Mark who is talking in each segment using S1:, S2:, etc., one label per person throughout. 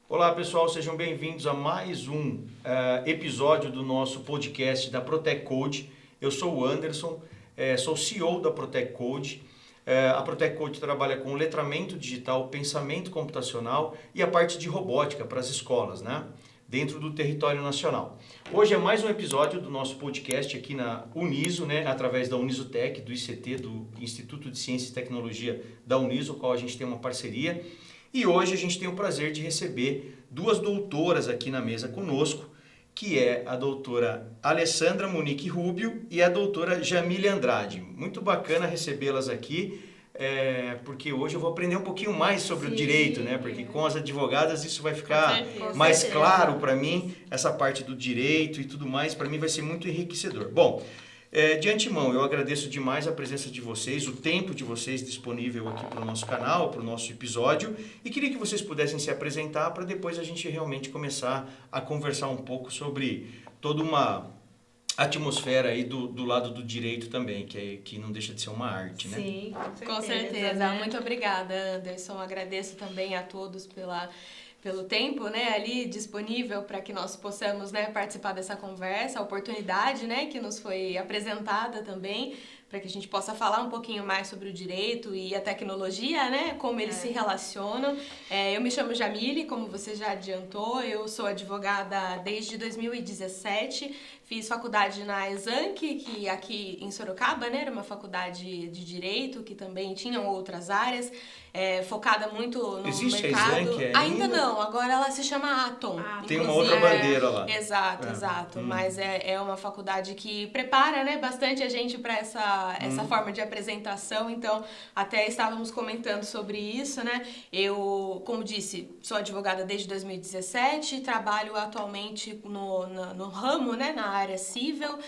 S1: Olá pessoal, sejam bem-vindos a mais um episódio do nosso podcast da Protec Code. Eu sou o Anderson, sou CEO da Protec Code. A Protec Code trabalha com letramento digital, pensamento computacional e a parte de robótica para as escolas, né? Dentro do território nacional. Hoje é mais um episódio do nosso podcast aqui na Uniso, né? Através da Unisotec, do ICT, do Instituto de Ciência e Tecnologia da Uniso, com o qual a gente tem uma parceria. E hoje a gente tem o prazer de receber duas doutoras aqui na mesa conosco, que é a doutora Alessandra Monique Rubio e a doutora Jamile Andrade. Muito bacana recebê-las aqui, porque hoje eu vou aprender um pouquinho mais sobre o direito, né? Porque com as advogadas isso vai ficar mais claro para mim, essa parte do direito e tudo mais, para mim vai ser muito enriquecedor. Bom, de antemão, eu agradeço demais a presença de vocês, o tempo de vocês disponível aqui para o nosso canal, para o nosso episódio, e queria que vocês pudessem se apresentar para depois a gente realmente começar a conversar um pouco sobre toda uma atmosfera aí do lado do direito também, que não deixa de ser uma arte, né?
S2: Sim,
S3: Com certeza.
S2: né?
S3: Muito obrigada, Anderson. Agradeço também a todos pelo tempo, né, ali disponível para que nós possamos, né, participar dessa conversa, a oportunidade, né, que nos foi apresentada também, para que a gente possa falar um pouquinho mais sobre o direito e a tecnologia, né, como eles se relacionam. Eu me chamo Jamile, como você já adiantou, eu sou advogada desde 2017, fiz faculdade na Exanc, que aqui em Sorocaba, né, era uma faculdade de direito, que também tinham outras áreas, focada muito no
S1: Existe
S3: mercado.
S1: a Exanc
S3: Ainda não, agora ela se chama Atom.
S1: Tem uma outra bandeira lá.
S3: Exato. Mas é uma faculdade que prepara, né, bastante a gente para essa forma de apresentação. Então, até estávamos comentando sobre isso, né? Eu, como disse, sou advogada desde 2017, trabalho atualmente no ramo, né, na área civil.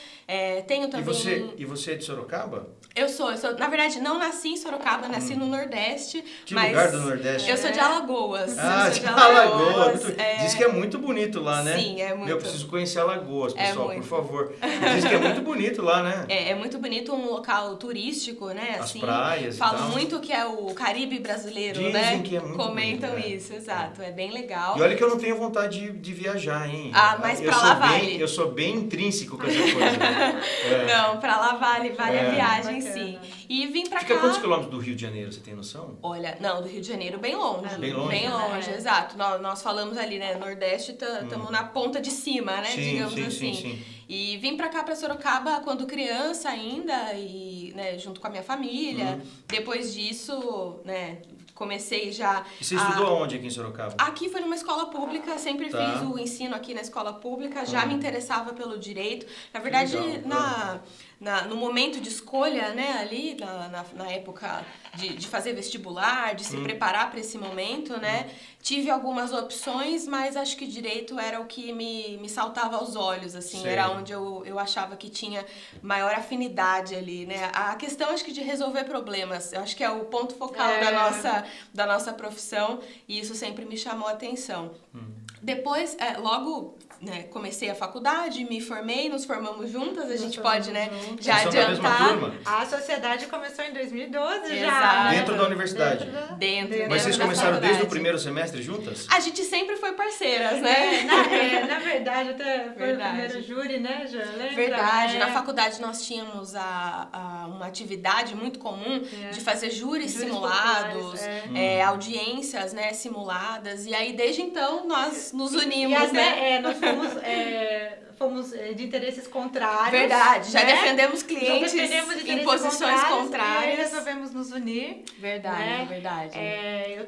S3: Tenho também...
S1: E você é de Sorocaba?
S3: Eu sou, na verdade, não nasci em Sorocaba, nasci no Nordeste.
S1: Que
S3: mas
S1: lugar do Nordeste?
S3: Eu sou de Alagoas.
S1: Ah,
S3: eu sou
S1: de Alagoas. Diz que é muito bonito lá, né?
S3: Sim, é muito.
S1: Eu preciso conhecer Alagoas, pessoal, por
S3: muito.
S1: favor. Diz que é muito bonito lá, né?
S3: É muito bonito, um local turístico, né?
S1: As
S3: Assim,
S1: praias e
S3: falam
S1: tal.
S3: muito que é o Caribe brasileiro,
S1: Dizem
S3: né?
S1: que é muito
S3: Comentam
S1: bonito,
S3: isso, exato. É bem legal.
S1: E olha que eu não tenho vontade de viajar, hein?
S3: Mas pra lá vale.
S1: Eu sou bem intrínseco com essa coisa.
S3: Não, pra lá vale a viagem,
S2: Bacana.
S3: sim. E vim pra
S1: Fica
S3: cá...
S1: quantos quilômetros do Rio de Janeiro, você tem noção?
S3: Olha, não, do Rio de Janeiro bem longe.
S1: Bem longe?
S3: Exato. Nós falamos ali, né, Nordeste, estamos na ponta de cima, né, digamos assim.
S1: Sim.
S3: E vim pra cá, pra Sorocaba, quando criança ainda, e, né, junto com a minha família. Depois disso, né, comecei já...
S1: E você estudou onde aqui em Sorocaba?
S3: Aqui foi numa escola pública, sempre
S1: Tá.
S3: fiz o ensino aqui na escola pública, já me interessava pelo direito. Na verdade,
S1: legal.
S3: no momento de escolha, né, ali, na época de fazer vestibular, de se preparar para esse momento, né, tive algumas opções, mas acho que direito era o que me saltava aos olhos, assim,
S1: Sei.
S3: era onde eu achava que tinha maior afinidade ali, né. A questão, acho que de resolver problemas, eu acho que é o ponto focal da nossa profissão, e isso sempre me chamou a atenção. Depois, logo, né, comecei a faculdade, me formei, nos formamos juntas, a gente pode, né, já
S1: Vocês são da mesma
S3: adiantar.
S1: turma?
S2: A sociedade começou em 2012
S3: Exato.
S2: já.
S1: Dentro da universidade?
S3: Dentro
S1: Mas vocês
S3: da
S1: começaram desde o
S3: faculdade.
S1: primeiro semestre juntas?
S3: A gente sempre foi parceiras, né?
S2: Na verdade, até foi o
S3: Verdade.
S2: primeiro júri, né, Jô? Lembra?
S3: Verdade. Na faculdade nós tínhamos uma atividade muito comum de fazer júris simulados,
S2: populares,
S3: audiências, né, simuladas. E aí, desde então, nós nos unimos,
S2: E até
S3: né?
S2: nós fomos de interesses contrários.
S3: Verdade. Já
S2: né?
S3: defendemos
S2: Já
S3: clientes
S2: defendemos
S3: em
S2: interesses
S3: posições
S2: E aí
S3: contrárias.
S2: resolvemos nos unir.
S3: Verdade,
S2: né?
S3: verdade.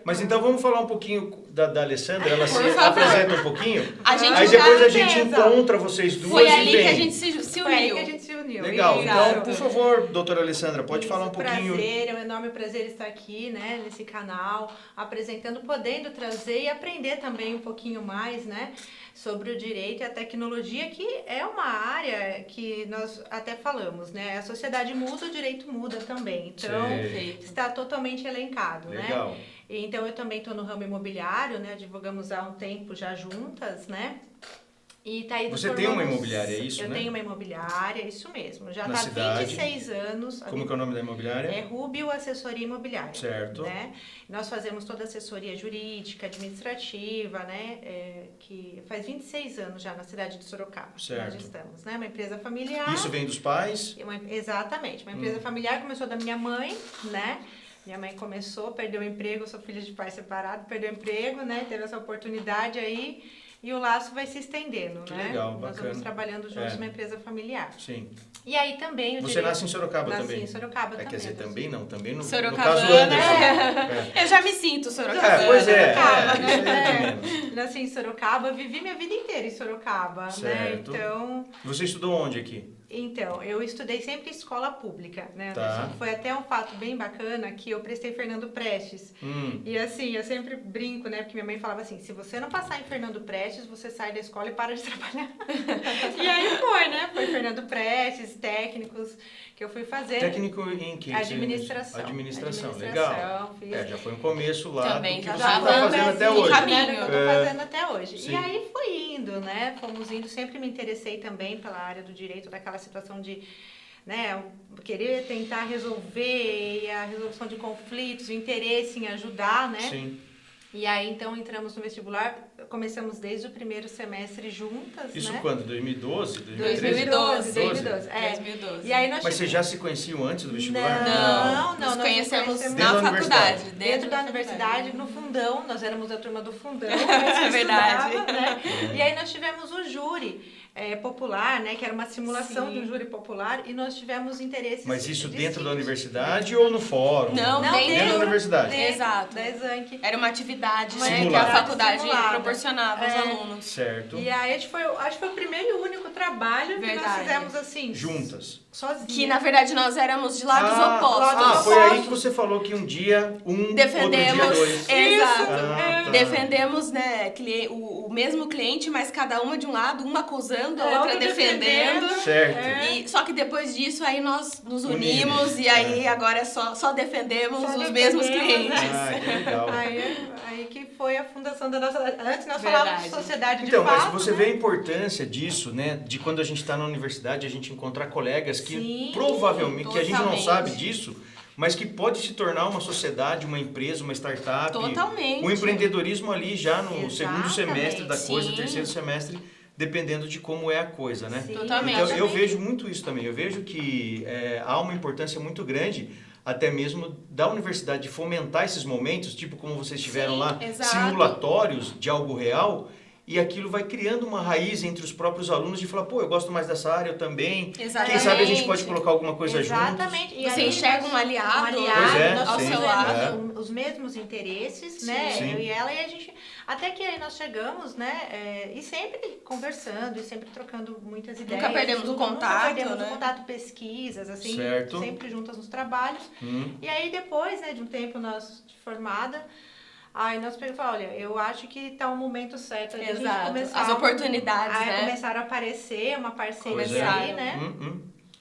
S1: Mas então vamos falar um pouquinho da Alessandra, ela se
S3: Por favor.
S1: apresenta um pouquinho.
S3: A gente
S1: Aí
S3: já
S1: depois a gente
S2: apresenta.
S1: encontra vocês duas
S3: Foi
S1: e
S3: ali
S1: vem.
S3: que a gente se
S2: Foi aí
S3: uniu.
S2: que a gente se uniu.
S1: Legal,
S3: Exato.
S1: então, por favor, doutora Alessandra, pode falar um pouquinho.
S2: É um enorme prazer estar aqui, né, nesse canal, apresentando, podendo trazer e aprender também um pouquinho mais, né, sobre o direito e a tecnologia, que é uma área que nós até falamos, né, a sociedade muda, o direito muda também, então
S3: Perfeito.
S2: está totalmente elencado,
S1: Legal.
S2: né. Então eu também estou no ramo imobiliário, né, advogamos há um tempo já juntas, né. E Itaí dos
S1: Você tem uma
S2: Formosos,
S1: imobiliária, é isso,
S2: eu
S1: né?
S2: tenho uma imobiliária, isso mesmo. Já
S1: Na
S2: está há
S1: cidade.
S2: 26 anos.
S1: Como que é o nome da imobiliária?
S2: É Rubio Assessoria Imobiliária.
S1: Certo.
S2: Né? Nós fazemos toda a assessoria jurídica, administrativa, né? Que faz 26 anos já na cidade de Sorocaba.
S1: Certo.
S2: Nós estamos, né? Uma empresa familiar.
S1: Isso vem dos pais?
S2: Exatamente. Uma empresa familiar, começou da minha mãe, né? Minha mãe começou, perdeu o emprego, eu sou filha de pai separado, perdeu o emprego, né? Teve essa oportunidade aí. E o laço vai se estendendo,
S1: Que
S2: né?
S1: legal,
S2: Nós
S1: bacana.
S2: vamos trabalhando juntos numa empresa familiar.
S1: Sim.
S2: E aí também...
S1: Você nasce em Sorocaba
S2: Nasci
S1: também?
S2: em Sorocaba também.
S1: Quer dizer, também não, também no caso
S3: Sorocabana.
S1: Anderson.
S3: Eu já me sinto sorocabana.
S1: Pois é.
S2: Sorocaba,
S1: Isso aí
S2: né?
S1: também.
S2: Nasci em Sorocaba, vivi minha vida inteira em Sorocaba,
S1: Certo.
S2: né? Então...
S1: Você estudou onde aqui?
S2: Então, eu estudei sempre escola pública, né?
S1: Tá.
S2: Foi até um fato bem bacana que eu prestei Fernando Prestes. E assim, eu sempre brinco, né? Porque minha mãe falava assim, se você não passar em Fernando Prestes, você sai da escola e para de trabalhar. E aí foi, né? Foi Fernando Prestes, técnicos que eu fui fazer.
S1: Técnico em que?
S2: Administração.
S1: Administração, legal.
S2: Fiz.
S1: Já foi um começo lá
S3: Também,
S1: do que
S3: já
S1: você
S3: tá
S1: está fazendo até hoje.
S3: caminho.
S2: Né, do que eu tô fazendo até hoje.
S1: Sim.
S2: E aí foi indo, né? Fomos indo, sempre me interessei também pela área do direito, daquela situação de, né, querer tentar resolver, e a resolução de conflitos, o interesse em ajudar, né?
S1: Sim.
S2: E aí, então, entramos no vestibular, começamos desde o primeiro semestre juntas,
S1: Isso
S2: né?
S1: quando? 2012?
S3: 2012.
S2: 2012.
S3: 2012.
S2: E aí nós
S1: Mas vocês já se conheciam antes do vestibular?
S2: Não,
S3: Nos
S2: nós
S3: conhecemos
S1: Dentro
S3: na
S1: da
S3: faculdade.
S2: Dentro da universidade, no fundão, nós éramos da turma do fundão.
S3: É verdade.
S2: Estudava, né? E aí nós tivemos o júri popular, né? Que era uma simulação de um júri popular, e nós tivemos interesses.
S1: Mas isso dentro da
S2: distintos.
S1: universidade ou no fórum?
S3: Não,
S1: dentro da universidade.
S3: Exato.
S2: Da Exanc.
S3: Era uma atividade, né, que
S1: Simulada.
S3: a faculdade
S2: Simulada.
S3: proporcionava aos alunos.
S1: Certo.
S2: E aí acho que foi o primeiro e único trabalho que nós
S3: Verdade.
S2: fizemos assim.
S1: Juntas.
S2: Sozinhas.
S3: Que na verdade nós éramos de lados
S2: lados
S3: opostos.
S1: Foi aí que você falou que um dia
S3: Defendemos,
S1: outro dia dois.
S3: exato.
S1: Tá.
S3: Defendemos, né, o mesmo cliente, mas cada uma de um lado, uma acusando, a outra
S2: outra
S3: defendendo.
S1: Certo.
S3: E, só que depois disso aí nós nos unimos e aí agora só defendemos
S2: Só
S3: os mesmos
S2: defendemos,
S3: clientes.
S1: Que legal.
S2: Aí que foi a fundação da nossa... Antes nós
S3: Verdade.
S2: falávamos de sociedade de
S1: Então,
S2: fato,
S1: mas você
S2: né?
S1: vê a importância disso, né? De quando a gente está na universidade, a gente encontrar colegas que
S2: Sim,
S1: provavelmente, que a gente não
S3: totalmente.
S1: sabe disso, mas que pode se tornar uma sociedade, uma empresa, uma startup.
S3: Totalmente.
S1: O empreendedorismo ali já no
S2: Exatamente,
S1: segundo semestre da coisa,
S3: sim.
S1: terceiro semestre, dependendo de como é a coisa, né?
S2: Sim,
S3: Totalmente.
S1: Então, eu vejo muito isso também. Eu vejo que há uma importância muito grande, até mesmo da universidade, de fomentar esses momentos, tipo como vocês tiveram
S3: Sim,
S1: lá,
S3: exato.
S1: simulatórios de algo real, e aquilo vai criando uma raiz entre os próprios alunos de falar, pô, eu gosto mais dessa área, eu também.
S3: Exatamente.
S1: Quem sabe a gente pode colocar alguma coisa
S2: Exatamente.
S1: juntos.
S2: E
S3: Você
S2: aí
S3: enxerga
S2: nós-
S3: um aliado,
S1: Pois é,
S2: nós
S3: ao
S1: sim,
S3: seu
S2: fizemos
S3: lado.
S2: os mesmos interesses,
S3: Sim.
S2: né?
S1: Sim.
S2: Eu e ela, e a gente... Até que aí nós chegamos, né? E sempre conversando, e sempre trocando muitas ideias.
S3: Nunca perdemos o contato,
S2: Nunca perdemos
S3: né?
S2: o contato, pesquisas, assim.
S1: Certo.
S2: Sempre juntas nos trabalhos. E aí depois, né, de um tempo nós de formada, aí nós pegamos e falamos, olha, eu acho que tá um momento certo de a gente
S3: Exato.
S2: começar...
S3: As oportunidades,
S2: Aí
S3: né?
S2: começaram a aparecer uma parceria
S1: Pois é.
S2: aí, né?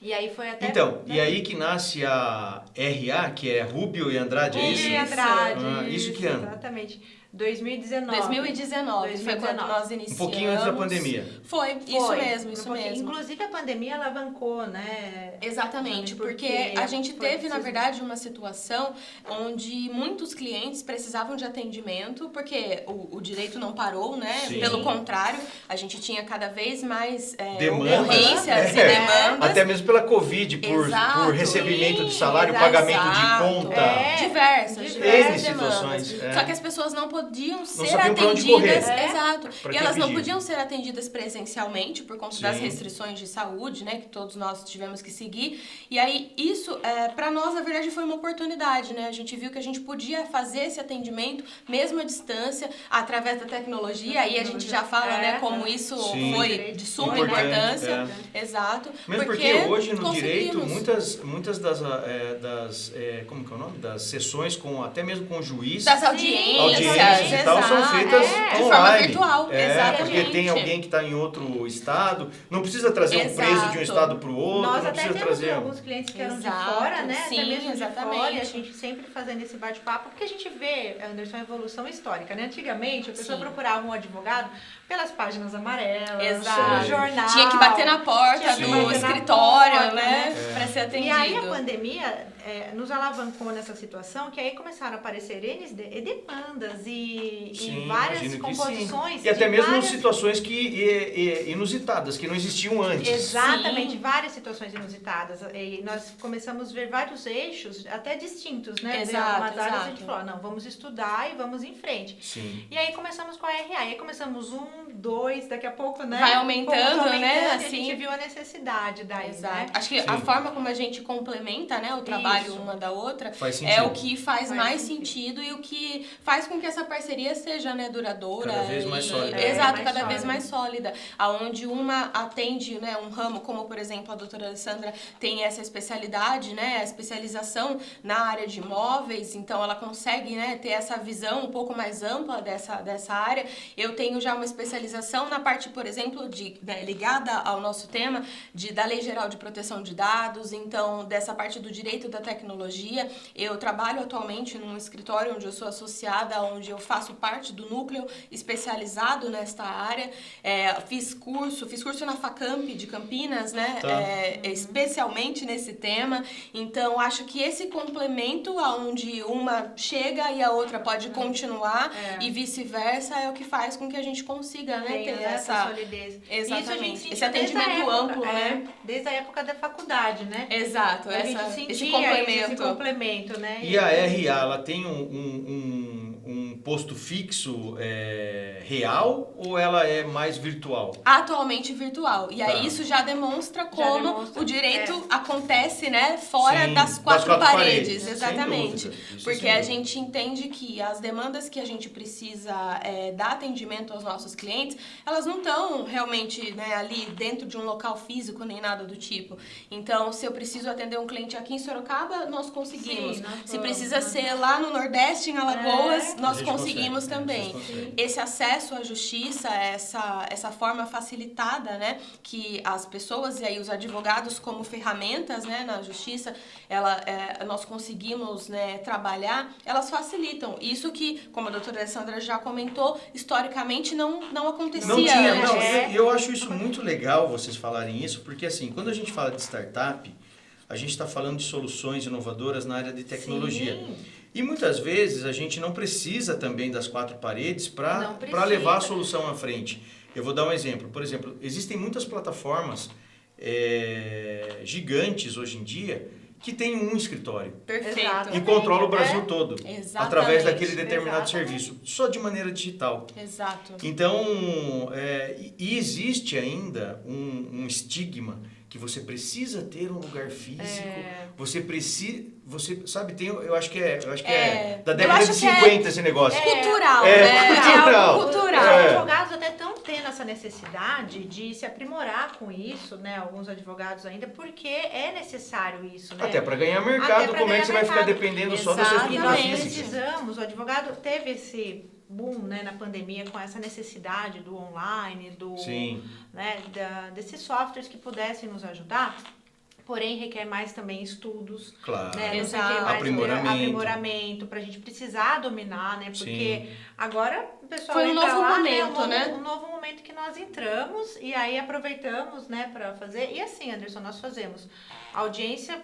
S2: E aí foi até...
S1: Então,
S2: né?
S1: e aí que nasce a RA, que é Rubio e Andrade, é isso?
S2: Rubio e Andrade,
S1: Isso que ano?
S2: Exatamente. 2019.
S3: 2019 foi quando nós iniciamos.
S1: Um pouquinho antes da pandemia.
S3: Foi, isso mesmo, isso mesmo.
S2: Inclusive a pandemia alavancou, né?
S3: Exatamente, porque a gente teve, na verdade, uma situação onde muitos clientes precisavam de atendimento, porque o direito não parou, né?
S1: Sim.
S3: Pelo contrário, a gente tinha cada vez mais
S1: Demandas.
S3: ocorrências e demandas.
S1: Até mesmo pela Covid, por
S3: Exato.
S1: recebimento de salário,
S2: Exato.
S1: pagamento de conta.
S3: Diversas
S1: N
S3: demandas.
S1: situações,
S3: Só que as pessoas não podiam ser
S1: sabiam pra onde
S3: atendidas.
S1: correr.
S3: Exato.
S1: Pra
S3: E
S1: quem
S3: elas não
S1: pedir.
S3: podiam ser atendidas presencialmente por conta das
S1: Sim.
S3: restrições de saúde, né? Que todos nós tivemos que seguir. E aí, isso, para nós, na verdade, foi uma oportunidade, né? A gente viu que a gente podia fazer esse atendimento, mesmo à distância, através da tecnologia. Aí a gente já fala, né? Como isso
S1: Sim.
S3: foi de suma
S1: Importante,
S3: importância. Exato.
S1: Mesmo porque hoje no
S3: conseguimos.
S1: direito, muitas das como que é o nome? Das sessões, até mesmo com o juiz,
S3: Das audiências,
S1: audiências entrevistas e tal são feitas
S3: de
S1: online.
S3: forma virtual,
S1: porque
S3: exatamente.
S1: tem alguém que está em outro estado, não precisa trazer um preso de um estado para o outro,
S2: Nós
S1: não
S2: até
S1: precisa
S2: temos
S1: trazer...
S2: alguns clientes que eram de
S3: Exato,
S2: fora, né?
S3: sim,
S2: até mesmo
S3: exatamente.
S2: de fora, e a gente sempre fazendo esse bate-papo, porque a gente vê, Anderson, a evolução histórica, né? Antigamente, a pessoa procurava um advogado pelas páginas amarelas,
S3: Exato.
S2: no jornal.
S3: Tinha que bater na porta do escritório, né? Para ser atendido.
S2: E aí a pandemia nos alavancou nessa situação, que aí começaram a aparecer demandas e várias composições.
S1: E até mesmo situações inusitadas, que não existiam antes.
S2: Exatamente, várias situações inusitadas. E nós começamos a ver vários eixos, até distintos, né?
S3: Exato,
S2: de algumas áreas, a gente
S3: exato.
S2: falou, não, vamos estudar e vamos em frente.
S1: Sim.
S2: E aí começamos com a RA, aí começamos 1, 2, daqui a pouco, né?
S3: Vai aumentando, né?
S2: E a
S3: Assim.
S2: gente viu a necessidade daí,
S3: Exato.
S2: né?
S3: Acho que a forma como a gente complementa, né, o trabalho uma da outra é o que faz mais sentido e o que faz com que essa parceria seja, né, duradoura.
S1: Cada vez mais sólida.
S3: Exato, cada vez mais sólida. Aonde uma atende, né, um ramo, como por exemplo a doutora Alessandra tem essa especialidade, né, a especialização na área de imóveis, então ela consegue, né, ter essa visão um pouco mais ampla dessa área. Eu tenho já uma especialização na parte, por exemplo, ligada ao nosso tema da Lei Geral de Proteção de Dados, então dessa parte do direito da tecnologia. Eu trabalho atualmente num escritório onde eu sou associada, onde eu faço parte do núcleo especializado nesta área. Fiz curso na Facamp de Campinas, né? Especialmente nesse tema. Então, acho que esse complemento aonde uma chega e a outra pode continuar e vice-versa é o que faz com que a gente consiga, né, ter essa
S2: solidez.
S3: Exatamente. Esse atendimento amplo, né?
S2: Desde a época da faculdade, né?
S3: Exato.
S2: Esse complemento, né?
S1: E a RA, ela tem um posto fixo real ou ela é mais virtual?
S3: Atualmente virtual. E aí isso já demonstra como o direito acontece, né, fora das quatro paredes. Exatamente. Porque a gente entende que as demandas que a gente precisa dar atendimento aos nossos clientes, elas não estão realmente, né, ali dentro de um local físico nem nada do tipo. Então, se eu preciso atender um cliente aqui em Sorocaba, nós conseguimos. Se precisa ser lá no Nordeste, em Alagoas, nós conseguimos também. Esse acesso à justiça, essa forma facilitada, né, que as pessoas e aí os advogados como ferramentas, né, na justiça, nós conseguimos, né, trabalhar, elas facilitam. Isso que, como a doutora Alessandra já comentou, historicamente não acontecia.
S1: Não tinha, não. Eu acho isso muito legal vocês falarem isso, porque assim, quando a gente fala de startup, a gente está falando de soluções inovadoras na área de tecnologia.
S2: Sim.
S1: E muitas vezes a gente não precisa também das quatro paredes para levar a solução à frente. Eu vou dar um exemplo. Por exemplo, existem muitas plataformas gigantes hoje em dia que têm um escritório.
S3: Perfeito.
S1: E controla o Brasil todo.
S3: Exatamente.
S1: Através daquele determinado serviço. Só de maneira digital.
S3: Exato.
S1: Então, existe ainda um estigma que você precisa ter um lugar físico, você sabe, eu acho que é da década de 50 esse negócio.
S3: Cultural, né?
S1: Cultural.
S2: Os advogados até estão tendo essa necessidade de se aprimorar com isso, né? Alguns advogados ainda, porque é necessário isso, né?
S1: Até para ganhar mercado, como é que você vai ficar dependendo só da sua estrutura
S2: nós
S1: física?
S2: precisamos, o advogado teve esse boom, né, na pandemia, com essa necessidade do online, né, desses softwares que pudessem nos ajudar. Porém, requer mais também estudos, né? Aprimoramento, para a gente precisar dominar, né? Porque agora o pessoal
S3: foi um novo momento,
S2: né? Um novo momento que nós entramos e aproveitamos, né, para fazer. E assim, Anderson, nós fazemos audiência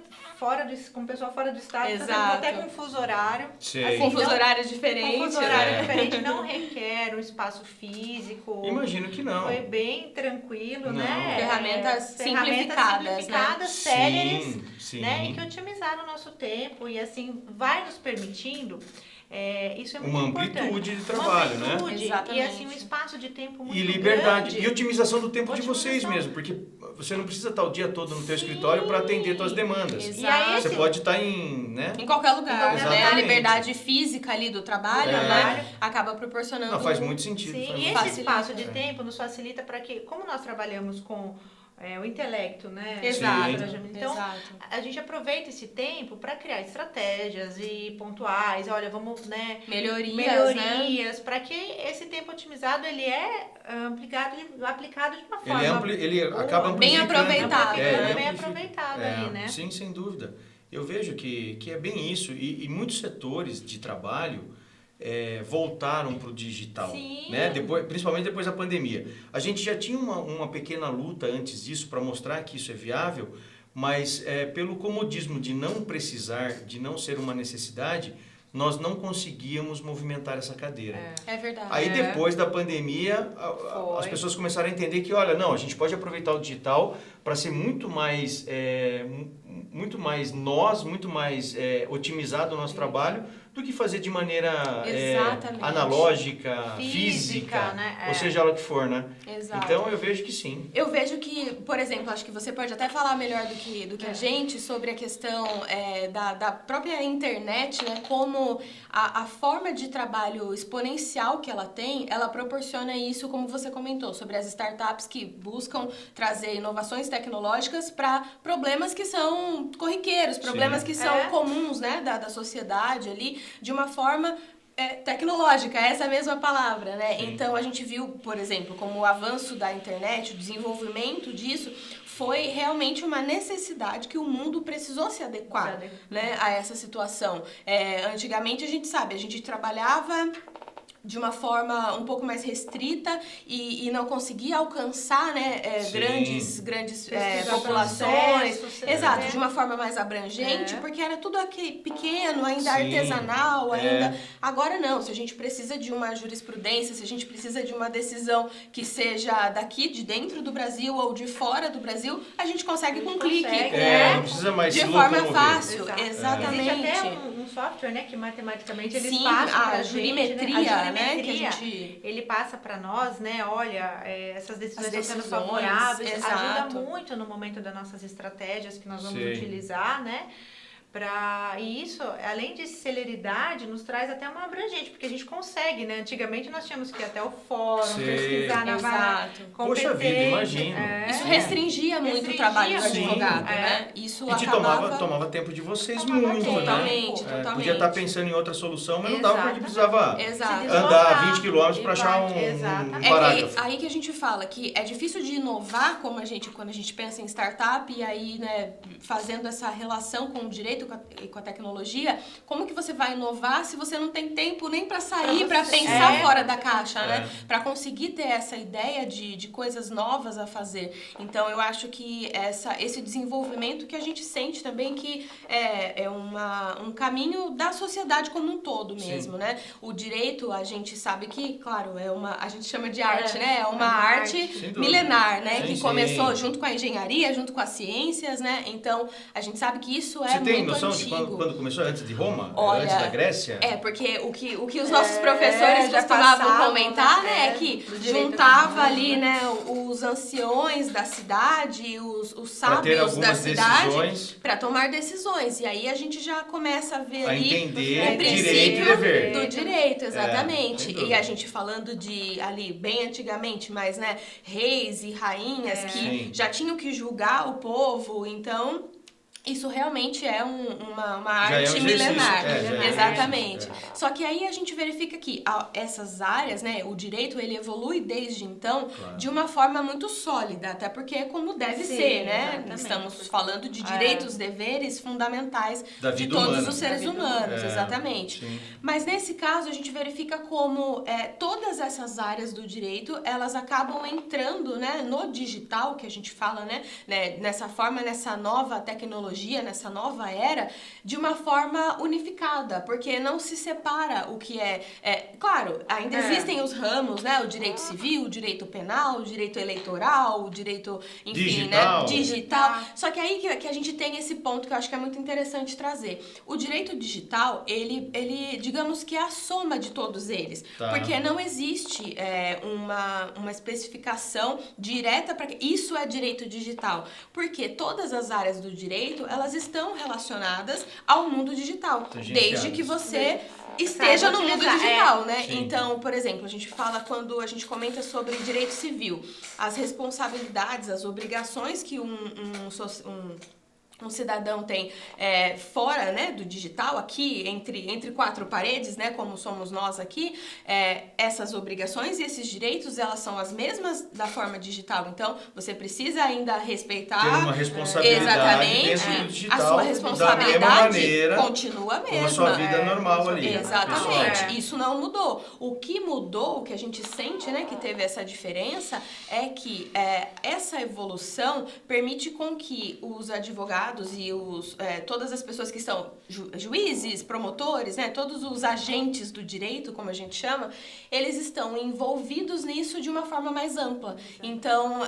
S2: com pessoa fora do estado, até com fuso horário.
S1: Assim,
S3: com fuso horário diferente.
S2: Com fuso horário diferente, não requer um espaço físico.
S1: Imagino que não.
S2: Foi bem tranquilo, né?
S3: Ferramentas simplificadas,
S2: sérias, né? E que otimizaram o nosso tempo e assim vai nos permitindo. Isso é muito importante.
S1: Uma amplitude de trabalho, né?
S2: E assim um espaço de tempo muito grande.
S1: E liberdade. E otimização do tempo de vocês mesmo, porque você não precisa estar o dia todo no teu escritório para atender suas demandas.
S3: Exato. E aí,
S1: você pode estar em
S3: qualquer lugar,
S1: né?
S3: A liberdade física ali do trabalho, né? Acaba proporcionando.
S1: Não, faz muito sentido.
S2: Sim, e esse espaço de tempo nos facilita para que, como nós trabalhamos com o intelecto, né?
S3: Exato.
S2: Então, a gente aproveita esse tempo para criar estratégias e pontuais, olha, vamos, né? Melhorias, para que esse tempo otimizado, ele é aplicado de uma forma...
S1: Ele acaba
S3: bem aproveitado.
S2: Bem aproveitado ali, né?
S1: Sim, sem dúvida. Eu vejo que é bem isso. E muitos setores de trabalho voltaram para o digital, né? Principalmente depois da pandemia. A gente já tinha uma pequena luta antes disso para mostrar que isso é viável, mas pelo comodismo de não precisar, de não ser uma necessidade, nós não conseguíamos movimentar essa cadeira.
S3: É verdade.
S1: Aí depois da pandemia, as pessoas começaram a entender que, olha, não, a gente pode aproveitar o digital para ser muito mais otimizado o nosso trabalho do que fazer de maneira analógica, física,
S2: né?
S1: Ou seja, ela que for, né?
S3: Exato.
S1: Então eu vejo que sim.
S3: Eu vejo que, por exemplo, acho que você pode até falar melhor do que a gente sobre a questão da própria internet, né? Como a forma de trabalho exponencial que ela tem, ela proporciona isso, como você comentou, sobre as startups que buscam trazer inovações tecnológicas para problemas que são corriqueiros, problemas que são comuns, né? Da sociedade ali, de uma forma tecnológica, essa mesma palavra, né?
S1: Sim.
S3: Então a gente viu, por exemplo, como o avanço da internet, o desenvolvimento disso foi realmente uma necessidade que o mundo precisou se adequar, né, a essa situação. Antigamente a gente trabalhava de uma forma um pouco mais restrita e não conseguia alcançar, né, grandes populações. Exato, de uma forma mais abrangente, porque era tudo aqui pequeno, ainda artesanal, ainda... Agora não, se a gente precisa de uma jurisprudência, se a gente precisa de uma decisão que seja daqui, de dentro do Brasil ou de fora do Brasil, a gente consegue com um clique.
S1: Não precisa mais
S3: de forma fácil. Exatamente.
S2: Existe até um software, né, que matematicamente eles
S3: Sim,
S2: passam pra
S3: a jurimetria,
S2: gente,
S3: né, que a gente...
S2: ele passa para nós, né, olha, essas decisões estão sendo
S3: decisões,
S2: favoráveis,
S3: exato.
S2: ajuda muito no momento das nossas estratégias que nós vamos utilizar, né, e isso, além de celeridade, nos traz até uma abrangente, porque a gente consegue, né? Antigamente nós tínhamos que ir até o fórum, pesquisar na vara competente.
S1: Poxa vida, imagina.
S3: Isso restringia muito o trabalho do advogado, né? Isso
S1: tomava tempo de vocês muito,
S3: totalmente,
S1: né?
S3: Totalmente.
S1: Podia estar pensando em outra solução, mas não dava porque precisava
S3: Exato.
S1: andar 20 quilômetros para achar um parágrafo.
S3: Aí que a gente fala que é difícil de inovar quando a gente pensa em startup e aí, né, fazendo essa relação com o direito e com a tecnologia, como que você vai inovar se você não tem tempo nem para sair, para pensar fora da caixa, né? Para conseguir ter essa ideia de coisas novas a fazer. Então, eu acho que esse desenvolvimento que a gente sente também que é um caminho da sociedade como um todo mesmo, né? O direito, a gente sabe que, claro, a gente chama de arte, né? É uma arte milenar, né? Que começou junto com a engenharia, junto com as ciências, né? Então, a gente sabe que isso é muito antigo.
S1: Você tem noção de quando começou? Antes de Roma?
S3: Olha,
S1: antes da Grécia?
S3: Porque o que os nossos professores costumavam comentar, né? É que juntava ali, né? Os anciões da cidade, os sábios da cidade para tomar decisões. E aí a gente já começa a ver ali o princípio do direito, exatamente. E a gente falando de ali bem antigamente, mas, né, reis e rainhas que já tinham que julgar o povo, então isso realmente é uma arte milenar. Exatamente. Só que aí a gente verifica que essas áreas, né, o direito, ele evolui desde então de uma forma muito sólida, até porque é como deve ser, né? Exatamente. Estamos falando de direitos, deveres fundamentais de todos os seres humanos, exatamente. Sim. Mas nesse caso a gente verifica como todas essas áreas do direito, elas acabam entrando, né, no digital, que a gente fala, né, nessa forma, nessa nova tecnologia, nessa nova era, de uma forma unificada, porque não se separa o que claro, ainda existem os ramos, né, o direito civil, o direito penal, o direito eleitoral, o direito, enfim, digital. Só que aí que a gente tem esse ponto que eu acho que é muito interessante trazer. O direito digital, ele digamos que é a soma de todos eles, porque não existe uma especificação direta para que isso é direito digital, porque todas as áreas do direito, elas estão relacionadas ao mundo digital, desde que você esteja no mundo digital, né?
S1: Sim.
S3: Então, por exemplo, a gente fala quando a gente comenta sobre direito civil, as responsabilidades, as obrigações que um cidadão tem fora, né, do digital, aqui, entre quatro paredes, né, como somos nós aqui, essas obrigações e esses direitos, elas são as mesmas da forma digital. Então, você precisa ainda respeitar...
S1: Ter uma responsabilidade
S3: exatamente,
S1: dentro do digital,
S3: a sua
S1: da
S3: responsabilidade
S1: mesma maneira,
S3: continua a mesma.
S1: com a sua vida normal ali.
S3: Exatamente, isso não mudou. O que mudou, o que a gente sente, né, que teve essa diferença, é que essa evolução permite com que os advogados e todas as pessoas que são juízes, promotores, né, todos os agentes do direito, como a gente chama, eles estão envolvidos nisso de uma forma mais ampla. Então,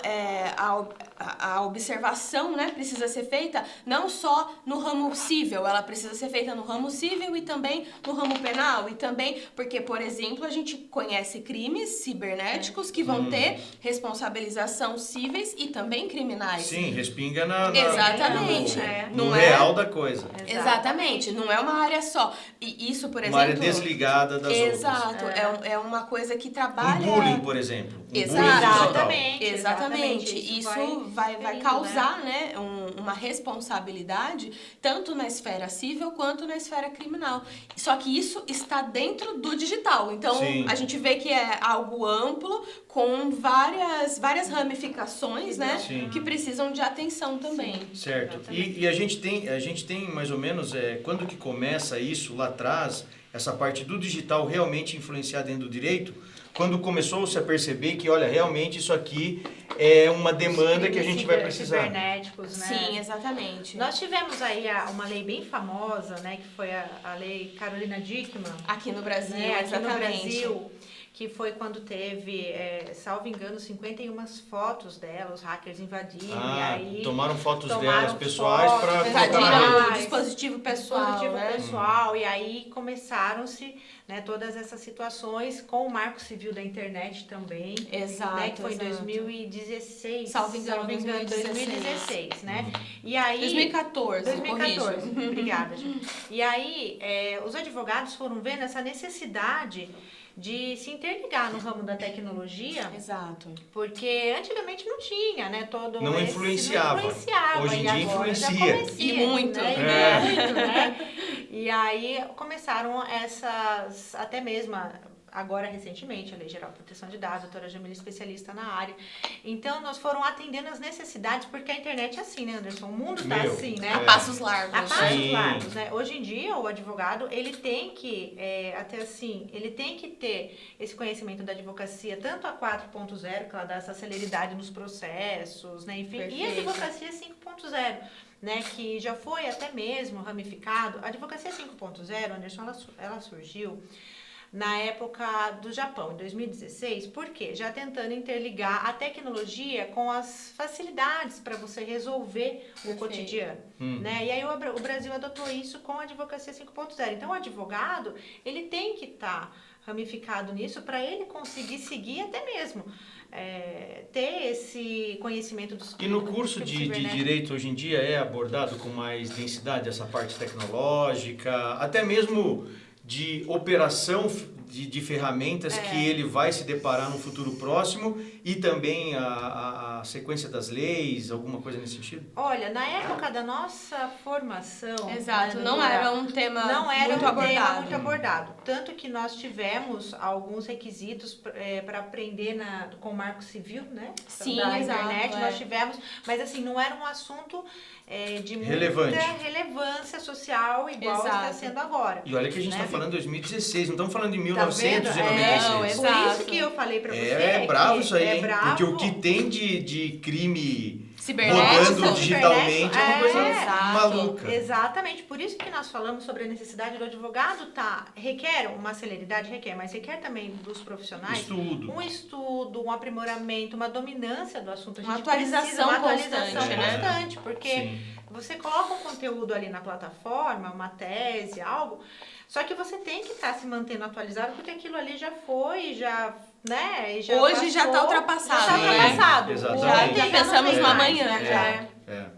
S3: a observação, né, precisa ser feita não só no ramo civil, ela precisa ser feita no ramo civil e também no ramo penal, e também porque, por exemplo, a gente conhece crimes cibernéticos que vão ter responsabilização cíveis e também criminais.
S1: Sim, respinga
S3: Exatamente.
S1: no real da coisa.
S3: Exatamente, não é uma área só. E isso, por exemplo...
S1: Uma área desligada das outras.
S3: Exato, é uma coisa que trabalha...
S1: Um bullying, por exemplo.
S3: Exatamente. Isso vai causar, né, uma responsabilidade tanto na esfera civil quanto na esfera criminal. Só que isso está dentro do digital. Então,
S1: Sim.
S3: a gente vê que é algo amplo, com várias ramificações, né,
S1: Sim.
S3: que precisam de atenção também.
S1: Certo. E a gente tem mais ou menos, quando que começa isso lá atrás, essa parte do digital realmente influenciar dentro do direito, quando começou-se a perceber que, olha, realmente isso aqui é uma demanda que a gente vai precisar.
S2: Cibernéticos, né?
S3: Sim, exatamente.
S2: Nós tivemos aí uma lei bem famosa, né, que foi a lei Carolina Dickmann.
S3: Aqui no Brasil,
S2: Aqui
S3: exatamente.
S2: no Brasil, que foi quando teve, salvo engano, 51 fotos dela, os hackers invadiram e aí...
S1: Tomaram fotos delas pessoais para colocar na
S3: Invadiram
S1: rede.
S3: o dispositivo pessoal,
S2: pessoal, e aí começaram-se, né, todas essas situações com o Marco Civil da Internet também.
S3: Exato,
S2: né, que foi em 2016.
S3: Salvo engano,
S2: 2016, né? E aí...
S3: 2014,
S2: 2014, obrigada, gente. E aí, os advogados foram vendo essa necessidade de se interligar no ramo da tecnologia.
S3: Exato.
S2: Porque antigamente não tinha, né?
S1: Não influenciava. Hoje em dia influencia.
S3: E muito.
S2: Né? Muito, né? E aí começaram essas, até mesmo agora recentemente, a Lei Geral de Proteção de Dados, a doutora Jamila, especialista na área. Então, nós foram atendendo as necessidades, porque a internet é assim, né, Anderson? O mundo está assim, né?
S3: A passos largos.
S2: A passos largos, né? Hoje em dia, o advogado, ele tem que, até assim, ele tem que ter esse conhecimento da advocacia, tanto a 4.0, que ela dá essa celeridade nos processos, né? Enfim,
S3: Perfeito.
S2: e a advocacia 5.0. Né, que já foi até mesmo ramificado. A advocacia 5.0, Anderson, ela surgiu na época do Japão, em 2016, por quê? Já tentando interligar a tecnologia com as facilidades para você resolver o cotidiano, né? E aí o Brasil adotou isso com a advocacia 5.0. Então, o advogado, ele tem que estar ramificado nisso para ele conseguir seguir até mesmo ter esse conhecimento dos...
S1: E no curso de Direito hoje em dia é abordado com mais densidade essa parte tecnológica, até mesmo de operação de ferramentas que ele vai se deparar no futuro próximo e também a sequência das leis, alguma coisa nesse sentido?
S2: Olha, na época da nossa formação...
S3: Exato, não era um tema
S2: muito abordado. Tanto que nós tivemos alguns requisitos para aprender com o Marco Civil, né?
S3: Sim,
S2: da
S3: exato,
S2: internet, nós tivemos, mas assim, não era um assunto de muita relevância social igual está sendo agora.
S1: E olha que a gente está falando de 2016, não estamos falando de 1996.
S2: Por isso que eu falei para você.
S1: É bravo isso aí, hein?
S2: Bravo.
S1: Porque o que tem de crime
S3: cibernético,
S1: rodando digitalmente é uma coisa maluca.
S2: Exatamente, por isso que nós falamos sobre a necessidade do advogado, requer uma celeridade, mas requer também dos profissionais um estudo, um aprimoramento, uma dominância do assunto.
S3: Uma atualização
S2: constante, porque você coloca um conteúdo ali na plataforma, uma tese, algo, só que você tem que estar se mantendo atualizado, porque aquilo ali já foi,
S3: hoje já está ultrapassado.
S2: Já está ultrapassado.
S1: Exatamente.
S3: Já pensamos no amanhã.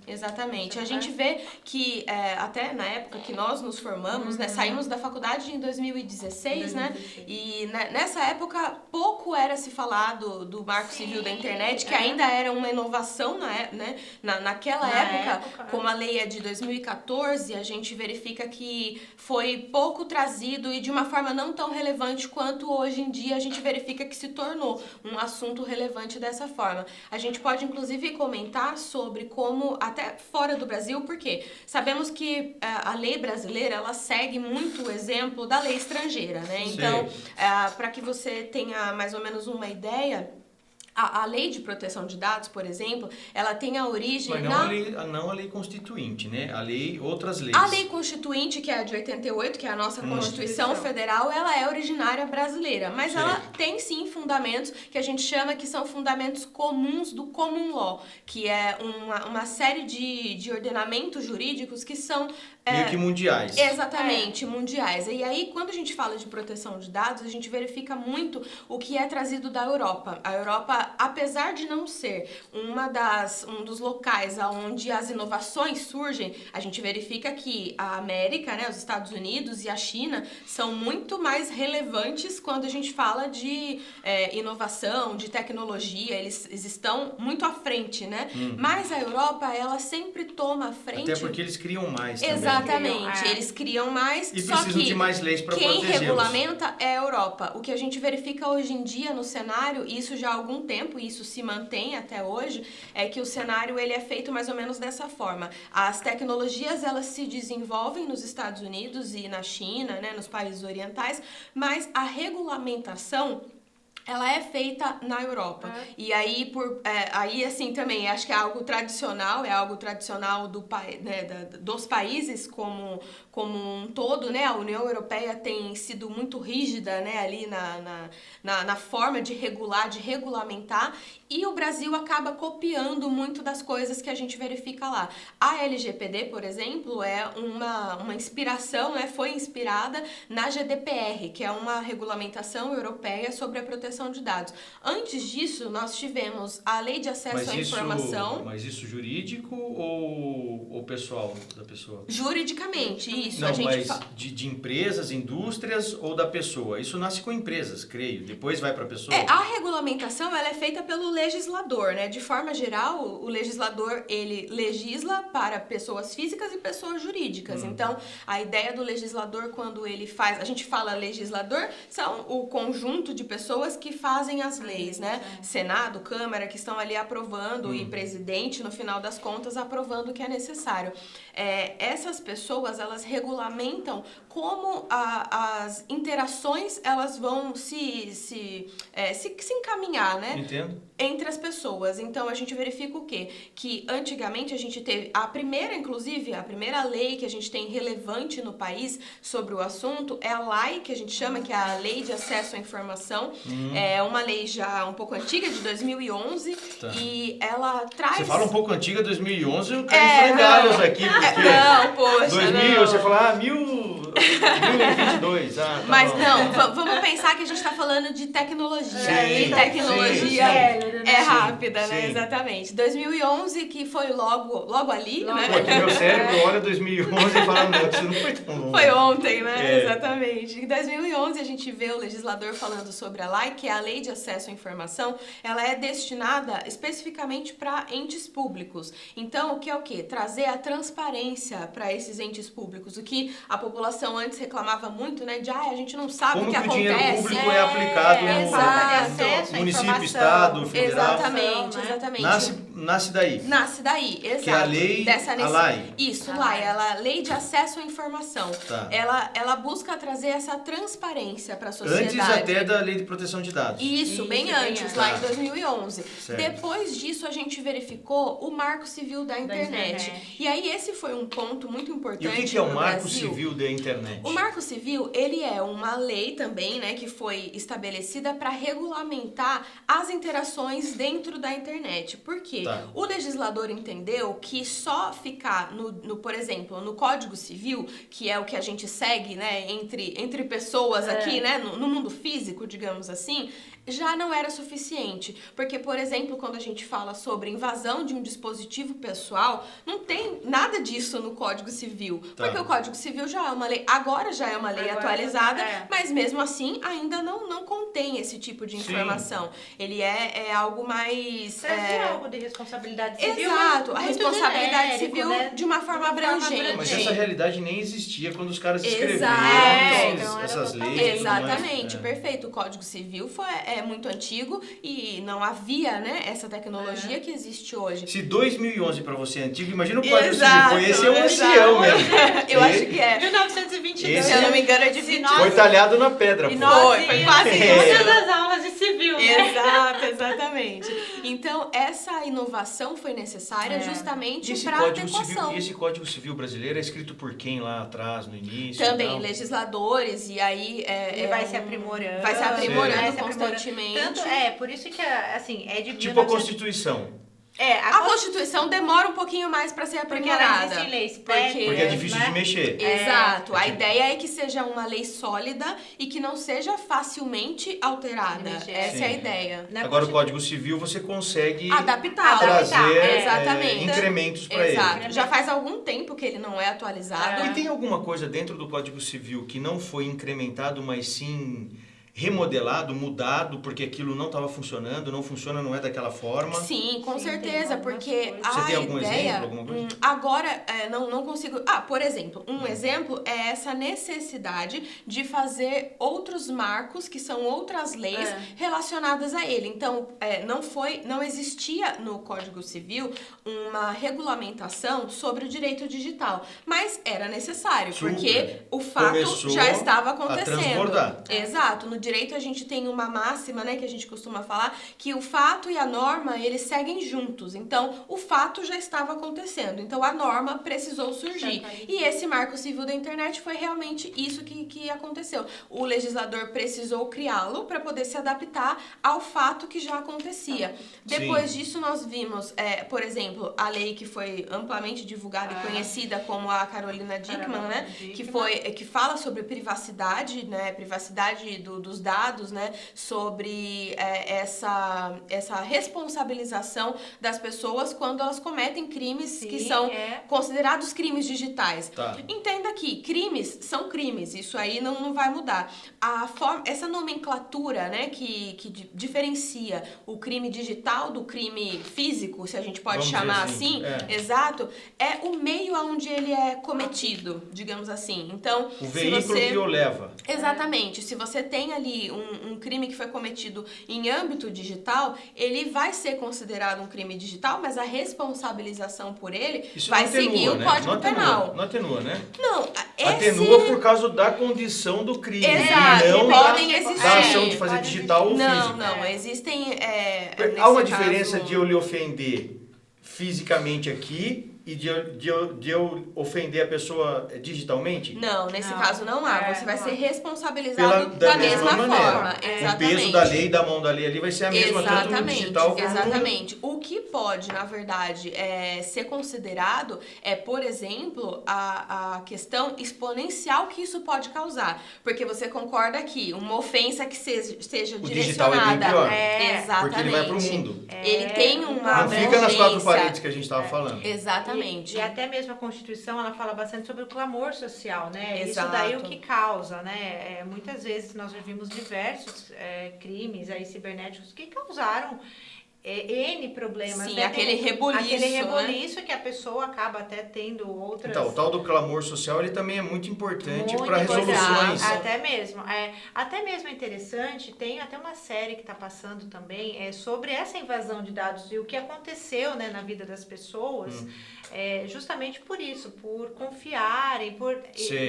S3: Exatamente. A gente vê que até na época que nós nos formamos, né, saímos da faculdade em 2016, né? E nessa época pouco era se falado do Marco Civil da Internet, que ainda era uma inovação, né? Naquela época, como a lei é de 2014, a gente verifica que foi pouco trazido e de uma forma não tão relevante quanto hoje em dia a gente verifica que se tornou um assunto relevante dessa forma. A gente pode inclusive comentar sobre como, até fora do Brasil, porque sabemos que a lei brasileira, ela segue muito o exemplo da lei estrangeira, né? Então, para que você tenha mais ou menos uma ideia, a lei de proteção de dados, por exemplo, ela tem a origem...
S1: Mas não a lei constituinte, né? Outras leis.
S3: A lei constituinte, que é a de 88, que é a nossa Constituição Federal, ela é originária brasileira. Mas ela tem, sim, fundamentos que a gente chama que são fundamentos comuns do common law, que é uma série de ordenamentos jurídicos que são...
S1: meio que mundiais.
S3: Exatamente, mundiais. E aí, quando a gente fala de proteção de dados, a gente verifica muito o que é trazido da Europa. A Europa, apesar de não ser um dos locais onde as inovações surgem, a gente verifica que a América, né, os Estados Unidos e a China são muito mais relevantes quando a gente fala de inovação, de tecnologia. Eles estão muito à frente, né? Mas a Europa, ela sempre toma a frente...
S1: Até porque eles criam mais também.
S3: Exatamente, eles criam mais,
S1: e
S3: só
S1: precisam
S3: que
S1: de mais leis para
S3: quem
S1: protegê-los.
S3: regulamenta é a Europa. O que a gente verifica hoje em dia no cenário, e isso já há algum tempo, e isso se mantém até hoje, é que o cenário ele é feito mais ou menos dessa forma. As tecnologias, elas se desenvolvem nos Estados Unidos e na China, né, nos países orientais, mas a regulamentação ela é feita na Europa. E aí, aí, assim, também, acho que é algo tradicional dos países como um todo, né? A União Europeia tem sido muito rígida, né? Ali na forma de regular, de regulamentar, e o Brasil acaba copiando muito das coisas que a gente verifica lá. A LGPD, por exemplo, é uma inspiração, né? Foi inspirada na GDPR, que é uma regulamentação europeia sobre a proteção de dados. Antes disso, nós tivemos a Lei de Acesso à Informação.
S1: Mas isso jurídico ou pessoal da pessoa?
S3: Juridicamente, isso.
S1: Não, mas de empresas, indústrias ou da pessoa? Isso nasce com empresas, creio. Depois vai para a pessoa?
S3: A regulamentação ela é feita pelo legislador, né? De forma geral, o legislador, ele legisla para pessoas físicas e pessoas jurídicas. Então, a ideia do legislador, quando ele faz... A gente fala legislador, são o conjunto de pessoas que fazem as leis, né? Senado, Câmara, que estão ali aprovando e presidente, no final das contas, aprovando o que é necessário. Essas pessoas, elas regulamentam como as interações, elas vão se encaminhar, né?
S1: Entendo.
S3: Entre as pessoas. Então, a gente verifica o quê? Que antigamente a gente teve a primeira lei que a gente tem relevante no país sobre o assunto é a LAI, que a gente chama, que é a Lei de Acesso à Informação. É uma lei já um pouco antiga, de 2011, e ela traz...
S1: Você fala um pouco antiga, 2011, eu quero enfrentá-los aqui, porque...
S3: Não, poxa,
S1: 2000,
S3: não.
S1: você fala, 1022, tá
S3: Mas
S1: bom.
S3: não, vamos pensar que a gente está falando de tecnologia.
S1: Sim,
S3: e tecnologia
S1: sim.
S3: é rápida, né?
S1: Sim.
S3: Exatamente. 2011, que foi logo ali, né?
S1: Pô, aqui meu cérebro olha 2011 e fala, não, você não foi tão longe.
S3: Foi ontem, né? Exatamente. Em 2011, a gente vê o legislador falando sobre a LAI, que é a Lei de Acesso à Informação. Ela é destinada especificamente para entes públicos. Então, o que é o quê? Trazer a transparência para esses entes públicos. O que a população antes reclamava muito, né? De, a gente não sabe
S1: Como
S3: o que
S1: que
S3: acontece.
S1: o dinheiro público é aplicado no município, estado, federal.
S3: Exatamente.
S1: Nasce daí.
S3: Nasce daí, exato.
S1: Que é a lei, a LAI.
S3: Isso, LAI, ela Lei de Acesso à Informação.
S1: Tá.
S3: Ela busca trazer essa transparência para a sociedade.
S1: Antes até da Lei de Proteção de Dados.
S3: Isso, bem antes, lá em 2011.
S1: Certo.
S3: Depois disso, a gente verificou o Marco Civil da Internet. E aí, esse foi um ponto muito importante.
S1: E o que é o Marco
S3: Brasil.
S1: Civil da Internet?
S3: O Marco Civil, ele é uma lei também, né, que foi estabelecida para regulamentar as interações dentro da internet. Por quê?
S1: Tá.
S3: O legislador entendeu que só ficar por exemplo, no Código Civil, que é o que a gente segue, né, entre pessoas aqui, né, no mundo físico, digamos assim, já não era suficiente. Porque, por exemplo, quando a gente fala sobre invasão de um dispositivo pessoal, não tem nada disso no Código Civil. Porque o Código Civil já é uma lei, agora já é uma lei atualizada, mas mesmo assim ainda não contém esse tipo de informação. Ele é algo mais...
S2: algo de responsabilidade civil.
S3: Exato, a responsabilidade
S2: genérico,
S3: civil, né? De uma forma abrangente.
S1: Mas essa realidade nem existia quando os caras escreveram essas leis.
S3: Exatamente, perfeito. O Código Civil é muito antigo e não havia, né, essa tecnologia que existe hoje.
S1: Se 2011 para você é antigo, imagina o Código Civil. Foi esse um ancião mesmo.
S3: Eu acho que é.
S2: 1922.
S3: Se eu não me engano, é de 29.
S1: Foi talhado na pedra.
S3: Foi quase isso.
S2: Todas as aulas de civil, né?
S3: Exato, exatamente. Então, essa inovação foi necessária justamente para a adequação.
S1: E esse Código Civil brasileiro é escrito por quem lá atrás, no início?
S3: Também, legisladores, e aí...
S2: Ele vai se aprimorando.
S3: Vai se aprimorando constantemente.
S2: Tanto, por isso que, assim, é de...
S1: Tipo a Constituição.
S3: A Constituição demora um pouquinho mais para ser aprimorada.
S2: Porque ela existe em leis
S1: porque é difícil de mexer.
S3: Exato. A ideia é que seja uma lei sólida e que não seja facilmente alterada. Essa é a ideia.
S1: Agora, o Código Civil você consegue
S3: trazer
S1: exatamente. Incrementos para ele.
S3: Exato. Já faz algum tempo que ele não é atualizado.
S1: E tem alguma coisa dentro do Código Civil que não foi incrementado, mas sim... remodelado, mudado, porque aquilo não estava funcionando, não funciona, não é daquela forma?
S3: Sim, com certeza, porque
S1: Você tem algum exemplo, alguma coisa?
S3: Agora, não consigo... por exemplo, um exemplo é essa necessidade de fazer outros marcos, que são outras leis relacionadas a ele. Então, não existia no Código Civil uma regulamentação sobre o direito digital, mas era necessário, porque o fato
S1: começou
S3: já estava acontecendo.
S1: A transbordar.
S3: Exato, no direito a gente tem uma máxima, né, que a gente costuma falar, que o fato e a norma, eles seguem juntos. Então, o fato já estava acontecendo. Então, a norma precisou surgir. E esse Marco Civil da Internet foi realmente isso que aconteceu. O legislador precisou criá-lo para poder se adaptar ao fato que já acontecia. Depois disso, nós vimos, por exemplo, a lei que foi amplamente divulgada e conhecida como a Carolina Dickmann, né, que fala sobre privacidade, né, privacidade dos dados, né, sobre essa responsabilização das pessoas quando elas cometem crimes que são considerados crimes digitais. Entenda que crimes são crimes, isso aí não vai mudar. Essa nomenclatura, né, que diferencia o crime digital do crime físico, se a gente pode chamar assim, exato, é o meio aonde ele é cometido, digamos assim. Então,
S1: o veículo que o leva.
S3: Exatamente. Se você tem ali um crime que foi cometido em âmbito digital, ele vai ser considerado um crime digital, mas a responsabilização por ele vai seguir o Código Penal.
S1: Não atenua, né?
S3: Não,
S1: atenua por causa da condição do crime.
S3: Exato.
S1: E não
S3: podem existir.
S1: Da ação de fazer digital ou físico.
S3: Não, existem...
S1: Há uma diferença de eu lhe ofender fisicamente aqui e de eu ofender a pessoa digitalmente?
S3: Não, nesse caso não há. Você vai ser responsabilizado da mesma forma. Exatamente.
S1: O peso da lei, da mão da lei ali vai ser a mesma, tanto no digital como
S3: Exatamente. O que pode, na verdade, ser considerado por exemplo, a questão exponencial que isso pode causar. Porque você concorda que uma ofensa que seja
S1: o
S3: direcionada...
S1: digital é bem pior.
S3: Exatamente.
S1: Porque ele vai pro mundo.
S3: Ele tem uma
S1: Não fica nas quatro paredes que a gente estava falando.
S3: Exatamente.
S2: E até mesmo a Constituição, ela fala bastante sobre o clamor social, né?
S3: Exato.
S2: Isso daí é o que causa, né? Muitas vezes nós vimos diversos crimes aí cibernéticos que causaram N problemas.
S3: Sim,
S2: né?
S3: aquele rebuliço,
S2: né? Que a pessoa acaba até tendo outras...
S1: Então, o tal do clamor social, ele também é muito importante para resoluções.
S2: Até mesmo. Até mesmo é interessante, tem até uma série que está passando também sobre essa invasão de dados e o que aconteceu, né, na vida das pessoas, justamente por isso, por confiarem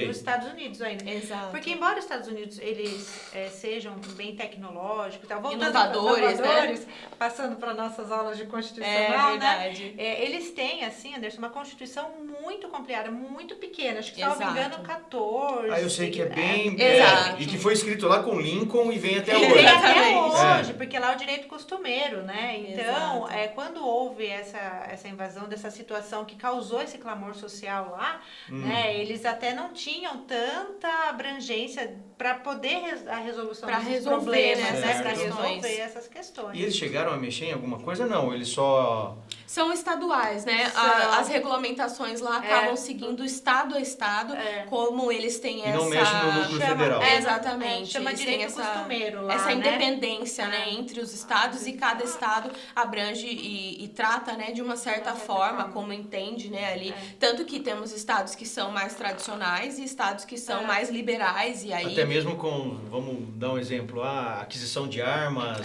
S2: nos Estados Unidos ainda.
S3: Exato.
S2: Porque embora os Estados Unidos eles sejam bem tecnológicos,
S3: inovadores, né?
S2: Passando para nossas aulas de constitucional,
S3: verdade.
S2: né? Eles têm, assim, Anderson, uma constituição muito complicada, muito pequena, acho que, se não me engano, 14.
S1: Eu sei que é bem...
S3: Exato.
S1: E que foi escrito lá com Lincoln e vem até hoje.
S2: Vem até hoje, porque lá é o direito costumeiro, né? Então, quando houve essa invasão dessa situação que causou esse clamor social lá, né? Eles até não tinham tanta abrangência para poder a resolução
S3: Pra
S2: desses
S3: resolver,
S2: problemas,
S3: né,
S2: né?
S3: essas
S2: Para
S3: questões.
S2: resolver essas questões.
S1: E eles chegaram a mexer em alguma coisa? Não, eles só...
S3: São estaduais, né?
S2: São.
S3: As regulamentações lá acabam seguindo estado a estado, como eles têm
S1: E não mexe no núcleo federal.
S3: Exatamente.
S2: Chama
S3: Eles têm
S2: direito costumeiro lá,
S3: essa
S2: né?
S3: independência, né, entre os estados, e cada estado abrange e trata, né, de uma certa forma, como entende, né, ali. Tanto que temos estados que são mais tradicionais e estados que são mais liberais, e aí...
S1: Até mesmo com, vamos dar um exemplo, a aquisição de armas...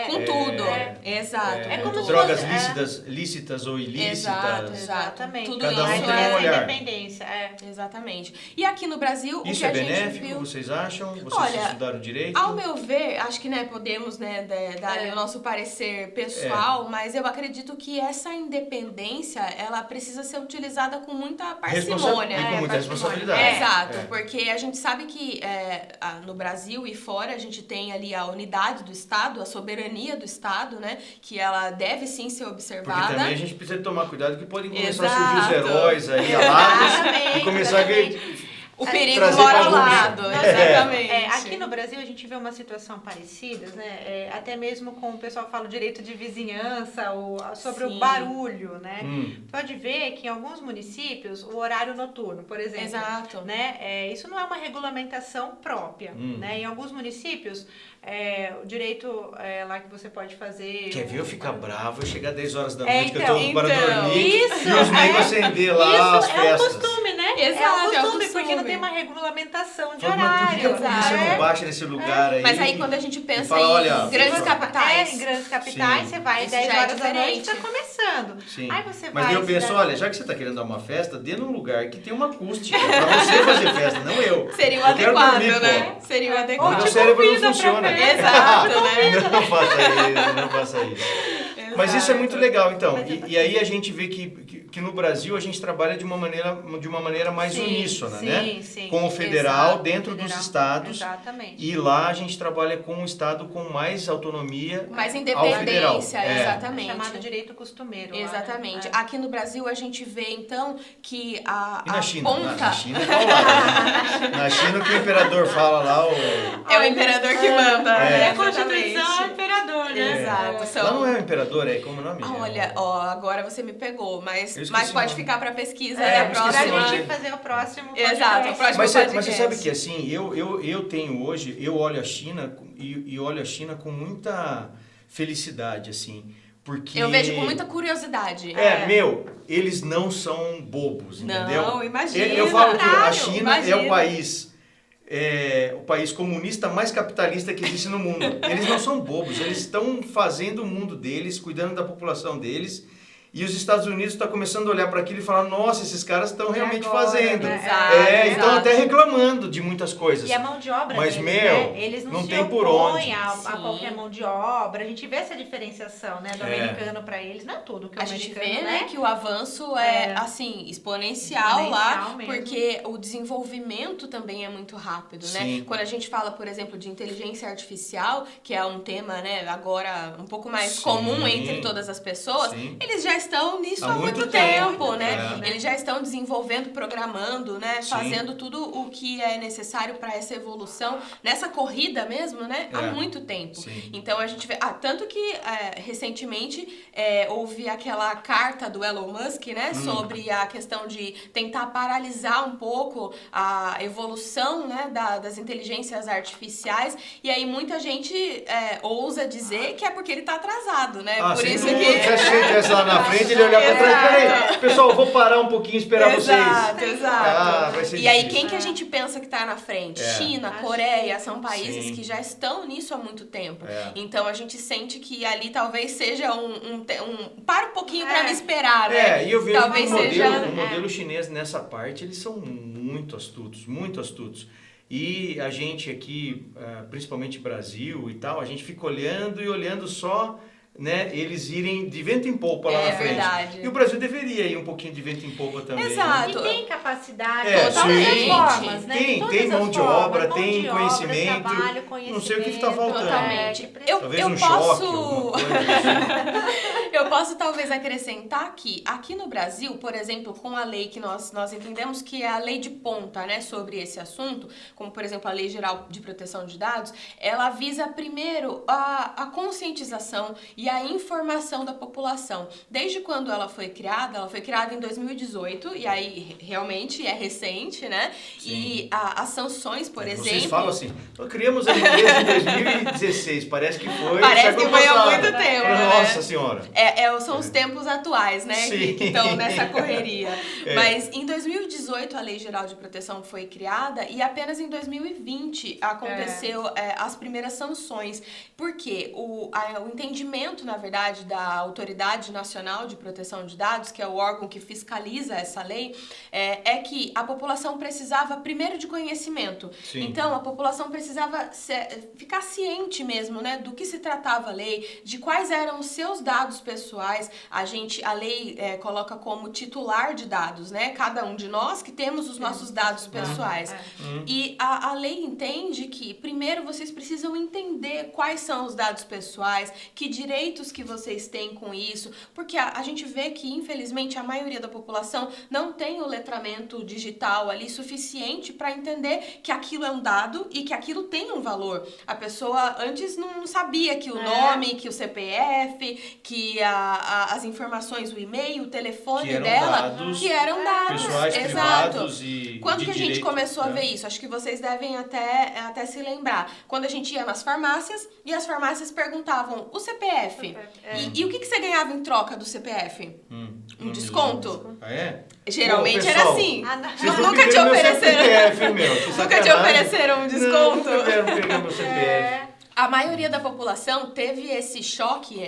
S3: Com tudo. Exato.
S2: É como se
S1: drogas
S2: fosse-
S1: lícitas ou ilícitas.
S2: Exatamente.
S3: Tudo
S1: Cada um
S3: isso
S1: tem um
S2: essa
S1: olhar.
S2: independência,
S3: Exatamente. E aqui no Brasil, o
S1: Isso
S3: que
S1: é
S3: a gente
S1: benéfico,
S3: viu...
S1: vocês acham? Vocês
S3: Olha,
S1: estudaram direito?
S3: Ao meu ver, acho que, né, podemos, né, dar o nosso parecer pessoal, mas eu acredito que essa independência, ela precisa ser utilizada com muita parcimônia.
S1: E com muita responsabilidade.
S3: Exato, porque a gente sabe que no Brasil e fora a gente tem ali a unidade do Estado, a soberania do Estado, né, que ela deve sim ser observada.
S1: Porque também a gente precisa tomar cuidado que podem começar a
S3: Exato.
S1: surgir os heróis aí, alados, e começar a ver...
S3: O perigo
S1: trazer
S3: mora ao
S1: bagunça.
S3: lado, exatamente.
S2: Aqui no Brasil a gente vê uma situação parecida, né? Até mesmo com o pessoal que fala o direito de vizinhança, sobre o barulho, né? Pode ver que em alguns municípios o horário noturno, por exemplo,
S3: Exato.
S2: né? Isso não é uma regulamentação própria, né? Em alguns municípios o direito lá que você pode fazer...
S1: Quer ver eu ficar bravo, eu chegar 10 horas da noite, que eu tô
S3: então,
S1: para dormir,
S2: isso,
S1: e os negros acender lá as
S2: Isso
S1: festas.
S2: é um costume, né?
S3: Exato,
S2: é um costume, porque não
S3: costume.
S2: tem uma regulamentação de
S1: Fala, mas por que
S2: horário.
S1: a polícia não baixa nesse lugar aí?
S3: Mas aí quando a gente pensa
S1: fala, olha,
S3: em grandes
S1: você-
S3: capitais...
S2: Em grandes capitais,
S1: Sim.
S2: você vai
S3: Isso
S2: 10
S3: já é
S2: horas da noite,
S3: diferente.
S2: tá começando.
S1: Sim.
S2: Aí você
S1: Mas
S2: vai...
S1: daí eu penso, olha, já que você tá querendo dar uma festa, dê num lugar que tem uma acústica, pra você fazer festa, não eu.
S3: Seria o
S1: Eu quero
S3: adequado,
S1: dormir,
S3: né?
S1: pô.
S3: Seria o
S2: Ou
S3: adequado.
S1: Meu
S2: te
S1: cérebro não
S2: convida pra
S1: funciona.
S2: festa.
S3: Exato, né?
S1: Não faça isso, não faça isso. Mas isso é muito legal, então. E aí a gente vê que no Brasil a gente trabalha de uma maneira mais uníssona, né?
S2: Sim.
S1: Com o federal,
S3: Exato.
S1: dentro dos estados.
S2: Exatamente.
S1: E lá a gente trabalha com um estado com mais autonomia
S3: Mais
S1: ao federal.
S3: independência, exatamente.
S2: Chamado direito costumeiro.
S3: Exatamente.
S2: Lá, né?
S3: Aqui no Brasil a gente vê, então, que a
S1: E na China?
S3: ponta...
S1: Na China é qual lado? Na China o que o imperador fala lá,
S3: É o imperador que manda.
S1: É.
S3: né?
S2: A Constituição é o
S3: Exatamente.
S2: imperador, né?
S3: Exato.
S1: lá não é o imperador, é como o nome?
S3: Olha, agora você me pegou, mas
S1: Eu esqueci
S3: pode
S1: o nome.
S3: ficar pra pesquisa
S1: É,
S3: da
S1: eu esqueci o
S3: próxima.
S1: nome.
S2: Pra gente fazer o próximo
S3: Exato, o próximo
S1: Mas
S3: podcast.
S1: você sabe que assim, eu tenho hoje, eu olho a China e olho a China com muita felicidade, assim, porque...
S3: Eu vejo com muita curiosidade.
S1: Eles não são bobos, entendeu?
S3: Não, imagina.
S1: Eu falo que a
S3: Caralho,
S1: China é
S3: imagina.
S1: o país comunista mais capitalista que existe no mundo. Eles não são bobos, eles estão fazendo o mundo deles, cuidando da população deles. E os Estados Unidos estão começando a olhar para aquilo e falar, nossa, esses caras estão realmente
S2: agora,
S1: fazendo.
S2: né?
S3: Exato,
S1: Então
S3: exato.
S1: até reclamando de muitas coisas.
S2: E a mão de obra
S1: Mas,
S2: deles,
S1: meu,
S2: né? Eles não
S1: não
S2: se
S1: tem por
S2: opõem
S1: onde.
S2: a
S3: Sim.
S2: qualquer mão de obra. A gente vê essa diferenciação, né? Do
S1: É.
S2: americano para eles. Não é tudo que o
S3: A gente
S2: americano,
S3: vê, né, que o avanço é, assim, exponencial lá,
S2: Exponencial mesmo.
S3: porque o desenvolvimento também é muito rápido, né?
S1: Sim.
S3: Quando a gente fala, por exemplo, de inteligência artificial, que é um tema, né, agora um pouco mais
S1: Sim.
S3: comum entre todas as pessoas,
S1: Sim.
S3: eles já estão nisso
S1: Há
S3: há
S1: muito
S3: muito
S1: tempo,
S3: tempo, né?
S1: é.
S3: Eles já estão desenvolvendo, programando, né,
S1: Sim.
S3: fazendo tudo o que é necessário para essa evolução, nessa corrida mesmo, né, há
S1: É.
S3: muito tempo.
S1: Sim.
S3: Então a gente vê, tanto que recentemente houve aquela carta do Elon Musk, né, sobre a questão de tentar paralisar um pouco a evolução, né, das inteligências artificiais, e aí muita gente ousa dizer que é porque ele tá atrasado, né, por
S1: sem
S3: isso
S1: dúvida.
S3: que...
S1: Se a gente estivesse lá na frente, ele olhar para trás, peraí, pessoal, eu vou parar um pouquinho e esperar
S3: Exato,
S1: vocês.
S3: exato.
S1: Vai ser
S3: E aí,
S1: difícil.
S3: quem que a gente pensa que tá na frente?
S1: É.
S3: China,
S2: A
S3: Coreia, são países
S1: Sim.
S3: que já estão nisso há muito tempo.
S1: É.
S3: Então, a gente sente que ali talvez seja para um pouquinho pra me esperar, né?
S1: E eu vejo
S3: Talvez
S1: que o
S3: seja...
S1: modelo chinês nessa parte, eles são muito astutos, muito astutos. E a gente aqui, principalmente Brasil e tal, a gente fica olhando e olhando só, né, eles irem de vento em polpa lá na frente.
S3: Verdade.
S1: E o Brasil deveria ir um pouquinho de vento em polpa também.
S3: Exato.
S2: E tem capacidade,
S3: totalmente.
S2: todas as formas, né?
S1: Tem
S2: De todas
S1: mão
S2: as
S1: de
S2: formas,
S1: obra,
S2: mão
S1: tem
S2: de obra,
S1: conhecimento,
S2: trabalho,
S1: não sei o que tá faltando.
S3: Totalmente.
S2: que precisa.
S1: Talvez
S3: eu
S1: um
S3: posso...
S1: choque, alguma coisa assim.
S3: Eu posso talvez acrescentar que aqui no Brasil, por exemplo, com a lei que nós entendemos que é a lei de ponta, né, sobre esse assunto, como por exemplo a Lei Geral de Proteção de Dados, ela visa primeiro a conscientização e a informação da população. Desde quando ela foi criada em 2018, e aí realmente é recente, né?
S1: Sim.
S3: E as sanções, por exemplo...
S1: Vocês falam assim, nós criamos a empresa em 2016, parece que foi...
S3: Parece que foi há muito tempo,
S1: Nossa
S3: né?
S1: Senhora!
S3: São os tempos atuais, né? Que estão nessa correria. Mas em 2018 a Lei Geral de Proteção foi criada e apenas em 2020 aconteceu as primeiras sanções. Porque o entendimento, na verdade, da Autoridade Nacional de Proteção de Dados, que é o órgão que fiscaliza essa lei, é que a população precisava primeiro de conhecimento.
S1: Sim.
S3: Então, a população precisava ficar ciente mesmo, né, do que se tratava a lei, de quais eram os seus dados pessoais. A lei coloca como titular de dados, né, cada um de nós que temos os nossos dados pessoais. E a lei entende que, primeiro, vocês precisam entender quais são os dados pessoais, que direitos que vocês têm com isso, porque a gente vê que, infelizmente, a maioria da população não tem o letramento digital ali suficiente para entender que aquilo é um dado e que aquilo tem um valor. A pessoa antes não sabia que o nome, que o CPF, que as informações, o e-mail, o telefone dela, que eram dados
S1: pessoais, privados e
S3: quando que a gente
S1: direito,
S3: começou a ver isso? Acho que vocês devem até se lembrar. Quando a gente ia nas farmácias e as farmácias perguntavam o CPF. E o que você ganhava em troca do CPF? Um desconto?
S1: Ah, é?
S3: Geralmente
S1: pessoal,
S3: era assim.
S1: Nunca te ofereceram.
S3: Nunca te ofereceram um desconto?
S1: Nunca vieram pegar meu CPF.
S3: A maioria da população teve esse choque,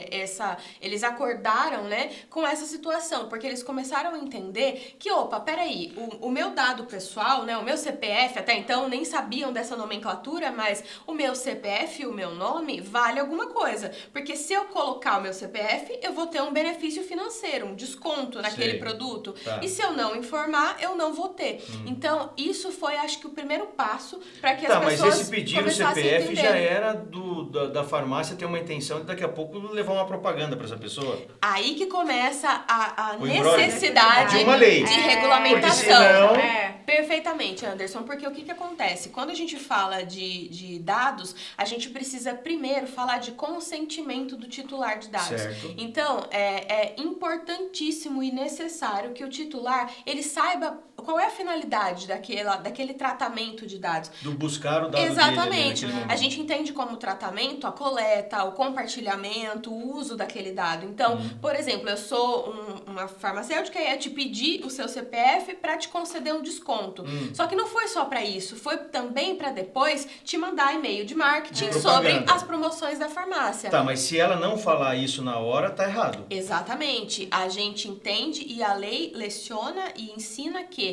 S3: eles acordaram, né, com essa situação, porque eles começaram a entender que, opa, peraí, o meu dado pessoal, né, o meu CPF, até então nem sabiam dessa nomenclatura, mas o meu CPF e o meu nome vale alguma coisa, porque se eu colocar o meu CPF, eu vou ter um benefício financeiro, um desconto naquele produto, e se eu não informar, eu não vou ter. Então, isso foi, acho que, o primeiro passo para que as pessoas
S1: mas esse pedir o CPF já era da farmácia ter uma intenção de daqui a pouco levar uma propaganda para essa pessoa.
S3: Aí que começa a necessidade
S1: de uma lei.
S3: De regulamentação.
S1: Senão...
S3: Perfeitamente, Anderson, porque o que acontece? Quando a gente fala de dados, a gente precisa primeiro falar de consentimento do titular de dados.
S1: Certo.
S3: Então, é importantíssimo e necessário que o titular, ele saiba qual é a finalidade daquele tratamento de dados.
S1: Do buscar o dado
S3: Exatamente.
S1: dele.
S3: A gente entende como tratamento a coleta, o compartilhamento, o uso daquele dado. Então, por exemplo, eu sou uma farmacêutica e ia te pedir o seu CPF para te conceder um desconto. Só que não foi só para isso, foi também para depois te mandar e-mail de marketing sobre as promoções da farmácia.
S1: Tá, mas se ela não falar isso na hora, tá errado.
S3: Exatamente. A gente entende e a lei leciona e ensina que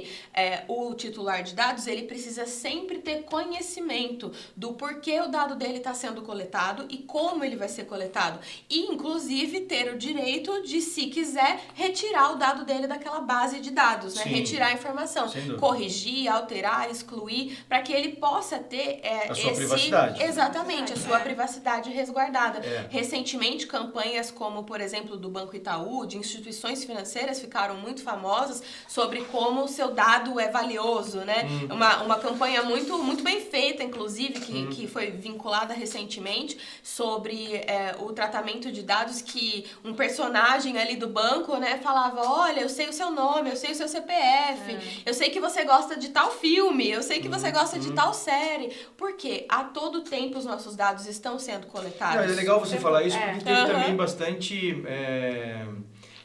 S3: o titular de dados, ele precisa sempre ter conhecimento do porquê o dado dele está sendo coletado e como ele vai ser coletado. E, inclusive, ter o direito de, se quiser, retirar o dado dele daquela base de dados, né? Retirar a informação. Corrigir, alterar, excluir, para que ele possa ter
S1: a sua privacidade.
S3: Exatamente, a sua privacidade resguardada. Recentemente, campanhas como, por exemplo, do Banco Itaú, de instituições financeiras, ficaram muito famosas sobre como o seu dado é valioso, né? Uma campanha muito, muito bem feita, inclusive, que foi vinculada recentemente, sobre o tratamento de dados, que um personagem ali do banco, né, falava, olha, eu sei o seu nome, eu sei o seu CPF, eu sei que você gosta de tal filme, eu sei que você gosta de tal série. Por quê? A todo tempo os nossos dados estão sendo coletados.
S1: É legal você falar isso, porque teve também bastante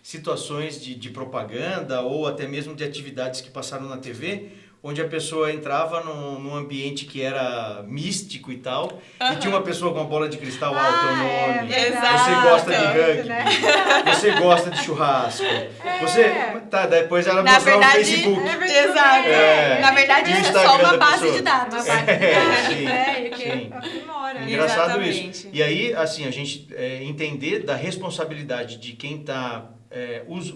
S1: situações de propaganda ou até mesmo de atividades que passaram na TV, onde a pessoa entrava num ambiente que era místico e tal, e tinha uma pessoa com uma bola de cristal, o teu nome, você gosta de rugby, né? Você gosta de churrasco, depois ela mostrava no Facebook.
S3: Exato. Na verdade, isso é só uma base de dados.
S1: Engraçado isso. E aí, assim, a gente entender da responsabilidade de quem está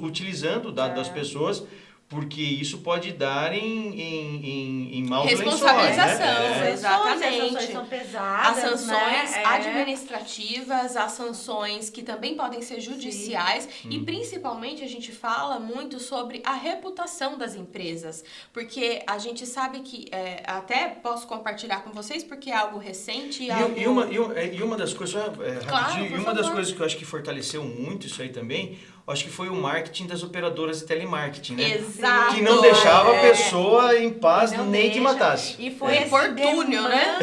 S1: utilizando o dado das pessoas, Porque isso pode dar em maus
S3: responsabilização,
S1: lençóis, né?
S3: exatamente.
S2: As sanções são pesadas,
S3: As sanções
S2: né?
S3: administrativas, as sanções que também podem ser judiciais e principalmente a gente fala muito sobre a reputação das empresas, porque a gente sabe que, até posso compartilhar com vocês porque é algo recente.
S1: E uma das coisas, rapidinho,
S3: por
S1: e uma das
S3: favor.
S1: coisas que eu acho que fortaleceu muito isso aí também, acho que foi o marketing das operadoras de telemarketing, né?
S3: Exato.
S1: Que não deixava a pessoa em paz
S2: Não
S1: nem que
S2: deixa.
S1: matasse.
S2: E foi esse
S3: Infortúnio, né?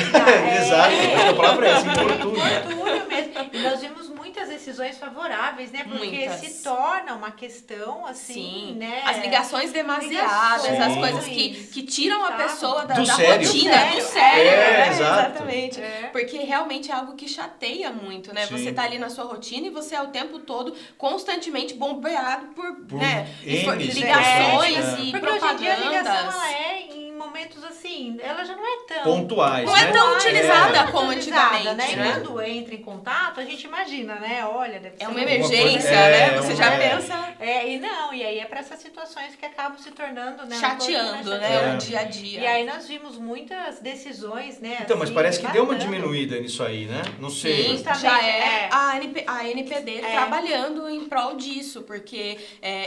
S1: Exato, acho que a palavra é essa, infortúnio.
S2: Infortúnio mesmo. E nós vimos muitas decisões favoráveis, né? Porque
S3: Muitas.
S2: se torna uma questão, assim,
S3: Sim,
S2: né?
S3: as ligações demasiadas,
S1: Sim.
S3: as coisas que tiram a pessoa da
S1: sério.
S3: rotina, do
S2: Do
S3: sério,
S2: sério.
S3: né?
S1: Exato.
S3: Exatamente.
S2: É.
S3: Porque realmente é algo que chateia muito, né?
S1: Sim.
S3: Você tá ali na sua rotina e você é o tempo todo constantemente bombeado por
S1: N
S3: ligações
S1: situações,
S3: e
S2: Porque hoje em dia a ligação,
S3: propagandas.
S2: ela é em momentos assim, ela já não é tão...
S1: Pontuais,
S3: Não é
S1: né?
S3: tão utilizada
S2: É.
S3: como
S2: Utilizada,
S3: antigamente,
S2: E
S3: né?
S2: quando entra em contato, a gente imagina, né? Olha, deve ser
S3: É uma
S1: Alguma
S3: emergência,
S1: coisa-
S3: né? Você já
S1: é.
S3: pensa
S2: E aí é para essas situações que acabam se tornando, né?
S3: chateando, né?
S1: É.
S3: O dia a dia.
S2: E aí nós vimos muitas decisões, né?
S1: Então, mas
S2: assim,
S1: parece que deu uma
S2: matando.
S1: diminuída nisso aí, né? Não sei.
S3: Sim,
S2: Justamente,
S3: já é
S2: é.
S3: a NPD trabalhando em prol disso, porque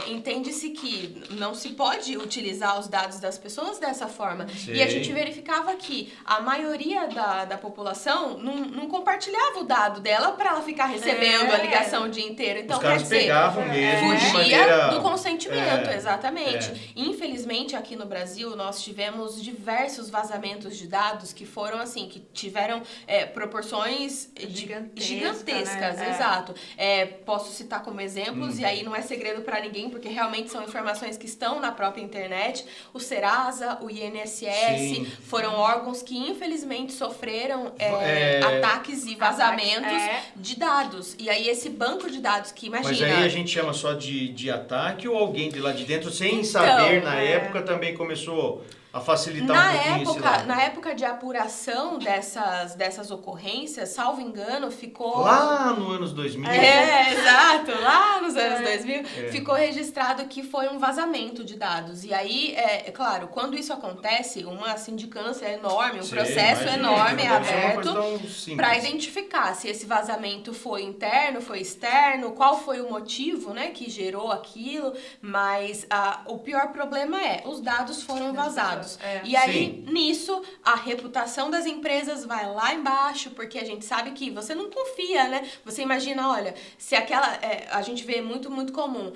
S3: entende-se que não se pode utilizar os dados das pessoas dessa forma.
S1: Sim.
S3: E a gente verificava que a maioria da população não compartilhava o dado dela para ela ficar recebendo a ligação o dia inteiro. Então,
S1: Os caras
S3: quer dizer,
S1: pegavam mesmo de
S3: fugia
S1: maneira...
S3: do consentimento, exatamente.
S1: é.
S3: Infelizmente, aqui no Brasil, nós tivemos diversos vazamentos de dados que foram assim, que tiveram proporções gigantescas,
S2: né?
S3: exato. Posso citar como exemplos, e aí não é segredo para ninguém, porque realmente são informações que estão na própria internet. O Serasa, o INSS,
S1: Sim.
S3: foram órgãos que infelizmente sofreram
S1: É.
S3: ataques e vazamentos
S2: É.
S3: de dados. E aí esse banco de dados que
S1: Mas
S3: imagina...
S1: aí a gente chama só de ataque ou alguém de lá de dentro, sem
S3: Então,
S1: saber, na época, também começou a facilitar um pouquinho esse lado?
S3: Na época de apuração dessas ocorrências, salvo engano, ficou...
S1: Lá no anos 2000.
S3: Exato, lá nos anos 2000, ficou registrado que foi um vazamento de dados. E aí, claro, quando isso acontece, uma sindicância enorme, um
S1: Sim,
S3: processo
S1: imagina,
S3: enorme é
S1: não deve ser uma coisa
S3: aberto
S1: tão simples.
S3: para identificar se esse vazamento foi interno, foi externo, qual foi o motivo, né, que gerou aquilo, mas o pior problema os dados foram vazados. E aí, nisso, a reputação das empresas vai lá embaixo, porque a gente sabe que você não confia, né? Você imagina, olha, se aquela... a gente vê muito comum.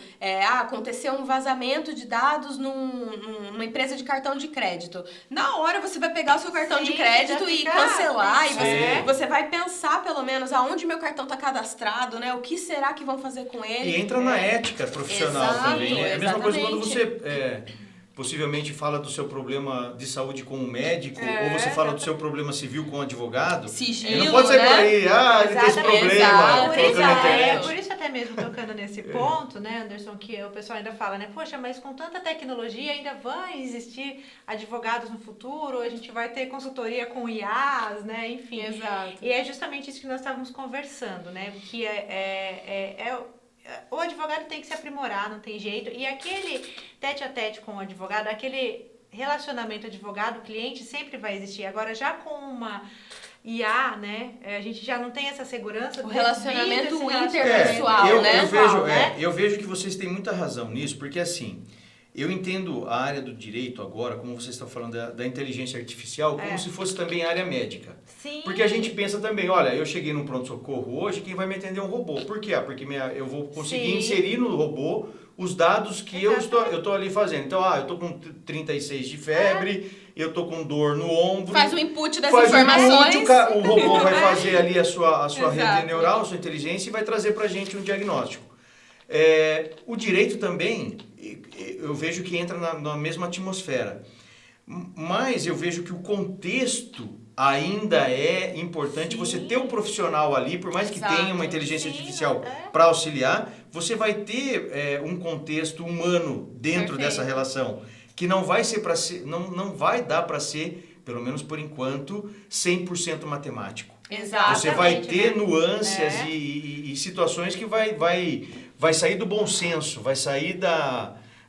S3: Aconteceu um vazamento de dados numa empresa de cartão de crédito. Na hora, você vai pegar o seu cartão de crédito e cancelar. E você vai pensar, pelo menos, aonde meu cartão está cadastrado, né? O que será que vão fazer com ele?
S1: E entra na ética profissional
S3: Exato,
S1: também, né? É a mesma coisa quando
S3: exatamente.
S1: você possivelmente fala do seu problema de saúde com o médico, ou você fala do seu problema civil com o advogado.
S3: Sigilo,
S1: Ele não pode sair
S3: né?
S1: por aí, ele tem esse problema,
S3: Exato,
S1: colocando na internet.
S2: Por isso até mesmo tocando nesse ponto, né, Anderson, que o pessoal ainda fala, né, poxa, mas com tanta tecnologia ainda vai existir advogados no futuro, a gente vai ter consultoria com IAs, né, enfim.
S3: Exato.
S2: E é justamente isso que nós estávamos conversando, né, que o advogado tem que se aprimorar, não tem jeito, e aquele tete a tete com o advogado, aquele relacionamento advogado-cliente sempre vai existir. Agora, já com uma IA, né, a gente já não tem essa segurança.
S3: O relacionamento
S2: devido a esse
S3: interpessoal,
S1: Eu vejo que vocês têm muita razão nisso, porque assim, eu entendo a área do direito agora, como vocês estão falando da inteligência artificial, como se fosse também a área médica.
S2: Sim.
S1: Porque a gente pensa também, olha, eu cheguei num pronto-socorro hoje, quem vai me atender é um robô. Por quê? Porque eu vou conseguir inserir no robô os dados que eu estou ali fazendo. Então, eu estou com 36 de febre, eu estou com dor no ombro.
S3: Faz o input das informações.
S1: O robô vai fazer ali a sua rede neural, a sua inteligência e vai trazer para a gente um diagnóstico. O direito também, eu vejo que entra na mesma atmosfera. Mas eu vejo que o contexto ainda é importante. Você ter um profissional ali, por mais que tenha uma inteligência artificial para auxiliar, você vai ter um contexto humano dentro dessa relação, que não vai ser não vai dar para ser, pelo menos por enquanto, 100% matemático.
S3: Exatamente.
S1: Você vai ter nuances e situações que vai sair do bom senso, vai sair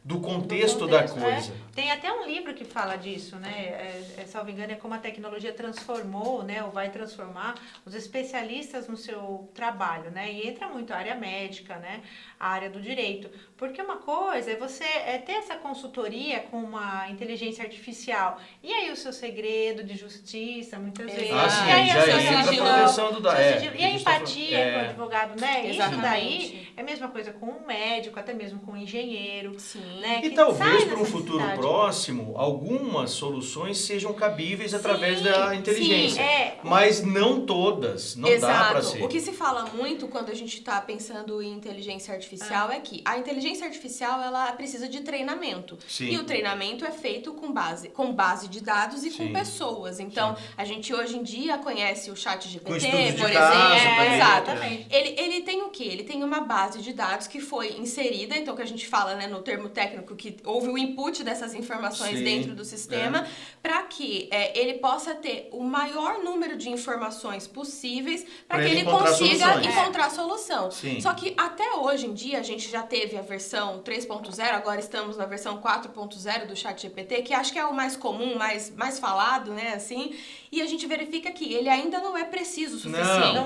S1: do contexto da coisa.
S2: Tem até um livro que fala disso, né? Salvo engano, é como a tecnologia transformou, né? Ou vai transformar os especialistas no seu trabalho, né? E entra muito a área médica, né? A área do direito. Porque uma coisa é você ter essa consultoria com uma inteligência artificial. E aí o seu segredo de justiça, muitas vezes.
S1: Sim,
S2: e aí
S1: já
S2: a sua
S1: entra a
S2: sigilo,
S1: proteção do dado.
S2: e a empatia com o advogado, né?
S3: Exatamente.
S2: Isso daí é a mesma coisa com um médico, até mesmo com um engenheiro.
S3: Sim.
S2: Né?
S1: E
S2: Que
S1: talvez
S2: sai
S1: para um
S2: dessa
S1: futuro
S2: necessidade.
S1: próximo, algumas soluções sejam cabíveis através da inteligência.
S3: Sim,
S1: mas não todas. Não dá para ser.
S3: O que se fala muito quando a gente está pensando em inteligência artificial é que a inteligência artificial ela precisa de treinamento.
S1: Sim.
S3: E o treinamento é feito com base de dados e com
S1: Sim.
S3: pessoas. Então, a gente hoje em dia conhece o ChatGPT,
S1: Com estudos de
S3: por
S1: caso
S3: exemplo.
S1: também.
S2: Exatamente.
S3: Ele tem o quê? Ele tem uma base de dados que foi inserida, então que a gente fala, né, no termo técnico, que houve o input dessas informações
S1: Sim,
S3: dentro do sistema, para que ele possa ter o maior número de informações possíveis para que ele consiga
S1: soluções.
S3: encontrar solução.
S1: Sim.
S3: Só que até hoje em dia, a gente já teve a versão 3.0, agora estamos na versão 4.0 do ChatGPT, que acho que é o mais comum, mais falado, né, assim, e a gente verifica que ele ainda não é preciso o suficiente.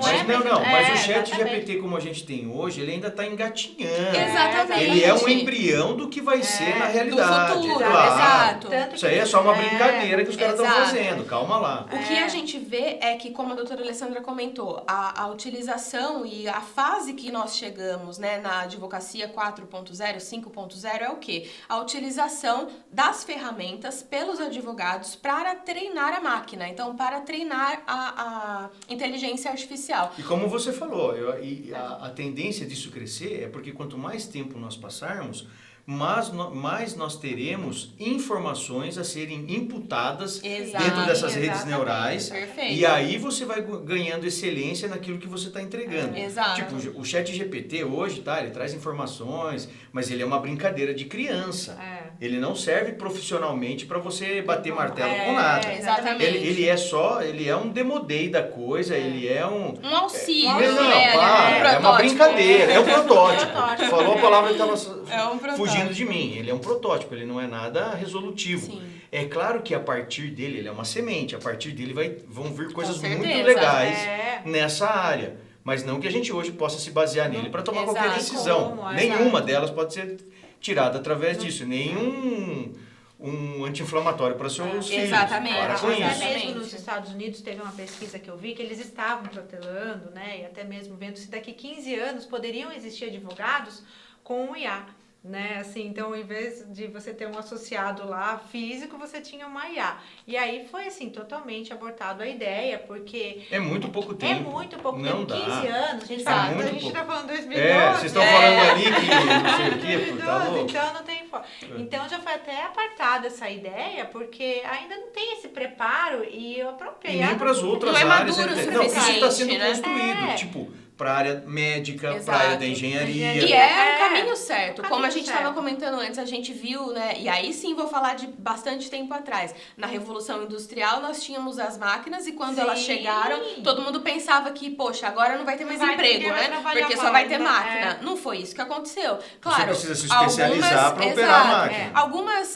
S1: Mas o ChatGPT como a gente tem hoje, ele ainda está engatinhando.
S3: Exatamente.
S1: Ele é um embrião do que vai ser na realidade.
S3: Do futuro,
S1: claro.
S3: exato.
S2: Tanto
S1: Isso aí é só uma brincadeira que os caras estão
S3: exato.
S1: fazendo. Calma lá.
S3: O que a gente vê é que, como a doutora Alessandra comentou, a utilização e a fase que nós chegamos, né, na advocacia 4.0, 5.0 é o quê? A utilização das ferramentas pelos advogados para treinar a máquina, então para treinar a inteligência artificial.
S1: E como você falou, a tendência disso crescer é porque quanto mais tempo nós passarmos, mais nós teremos informações a serem imputadas dentro dessas redes neurais.
S3: Perfeito.
S1: E aí você vai ganhando excelência naquilo que você está entregando.
S3: Exato.
S1: Tipo, o ChatGPT hoje, tá? Ele traz informações, mas ele é uma brincadeira de criança. Ele não serve profissionalmente para você bater martelo com nada.
S3: Exatamente.
S1: Ele é um demodei da coisa, ele é um
S3: auxílio,
S1: é uma brincadeira, é um protótipo. Falou a palavra que estava fugindo de mim. Ele é um protótipo, ele não é nada resolutivo.
S3: Sim.
S1: É claro que a partir dele, ele é uma semente, a partir dele vão vir coisas muito
S3: certeza.
S1: legais nessa área. Mas não que a gente hoje possa se basear nele para tomar qualquer decisão. Nenhuma delas pode ser tirada através disso. Nenhum anti-inflamatório para seus filhos.
S3: Exatamente.
S1: Para com
S2: Até
S1: isso.
S2: mesmo nos Estados Unidos teve uma pesquisa que eu vi que eles estavam protelando, né, e até mesmo vendo se daqui 15 anos poderiam existir advogados com o IA. Né, assim, então, em vez de você ter um associado lá físico, você tinha uma IA. E aí foi, assim, totalmente abortado a ideia, porque...
S1: É muito pouco tempo.
S2: É muito pouco
S1: não
S2: tempo,
S1: dá.
S2: 15 anos. A gente tá falando 2012.
S1: Vocês estão falando ali que não sei o quê,
S2: 2012,
S1: tá louco?
S2: então não tem foco. Então já foi até apartada essa ideia, porque ainda não tem esse preparo e a própria IA...
S1: E nem para as outras
S3: não é
S1: áreas.
S3: maduro o
S1: Não, isso está sendo
S3: suficiente, né?
S1: construído. Tipo, para a área médica, para a área da engenharia.
S3: E é o caminho certo. Como a gente
S2: certo.
S3: estava comentando antes, a gente viu, né? E aí sim vou falar de bastante tempo atrás. Na Revolução Industrial nós tínhamos as máquinas e quando elas chegaram, todo mundo pensava que, poxa, agora não vai ter mais emprego, né? Porque só vai ter máquina. Não foi isso que aconteceu. Claro,
S1: você precisa se especializar para operar a máquina.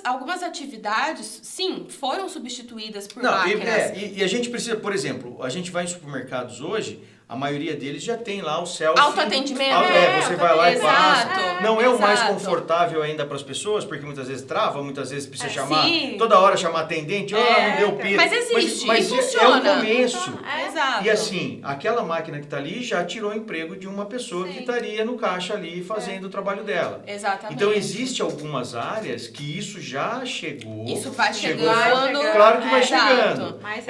S3: Algumas atividades, sim, foram substituídas por máquinas.
S1: E a gente precisa, por exemplo, a gente vai em supermercados hoje, a maioria deles já tem lá o selfie.
S3: Autoatendimento.
S1: Você vai lá e passa. Não é o mais
S3: exato.
S1: confortável ainda para as pessoas, porque muitas vezes trava, muitas vezes precisa chamar,
S3: sim.
S1: toda hora chamar atendente, não deu pito.
S3: Mas existe,
S1: mas
S3: e funciona.
S1: É o começo.
S3: Exato.
S1: E assim, aquela máquina que está ali já tirou o emprego de uma pessoa que estaria no caixa ali fazendo o trabalho dela.
S3: Exatamente.
S1: Então, existe algumas áreas que isso já chegou.
S3: Isso vai chegando.
S1: Claro que vai
S3: Exato.
S1: chegando.
S2: Mas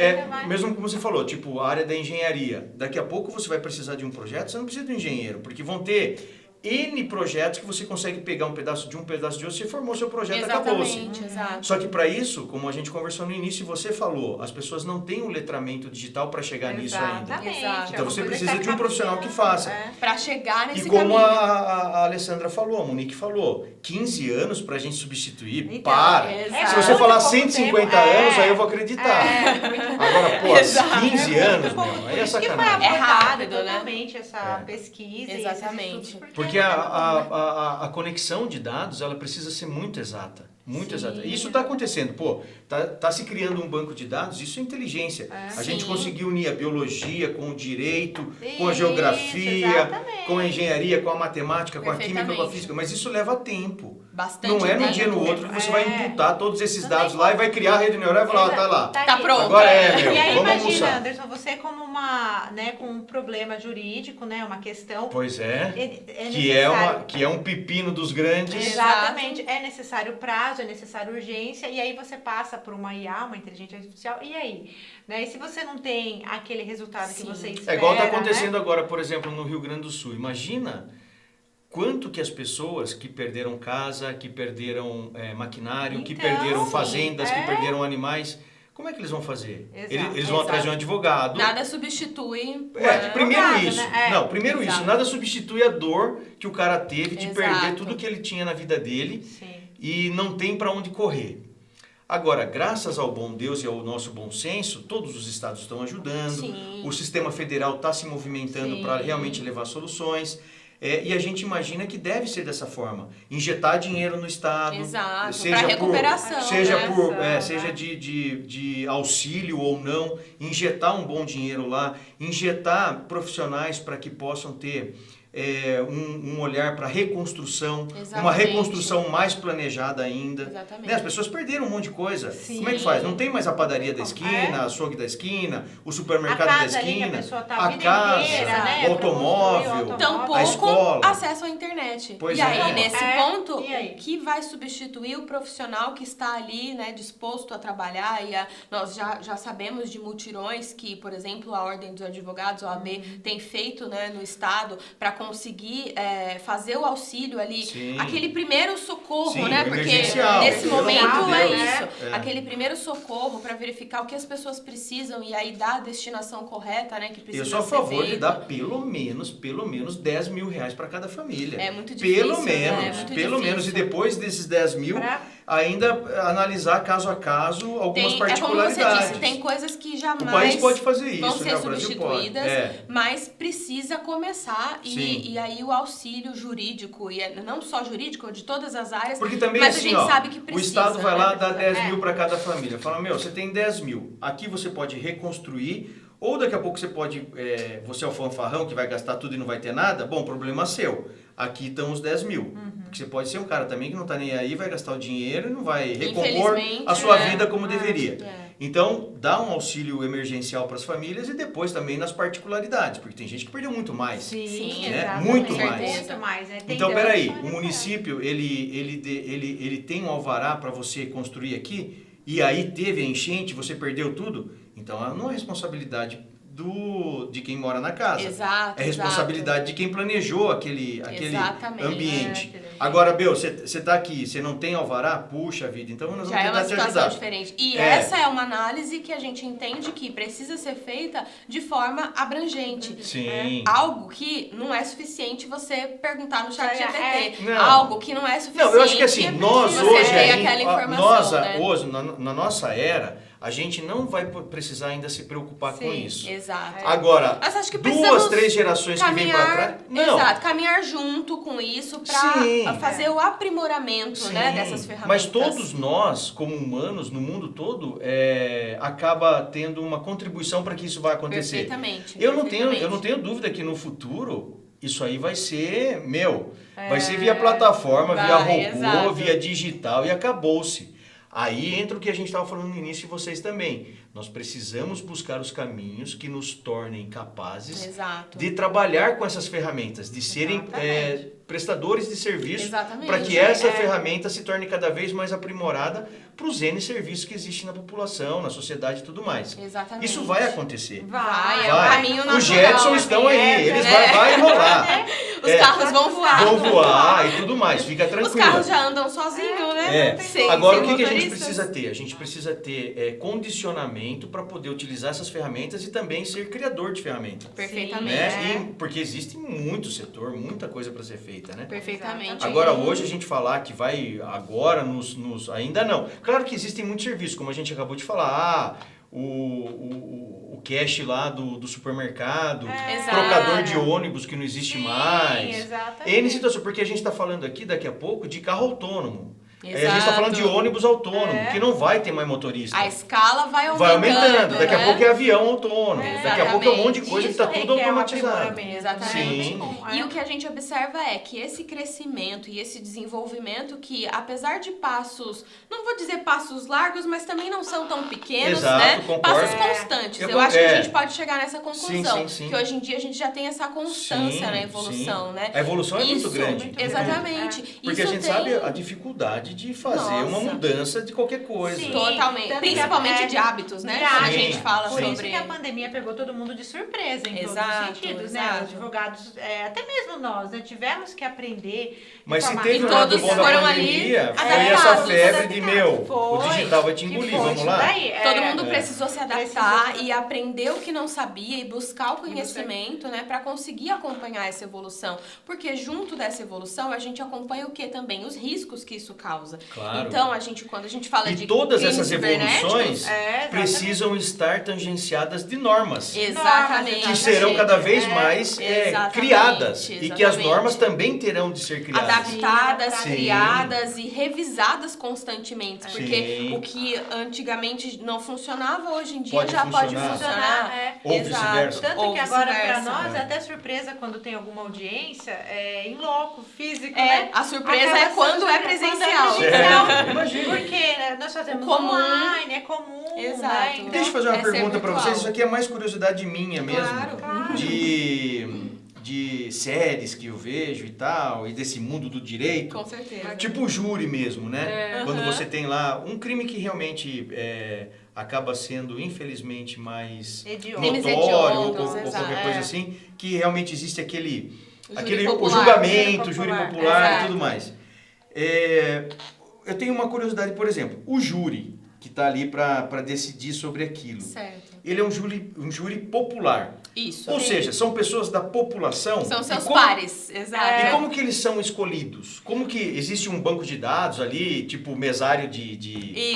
S1: mesmo como você falou, tipo, a área da engenharia. Daqui a pouco você vai precisar de um projeto, você não precisa de um engenheiro, porque vão ter N projetos que você consegue pegar um pedaço de outro, você formou seu projeto, acabou-se.
S3: Exato.
S1: Só que para isso, como a gente conversou no início e você falou, as pessoas não têm o letramento digital para chegar nisso ainda.
S3: Exato.
S1: Então você precisa de um profissional que faça.
S3: Para chegar nesse
S1: E como
S3: caminho.
S1: a Alessandra falou, a Monique falou, 15 anos pra gente substituir,
S2: Então,
S1: para.
S3: exato.
S1: Se você falar 150 anos, aí eu vou acreditar. Agora, pô, 15 anos, meu, aí é
S2: Que foi
S1: sacanagem.
S2: abortada
S3: rápido, né?
S2: totalmente essa pesquisa.
S3: Exatamente.
S2: E esses estudos,
S1: Porque Porque a conexão de dados, ela precisa ser muito exata. Muito exata. Isso está acontecendo. Pô, tá se criando um banco de dados, isso é inteligência. A gente conseguiu unir a biologia com o direito, com a geografia, com a engenharia, com a matemática, com a química, com a física. Mas isso leva tempo.
S3: Bastante.
S1: Não é no dia no outro que você vai imputar todos esses dados lá e vai criar a rede neural e falar, tá lá.
S3: Tá pronto.
S1: Agora meu,
S2: e aí
S1: vamos
S2: imagina,
S1: almoçar.
S2: Anderson, você como com um problema jurídico, né, uma questão...
S1: Pois é,
S2: necessário.
S1: que é um pepino dos grandes.
S2: Exatamente, é necessário prazo, é necessário urgência, e aí você passa por uma IA, uma inteligência artificial, e aí? Né? E se você não tem aquele resultado que você espera...
S1: É igual está acontecendo agora, por exemplo, no Rio Grande do Sul. Imagina quanto que as pessoas que perderam casa, que perderam maquinário, que perderam fazendas, que perderam animais... Como é que eles vão fazer? Eles vão atrás de um advogado.
S3: Nada substitui.
S1: Primeiro isso.
S2: Né?
S1: Primeiro isso. Nada substitui a dor que o cara teve de perder tudo que ele tinha na vida dele e não tem para onde correr. Agora, graças ao bom Deus e ao nosso bom senso, todos os estados estão ajudando. O sistema federal está se movimentando para realmente levar soluções. E a gente imagina que deve ser dessa forma. Injetar dinheiro no Estado.
S3: Seja para recuperação.
S1: Seja de auxílio ou não. Injetar um bom dinheiro lá. Injetar profissionais para que possam ter um olhar para reconstrução. Uma reconstrução mais planejada ainda. Né? As pessoas perderam um monte de coisa. Como é que faz? Não tem mais a padaria da esquina, a açougue da esquina, o supermercado da esquina,
S2: a casa,
S1: o automóvel, a escola.
S3: Acesso à internet.
S1: Pois
S3: e aí,
S1: é.
S3: nesse ponto, o que vai substituir o profissional que está ali, né, disposto a trabalhar? E nós já sabemos de mutirões que, por exemplo, a Ordem dos Advogados, a OAB, tem feito, né, no Estado para conseguir fazer o auxílio ali. Aquele primeiro socorro, né? Porque nesse momento isso. Aquele primeiro socorro para verificar o que as pessoas precisam e aí dar a destinação correta, né? Que precisa ser
S1: Eu sou a favor
S3: feito.
S1: de dar pelo menos 10 mil reais para cada família.
S3: É muito difícil.
S1: Pelo menos. E depois desses 10 mil, ainda analisar caso a caso algumas particularidades.
S3: Como você disse, tem coisas que jamais
S1: o país pode fazer isso,
S3: vão ser
S1: né? O Brasil
S3: substituídas,
S1: pode.
S3: mas precisa começar e aí o auxílio jurídico, e não só jurídico, de todas as áreas,
S1: porque também,
S3: mas
S1: assim,
S3: a gente sabe que precisa.
S1: O Estado vai lá dar 10 mil para cada família. Fala, você tem 10 mil, aqui você pode reconstruir, ou daqui a pouco você pode, você é o fanfarrão que vai gastar tudo e não vai ter nada, bom, problema seu. Aqui estão os 10 mil. Porque você pode ser um cara também que não está nem aí, vai gastar o dinheiro e não vai recompor a sua vida como deveria. Então, dá um auxílio emergencial para as famílias e depois também nas particularidades, porque tem gente que perdeu muito mais.
S2: Sim,
S1: né? Muito
S2: mais.
S1: Né? Então, peraí, o município, ele tem um alvará para você construir aqui, e aí teve a enchente, você perdeu tudo, então não é responsabilidade de quem mora na casa. É responsabilidade de quem planejou aquele ambiente. Agora, Bel, você está aqui, você não tem alvará? Puxa vida, então nós vamos tentar te ajudar. Já é uma situação
S3: diferente. E essa é uma análise que a gente entende que precisa ser feita de forma abrangente.
S1: Sim.
S3: Algo que não é suficiente você perguntar no chat GPT. Algo que não é suficiente.
S1: Não, eu acho que assim, nós hoje,
S3: hoje,
S1: na nossa era, a gente não vai precisar ainda se preocupar com isso.
S3: Exato.
S1: Agora,
S3: mas acho que
S1: 2, 3 gerações que vêm para trás...
S3: Exato, caminhar junto com isso para fazer o aprimoramento, né, dessas ferramentas.
S1: Mas todos nós, como humanos, no mundo todo, acaba tendo uma contribuição para que isso vai acontecer.
S3: Perfeitamente.
S1: Eu não tenho dúvida que no futuro isso aí vai ser vai ser via plataforma, via robô, via digital e acabou-se. Aí entra o que a gente estava falando no início e vocês também. Nós precisamos buscar os caminhos que nos tornem capazes de trabalhar com essas ferramentas, de serem prestadores de serviço, para que essa ferramenta se torne cada vez mais aprimorada para os N serviços que existem na população, na sociedade e tudo mais.
S3: Exatamente.
S1: Isso vai acontecer.
S3: Vai. É o caminho natural.
S1: Os Jetsons estão aí, eles vai rolar.
S3: Os carros vão voar.
S1: Vão voar e tudo mais, fica tranquilo.
S3: Os carros já andam sozinhos, né?
S1: Agora, o que a gente precisa ter? A gente precisa ter condicionamento para poder utilizar essas ferramentas e também ser criador de ferramentas.
S3: Perfeitamente.
S1: Né? Porque existe muito setor, muita coisa para ser feita, né?
S3: Perfeitamente.
S1: Agora, hoje a gente falar que vai agora ainda não. Claro que existem muitos serviços, como a gente acabou de falar. o cash lá do supermercado,
S3: Exato.
S1: trocador de ônibus que não existe mais.
S2: Exatamente.
S1: N situação, porque a gente está falando aqui daqui a pouco de carro autônomo. A gente está
S3: Exato.
S1: falando de ônibus autônomo, que não vai ter mais motorista.
S3: A escala vai
S1: Vai aumentando. Daqui a
S3: né?
S1: pouco é avião autônomo. Daqui a pouco é um monte de coisa que está
S2: Isso
S1: tudo
S2: requer um
S1: automatizado.
S2: aprimoramento,
S3: Exatamente.
S1: Sim.
S3: E o que a gente observa é que esse crescimento e esse desenvolvimento que, apesar de passos, não vou dizer passos largos, mas também não são tão pequenos,
S1: Exato,
S3: né?
S1: concordo.
S3: Passos constantes.
S1: Eu
S3: Eu acho que a
S1: é.
S3: gente pode chegar nessa conclusão.
S1: Sim.
S3: Que hoje em dia a gente já tem essa constância
S1: Sim,
S3: na evolução,
S1: sim.
S3: né?
S1: A evolução é muito
S3: Isso,
S1: grande.
S3: Exatamente.
S1: Porque
S3: Isso
S1: a gente
S3: tem...
S1: sabe a dificuldade de fazer uma
S3: Nossa.
S1: mudança de qualquer coisa.
S2: Sim.
S3: Totalmente.
S2: Tanto que
S3: Principalmente
S2: a-
S3: de hábitos, né?
S2: de
S3: Quando a
S2: hábitos.
S3: gente fala
S2: Por isso
S3: sobre...
S2: que a pandemia pegou todo mundo de surpresa em
S3: Exato,
S2: todos os sentidos, né?
S3: exato.
S2: Os advogados, até mesmo nós, né? Tivemos que aprender. de
S1: Mas se
S2: forma-
S1: teve
S3: E
S1: um lado
S3: todos
S1: bom da
S3: foram ali
S1: pandemia, foi
S3: adaptados,
S1: essa febre de,
S2: adaptados.
S1: o
S2: Foi,
S1: digital vai te
S2: que
S1: engolir,
S2: foi
S1: vamos
S2: isso
S1: lá?
S2: daí,
S3: Todo mundo precisou se adaptar
S2: Precisou.
S3: e aprender o que não sabia e buscar o conhecimento, né, para conseguir acompanhar essa evolução. Porque junto dessa evolução, a gente acompanha o que também? Os riscos que isso causa.
S1: Claro.
S3: Então, quando a gente fala de
S1: E todas
S3: crimes
S1: essas
S3: cibernéticos,
S1: evoluções
S2: exatamente.
S1: precisam estar tangenciadas de normas.
S3: exatamente.
S1: Que serão cada vez mais
S3: exatamente,
S1: criadas. E que as
S3: exatamente.
S1: normas também terão de ser criadas.
S3: Adaptadas,
S2: Sim.
S3: criadas e revisadas constantemente. Porque
S1: Sim.
S3: o que antigamente não funcionava, hoje em dia
S1: Pode
S3: já pode
S1: funcionar.
S3: funcionar.
S1: Ou
S3: Exato.
S1: vice-versa.
S2: Tanto
S3: Ou
S2: que agora, para
S3: vice-versa.
S2: nós, é até surpresa quando tem alguma audiência em loco, físico,
S3: É,
S2: né?
S3: a surpresa
S2: Acaba
S3: é
S2: sendo
S3: quando é
S2: surpresa
S3: presencial.
S2: quando é presencial.
S1: É, imagina.
S2: Porque né, nós fazemos
S3: O comum.
S2: online, é comum.
S3: Exato.
S2: Né?
S1: E
S2: Então,
S1: deixa eu fazer uma
S3: é ser
S1: pergunta para
S3: virtual.
S1: vocês. Isso aqui é mais curiosidade minha mesmo.
S3: Claro.
S1: De séries que eu vejo e tal, e desse mundo do direito.
S3: Com certeza.
S1: Tipo o júri mesmo, né? Quando você tem lá um crime que realmente acaba sendo, infelizmente, mais
S2: Hediondo.
S3: Crimes
S1: notório ou
S3: hediondos,
S1: qualquer
S3: exato.
S1: coisa assim, que realmente existe aquele
S3: Júri
S1: o
S3: popular,
S1: julgamento, o
S2: júri
S1: júri
S2: popular,
S1: popular e
S3: exato.
S1: tudo mais. Eu tenho uma curiosidade, por exemplo, o júri que está ali para decidir sobre aquilo.
S3: Certo.
S1: Ele é um júri popular.
S3: Isso.
S1: Ou seja, são pessoas da população.
S3: São seus
S1: E como-
S3: pares, exato.
S1: E como que eles são escolhidos? Como que existe um banco de dados ali, tipo mesário de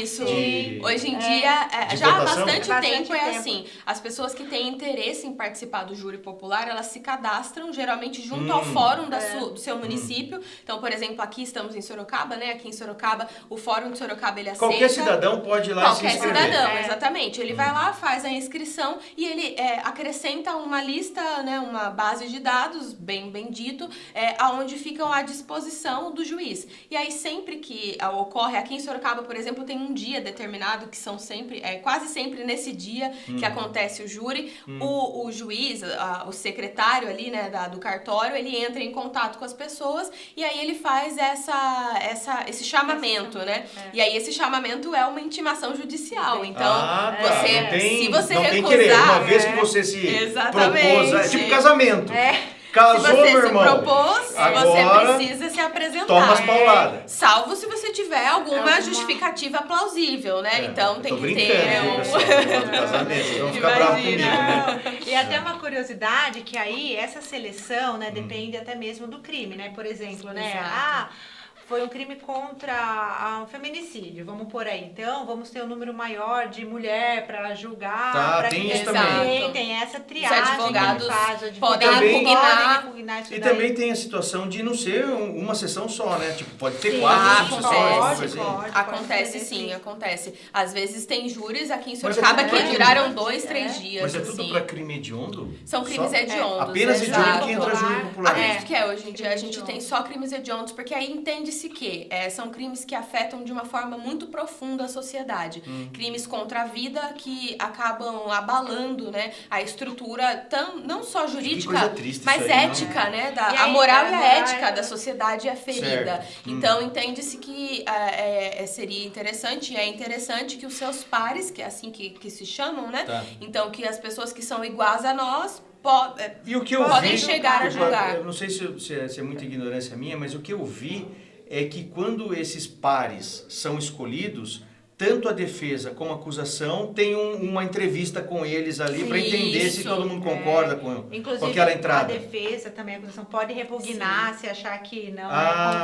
S3: Isso.
S1: de-
S3: Hoje em dia,
S1: De
S3: já há
S1: votação?
S3: bastante
S2: Bastante
S3: tempo é
S2: tempo.
S3: assim. As pessoas que têm interesse em participar do júri popular, elas se cadastram geralmente junto ao fórum do seu município. Então, por exemplo, aqui estamos em Sorocaba, né? Aqui em Sorocaba, o fórum de Sorocaba, ele aceita...
S1: Qualquer cidadão pode ir lá e se
S3: Qualquer
S1: inscrever.
S3: cidadão, exatamente. Ele vai lá, faz a inscrição e ele acrescenta uma lista, né, uma base de dados, bem dito, aonde ficam à disposição do juiz. E aí, sempre que ocorre, aqui em Sorocaba, por exemplo, tem um dia determinado, que são sempre, quase sempre nesse dia que acontece o júri, o juiz, o secretário ali, né, do cartório, ele entra em contato com as pessoas e aí ele faz esse chamamento, né? E aí esse chamamento é uma intimação judicial. Então, você,
S1: não tem,
S3: se você
S1: não tem
S3: recusar...
S1: querer. Uma vez que você se
S3: Exatamente.
S1: propôs, é tipo casamento.
S3: Se
S1: Casou,
S3: você
S1: meu
S3: se
S1: irmão.
S3: propôs,
S1: Agora,
S3: você precisa se apresentar.
S1: toma as pauladas.
S3: Salvo se você tiver alguma justificativa plausível, né? Então tem
S1: tô
S3: que
S1: brincando,
S3: ter
S1: viu,
S3: um...
S1: pessoal? No negócio do casamento, vocês vão ficar bravos comigo, né?
S2: E até uma curiosidade que aí essa seleção, né, depende até mesmo do crime, né? Por exemplo, né?
S3: Exato.
S2: Foi um crime contra um feminicídio, vamos por aí. Então, vamos ter um número maior de mulher para julgar.
S1: Tá,
S2: pra
S1: tem
S2: que-
S1: isso também.
S2: Tem essa
S3: Os
S2: triagem
S3: advogados
S2: que faz. Os
S3: podem
S2: advogados
S3: impugnar.
S2: podem impugnar isso
S1: E
S2: daí.
S1: também tem a situação de não ser uma sessão só, né? Tipo, pode ter
S2: Sim,
S1: 4
S3: acontece,
S1: sessões, alguma coisa assim.
S2: pode
S3: Acontece
S2: ser,
S3: sim, acontece. Às vezes tem júris aqui em
S1: Mas
S3: Sorocaba
S1: é tudo
S3: que
S1: pra
S3: duraram
S1: crime.
S3: 2, 3 dias.
S1: Mas é tudo
S3: assim.
S1: pra crime hediondo?
S3: São crimes
S1: Só?
S3: hediondos.
S1: Apenas
S3: exato.
S1: hediondo que entra júri popular.
S3: Acredito que hoje em dia a gente tem só crimes hediondos, porque aí entende-se que são crimes que afetam de uma forma muito profunda a sociedade. Crimes contra a vida que acabam abalando, né, a estrutura não só jurídica,
S1: coisa triste
S3: mas
S1: isso aí,
S3: ética, né?
S2: E
S3: A
S2: aí,
S3: moral e
S2: a
S3: a
S2: moral
S3: ética
S2: é-
S3: da sociedade é ferida.
S1: Certo.
S3: Então entende-se que seria interessante, é interessante que os seus pares, que é assim que se chamam, né?
S1: Tá.
S3: Então que as pessoas que são iguais a nós
S1: E o que eu
S3: podem
S1: vi,
S3: chegar a julgar.
S1: Eu não sei se é muita ignorância minha, mas o que eu vi é que quando esses pares são escolhidos, tanto a defesa como a acusação tem uma entrevista com eles ali para entender se todo mundo concorda com aquela entrada.
S2: A defesa também, a acusação pode repugnar se achar que não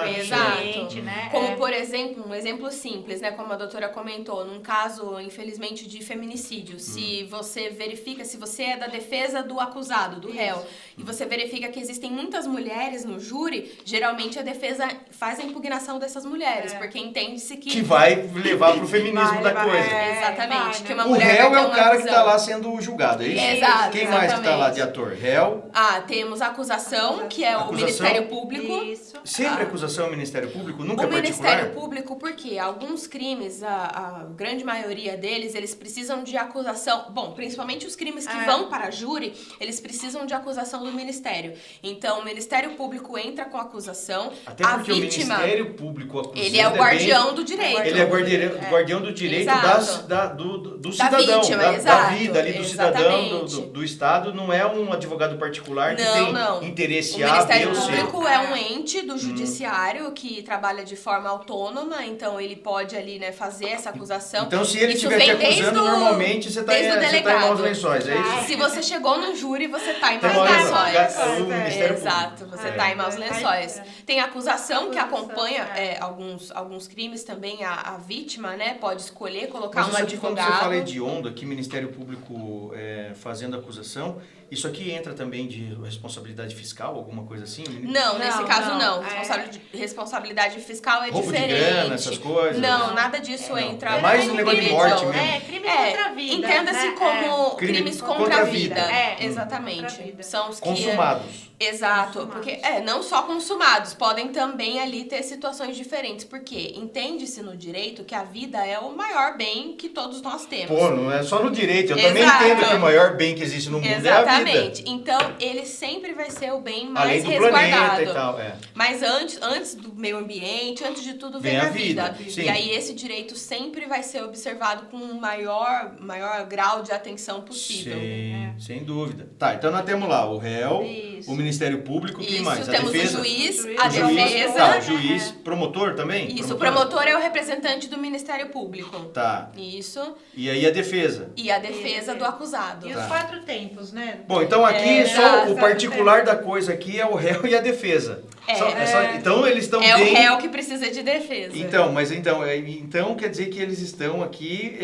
S2: é
S3: exato.
S2: conveniente, né?
S3: Como, por exemplo, um exemplo simples, né? Como a doutora comentou, num caso, infelizmente, de feminicídio, se você verifica, se você é da defesa do acusado, do réu, e você verifica que existem muitas mulheres no júri, geralmente a defesa faz a impugnação dessas mulheres, porque entende-se que
S1: vai levar pro feminismo da coisa.
S3: Exatamente. Que uma
S1: O
S3: mulher
S1: réu
S3: vai
S1: é
S3: ter
S1: o
S3: uma
S1: cara
S3: visão.
S1: que tá lá sendo julgado, é isso?
S3: Exato,
S1: Quem mais que tá lá de ator? Réu?
S3: Temos a acusação, que é o
S1: Acusação.
S3: Ministério Público.
S2: Isso.
S1: Sempre acusação é o Ministério Público? Nunca
S3: O
S1: particular?
S3: Ministério Público, porque alguns crimes, a grande maioria deles, eles precisam de acusação. Bom, principalmente os crimes que vão para a júri, eles precisam de acusação do Ministério. Então, o Ministério Público entra com a acusação.
S1: Até porque o Ministério Público acusando
S3: ele é o guardião do direito.
S1: Ele é guardião do direito do cidadão,
S3: vítima,
S1: da vida ali do
S3: exatamente.
S1: cidadão, do Estado. Não é um advogado particular que tem interesse
S3: O
S1: A, B
S3: Ministério
S1: ou C.
S3: Público é um ente do judiciário que trabalha de forma autônoma, então ele pode ali, né, fazer essa acusação.
S1: Então, se ele
S3: Isso
S1: estiver te
S3: vem
S1: acusando, normalmente você tá em maus lençóis, é isso?
S3: Se você chegou no júri, você tá em
S1: Tem
S3: maus lençóis.
S1: o Ministério
S3: Exato,
S1: Público.
S3: você tá em maus lençóis. Tem a acusação que acompanha alguns crimes também, a vítima, né, pode escolher colocar
S1: Mas
S3: um
S1: isso aqui, quando
S3: advogado.
S1: você fala hediondo aqui, Ministério Público fazendo acusação, isso aqui entra também de responsabilidade fiscal, alguma coisa assim?
S3: Não, nesse caso não.
S2: É.
S3: Responsabilidade fiscal é
S1: Roubo
S3: diferente.
S1: de grana, essas coisas?
S3: Não, nada disso entra.
S1: É mais
S3: no
S1: um negócio de
S3: crime
S1: morte
S3: hediondo.
S1: mesmo.
S2: Crime contra a vida.
S3: Entenda-se
S2: né?
S3: como
S1: Crime
S3: crimes
S1: contra
S3: contra
S1: a
S3: a
S1: vida.
S3: vida. Exatamente.
S2: Contra a vida.
S3: São os que
S1: Consumados.
S3: Exato,
S2: Consumados.
S3: porque não só consumados, podem também ali ter situações diferentes, porque entende-se no direito que a vida é o maior bem que todos nós temos.
S1: Pô, não é só no direito, eu também
S3: Exato.
S1: entendo que o maior bem que existe no mundo é a vida.
S3: Exatamente. Então, ele sempre vai ser o bem mais
S1: Além do
S3: resguardado.
S1: planeta e tal,
S3: Mas antes do meio ambiente, antes de tudo, vem a vida.
S1: Sim.
S3: E aí esse direito sempre vai ser observado com o maior grau de atenção possível.
S1: Sim, sem dúvida. Tá, então nós temos lá o réu,
S2: Isso.
S1: o Ministério Público, quem
S3: Isso,
S1: mais? A
S3: temos
S1: defesa?
S3: o juiz,
S2: O
S3: a
S1: juiz,
S3: defesa.
S1: tá, juiz, promotor também?
S3: Isso, o promotor é o representante do Ministério Público.
S1: Tá.
S3: Isso.
S1: E aí a defesa?
S3: E a defesa do acusado.
S2: E os 4 tempos, né?
S1: Bom, então aqui só
S2: exato.
S1: o particular da coisa aqui é o réu e a defesa. Então eles estão
S3: É
S1: bem...
S3: o réu que precisa de defesa.
S1: Então quer dizer que eles estão aqui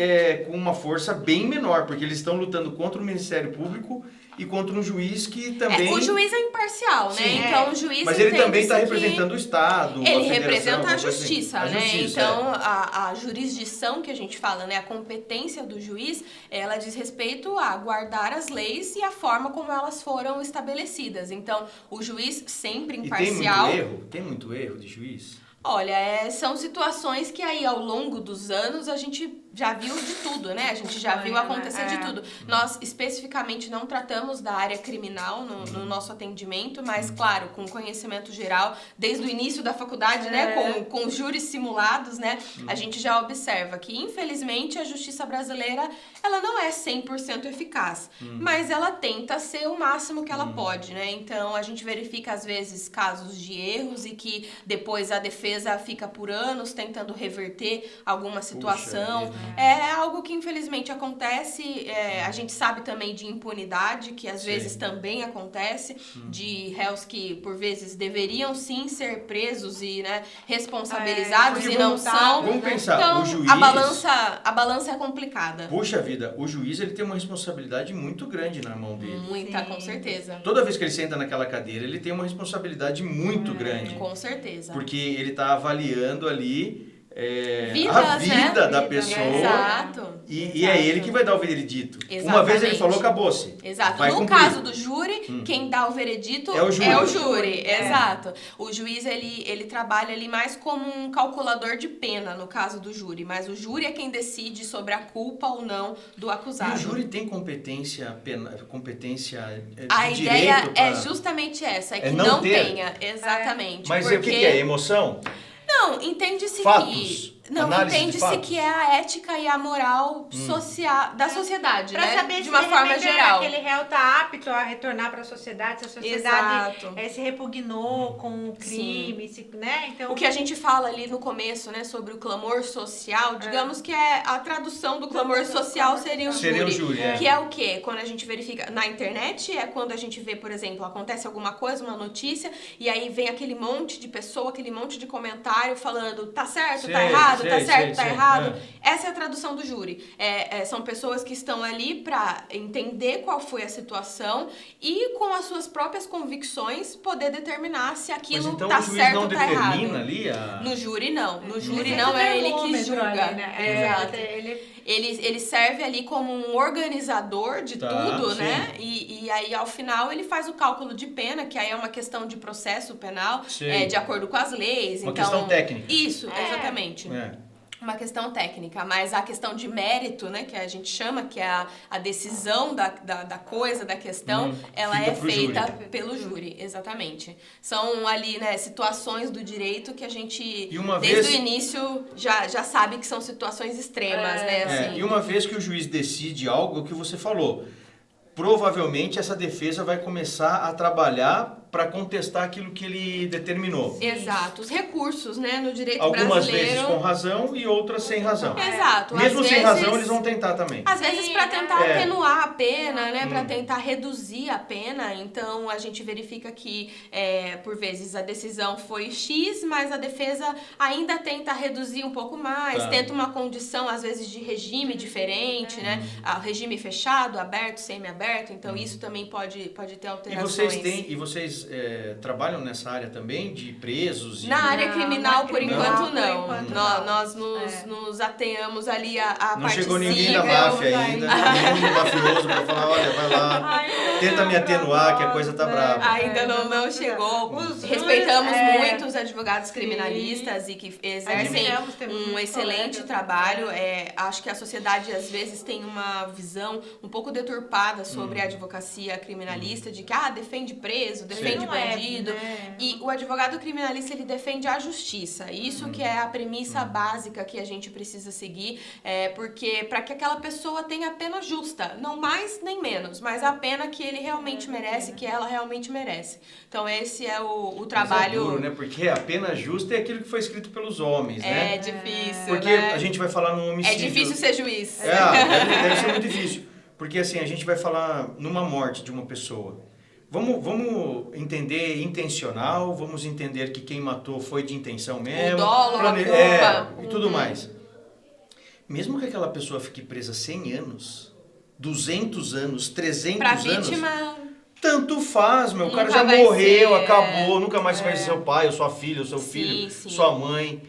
S1: com uma força bem menor, porque eles estão lutando contra o Ministério Público e contra um juiz que também...
S3: O juiz é imparcial, né?
S1: Sim.
S3: Então o juiz
S1: Mas ele também
S3: está
S1: está representando o Estado, a
S3: Ele
S1: federação,
S3: representa a
S1: alguma coisa
S3: justiça,
S1: assim.
S3: né?
S1: A justiça,
S3: Então, a jurisdição que a gente fala, né? A competência do juiz, ela diz respeito a guardar as leis e a forma como elas foram estabelecidas. Então, o juiz sempre imparcial...
S1: Tem muito erro de juiz?
S3: Olha, são situações que aí ao longo dos anos a gente já viu de tudo, né? A gente já viu acontecer de tudo. Nós especificamente não tratamos da área criminal no nosso atendimento, mas claro, com conhecimento geral, desde o início da faculdade, né? Com os júris simulados, né? A gente já observa que infelizmente a justiça brasileira, ela não é 100% eficaz, mas ela tenta ser o máximo que ela pode, né? Então a gente verifica às vezes casos de erros e que depois a defesa fica por anos tentando reverter alguma situação. É algo que infelizmente acontece, a gente sabe também de impunidade, que às vezes também acontece, de réus que por vezes deveriam sim ser presos e, né, responsabilizados e não são.
S1: Vamos pensar,
S3: então,
S1: o juiz...
S3: a balança é complicada.
S1: Puxa vida, o juiz ele tem uma responsabilidade muito grande na mão dele.
S3: Muita,
S2: Sim.
S3: com certeza.
S1: Toda vez que ele senta naquela cadeira, ele tem uma responsabilidade muito grande.
S3: Com certeza.
S1: Porque ele está avaliando ali
S3: Vidas,
S1: a vida
S3: né?
S1: da pessoa.
S3: Exato.
S1: E é ele que vai dar o veredito.
S3: Exatamente.
S1: Uma vez ele falou, acabou-se.
S3: Exato.
S1: Vai
S3: No
S1: cumprir.
S3: caso do júri, quem dá o veredito
S1: É o júri.
S3: Exato. O juiz, ele trabalha ali mais como um calculador de pena, no caso do júri. Mas o júri é quem decide sobre a culpa ou não do acusado.
S1: E o júri tem competência de
S3: A
S1: direito
S3: ideia é
S1: pra...
S3: justamente essa, é que
S1: não
S3: não
S1: ter.
S3: tenha. Exatamente.
S1: Mas
S3: porque...
S1: o que é? Emoção?
S3: Não, entende-se
S1: Fatos?
S3: que... Não,
S1: Análise de
S3: entende-se
S1: fatos?
S3: que é a ética e a moral social, da sociedade,
S2: Pra
S3: né?
S2: saber
S3: De
S2: se
S3: uma
S2: de
S3: forma
S2: repente
S3: geral.
S2: aquele réu está apto a retornar para a sociedade, se a sociedade
S3: Exato.
S2: se repugnou com o crime, né? Então,
S3: O que a gente fala ali no começo, né, sobre o clamor social, digamos que é a tradução do clamor social seria o júri.
S1: Seria o júri, é.
S3: Que é o quê? Quando a gente verifica na internet, é quando a gente vê, por exemplo, acontece alguma coisa, uma notícia, e aí vem aquele monte de pessoa, aquele monte de comentário falando tá certo, tá errado, tá certo, tá errado. Essa é a tradução do júri. São pessoas que estão ali para entender qual foi a situação e com as suas próprias convicções poder determinar se aquilo
S1: Mas então
S3: tá
S1: o juiz
S3: certo
S1: não
S3: ou tá
S1: determina
S3: errado.
S1: ali
S3: No júri não. No júri
S2: Existe
S3: não é ele que
S2: termômetro
S3: julga.
S2: ali, né?
S3: Exato.
S2: Ele
S3: Ele serve ali como um organizador de tudo,
S1: sim.
S3: né? E aí, ao final, ele faz o cálculo de pena, que aí é uma questão de processo penal,
S1: Sim.
S3: de acordo com as leis.
S1: Uma
S3: Então,
S1: questão técnica.
S3: Isso, exatamente.
S1: É.
S3: Uma questão técnica, mas a questão de mérito, né, que a gente chama, que é a decisão da coisa, da questão, ela
S1: fica
S3: é
S1: pro
S3: feita
S1: júri.
S3: pelo júri, exatamente. São ali, né, situações do direito que a gente,
S1: E uma
S3: desde
S1: vez-
S3: o início, já sabe que são situações extremas, né, assim.
S1: E uma vez que o juiz decide algo, o que você falou, provavelmente essa defesa vai começar a trabalhar para contestar aquilo que ele determinou.
S3: Exato, os recursos, né, no direito
S1: Algumas
S3: brasileiro.
S1: vezes com razão e outras sem razão.
S3: Exato.
S1: Mesmo
S3: às
S1: sem
S3: vezes,
S1: razão, eles vão tentar também.
S3: Às vezes
S2: Sim,
S3: para tentar
S1: é.
S3: atenuar a pena, né? Para tentar reduzir a pena. Então a gente verifica que, por vezes, a decisão foi X, mas a defesa ainda tenta reduzir um pouco mais,
S1: Tá.
S3: tenta uma condição, às vezes, de regime diferente, né? Regime fechado, aberto, semi-aberto. Então isso também pode ter
S1: E
S3: alterações.
S1: vocês trabalham nessa área também de presos?
S3: Na área criminal, por
S2: criminal,
S3: enquanto,
S2: por
S3: não.
S2: enquanto,
S3: Nós
S2: não.
S3: nos atenhamos ali à
S1: Não
S3: parte
S1: chegou ninguém
S3: civil.
S1: da máfia ainda, nenhum mafioso para falar, olha, vai lá, tenta me atenuar que a coisa tá brava.
S3: Ainda não chegou.
S2: Os
S3: Respeitamos
S2: júris,
S3: muito os advogados criminalistas e que exercem
S2: Admiramos, temos
S3: um
S2: muitos
S3: excelente
S2: colegas.
S3: trabalho. Acho que a sociedade, às vezes, tem uma visão um pouco deturpada sobre a advocacia criminalista, de que defende preso, defende
S2: Não é,
S3: bandido.
S2: né?
S3: E o advogado criminalista, ele defende a justiça. Isso que é a premissa básica que a gente precisa seguir, porque para que aquela pessoa tenha a pena justa, não mais nem menos, mas a pena que ele realmente merece, que ela realmente merece. Então esse é o trabalho.
S1: Mas é duro, né? Porque a pena justa é aquilo que foi escrito pelos homens, né?
S3: É difícil,
S1: Porque
S3: né?
S1: a gente vai falar no
S3: É
S1: homicídio.
S3: difícil ser juiz.
S1: Deve ser muito difícil. Porque assim, a gente vai falar numa morte de uma pessoa. Vamos entender intencional, vamos entender que quem matou foi de intenção mesmo.
S3: O dolo, a culpa.
S1: E tudo mais. Mesmo que aquela pessoa fique presa 100 anos, 200 anos, 300
S3: Pra
S1: anos...
S3: vítima,
S1: Tanto faz, meu. O cara
S3: Nunca
S1: já
S3: vai
S1: morreu,
S3: ser,
S1: acabou. Nunca mais vai ser seu pai, ou sua filha, ou seu
S3: Sim,
S1: filho,
S3: sim.
S1: sua mãe.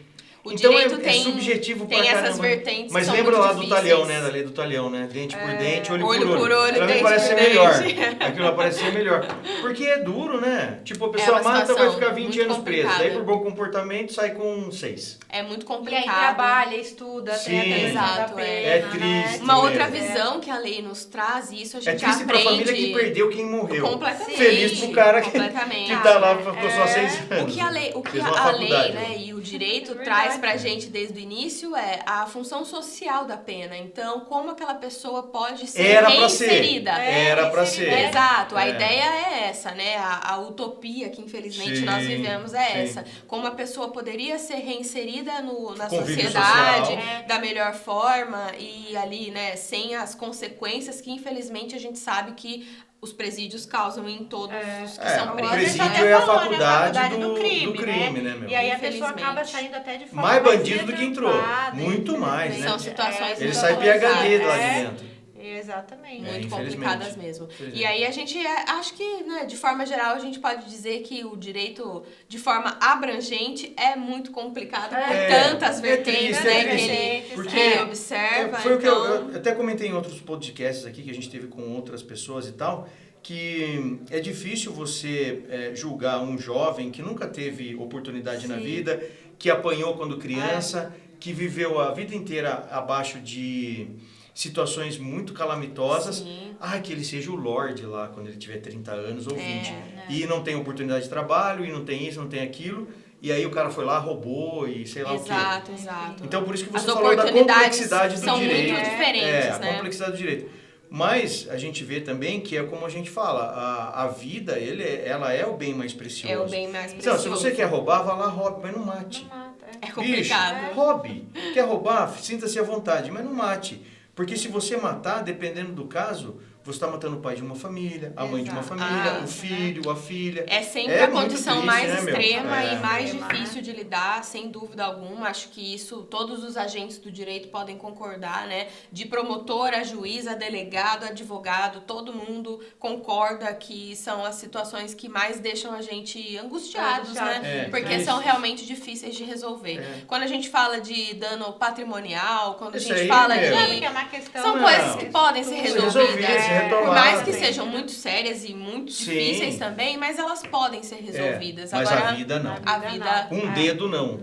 S3: O
S1: Então
S3: direito
S1: é subjetivo
S3: tem
S1: pra
S3: essas
S1: caramba.
S3: vertentes
S1: Mas
S3: que são
S1: lembra
S3: muito
S1: lá do
S3: difíceis.
S1: talhão, né? Da lei do talhão, né? Dente por dente, olho
S3: olho
S1: por
S3: por olho,
S1: Pra mim
S3: dente
S1: parece
S3: por
S1: ser melhor.
S3: dente.
S1: Aquilo lá parece ser melhor. Porque é duro, né? Tipo, a pessoa
S3: uma
S1: mata, vai
S3: situação
S1: ficar 20
S3: muito
S1: anos presa.
S3: complicada.
S1: Daí por bom comportamento sai com 6.
S3: É muito
S2: E aí
S3: complicado.
S2: trabalha, estuda,
S1: Sim.
S2: tem a questão da
S3: Exato,
S2: pena,
S1: é
S2: né?
S1: triste.
S3: Uma outra
S1: mesmo.
S3: visão que a lei nos traz, e isso a
S1: É
S3: gente
S1: triste pra
S3: aprende.
S1: família que perdeu quem morreu.
S3: Completamente.
S1: Feliz pro cara que
S3: Completamente.
S1: tá lá, ficou só 6 anos.
S3: O que a lei,
S1: Fez uma
S3: a lei,
S1: faculdade,
S3: né, e o direito
S2: Verdade.
S3: traz pra gente desde o início é a função social da pena. Então, como aquela pessoa pode ser
S1: Era pra ser.
S3: reinserida.
S1: Era pra ser.
S3: Exato, a
S1: É.
S3: ideia é essa, né? A utopia que infelizmente
S1: Sim,
S3: nós vivemos é
S1: sim.
S3: essa. Como a pessoa poderia ser reinserida na
S1: Convívio
S3: sociedade
S1: social.
S3: da melhor forma e ali, né, sem as consequências que infelizmente a gente sabe que os presídios causam em todos os que são
S1: o
S3: presos.
S1: presídio
S2: Você até
S1: é a
S2: falou, né,
S1: faculdade
S2: do crime,
S1: né, meu?
S2: E aí a pessoa
S3: Infelizmente.
S2: acaba saindo até de forma
S1: Mais bandido do que entrou.
S2: deturpada,
S1: Muito mais, né?
S3: São situações
S1: Ele
S3: muito
S1: sai PhD lá
S2: é.
S1: de dentro.
S2: Exatamente.
S3: Muito
S1: infelizmente.
S3: complicadas mesmo.
S1: Infelizmente.
S3: E aí a gente, acho que, né, de forma geral, a gente pode dizer que o direito, de forma abrangente, é muito complicado por tantas vertentes,
S1: triste,
S3: né,
S1: triste.
S3: que
S1: Porque
S3: ele observa.
S1: Foi o que
S3: então...
S1: eu até comentei em outros podcasts aqui que a gente teve com outras pessoas e tal, que é difícil você julgar um jovem que nunca teve oportunidade na vida, que apanhou quando criança, que viveu a vida inteira abaixo de situações muito calamitosas.
S3: Sim.
S1: Que ele seja o Lorde lá quando ele tiver 30 anos ou 20.
S3: né?
S1: E não tem oportunidade de trabalho, e não tem isso, não tem aquilo. e aí o cara foi lá, roubou e sei lá o quê.
S3: Exato.
S1: Então, por isso que
S3: As
S1: você falou da complexidade do
S3: são
S1: direito.
S3: muito diferentes,
S1: a
S3: né?
S1: complexidade do direito. Mas a gente vê também que é como a gente fala, a vida, ela é o bem mais precioso.
S3: É o bem mais
S1: Então,
S3: precioso.
S1: se você quer roubar, vá lá, roube, mas não mate.
S2: Não mata,
S3: É complicado.
S1: Bicho, roube. Quer roubar? Sinta-se à vontade, mas não mate. Porque se você matar, dependendo do caso, você está matando o pai de uma família, a mãe de uma família, o filho, a filha.
S3: É sempre a
S1: muito
S3: condição
S1: triste,
S3: mais
S1: né, meu?
S3: extrema e mais
S2: Extrema,
S3: difícil de lidar, sem dúvida alguma. Acho que isso todos os agentes do direito podem concordar, né? De promotor a juiz, a delegado, a advogado, todo mundo concorda que são as situações que mais deixam a gente angustiados, né? Porque são realmente difíceis de resolver. Quando a gente fala de dano patrimonial, quando a gente fala de...
S2: Sabe que é uma questão...
S3: São coisas que podem ser resolvidas. Por mais que sejam muito sérias e muito difíceis também, mas elas podem ser resolvidas.
S1: Mas
S3: agora,
S1: a vida não.
S3: A vida...
S1: Um dedo não.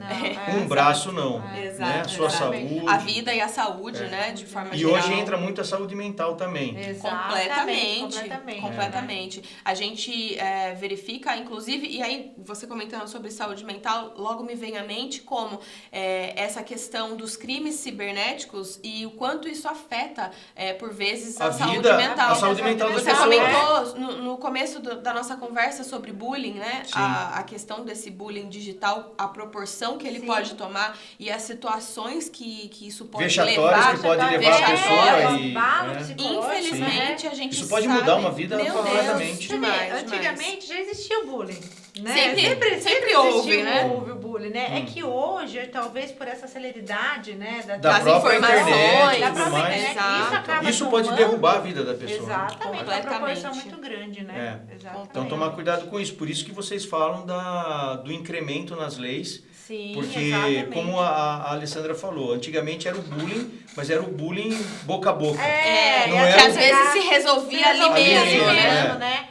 S1: Um braço não.
S3: Exato.
S1: Né? Sua saúde.
S3: A vida e a saúde, né? De forma geral.
S1: E hoje entra muito a saúde mental também.
S3: Completamente. A gente verifica, inclusive, e aí você comentando sobre saúde mental, logo me vem à mente como essa questão dos crimes cibernéticos e o quanto isso afeta, por vezes, a saúde mental.
S1: A saúde mental das
S3: Você
S1: pessoas.
S3: comentou no começo da nossa conversa sobre bullying, né? A questão desse bullying digital, a proporção que ele pode tomar e as situações que isso pode
S1: vexatórias que pode levar a pessoa e...
S3: Infelizmente, a gente
S1: isso pode
S3: sabe,
S1: mudar uma vida completamente.
S2: Antigamente já existia o bullying, né?
S3: Sempre houve, né?
S2: Houve o bullying, né? É que hoje, talvez por essa celeridade, né?
S1: Da própria internet e tudo mais.
S2: Isso acaba
S1: isso pode derrubar a vida da pessoa.
S2: Exatamente, uma proporção muito grande, né?
S1: Então, tomar cuidado com isso. Por isso que vocês falam do incremento nas leis.
S2: Sim,
S1: porque,
S2: exatamente.
S1: como a Alessandra falou, antigamente era o bullying, mas era o bullying boca a boca.
S3: Não era que às vezes se resolvia ali mesmo,
S2: né?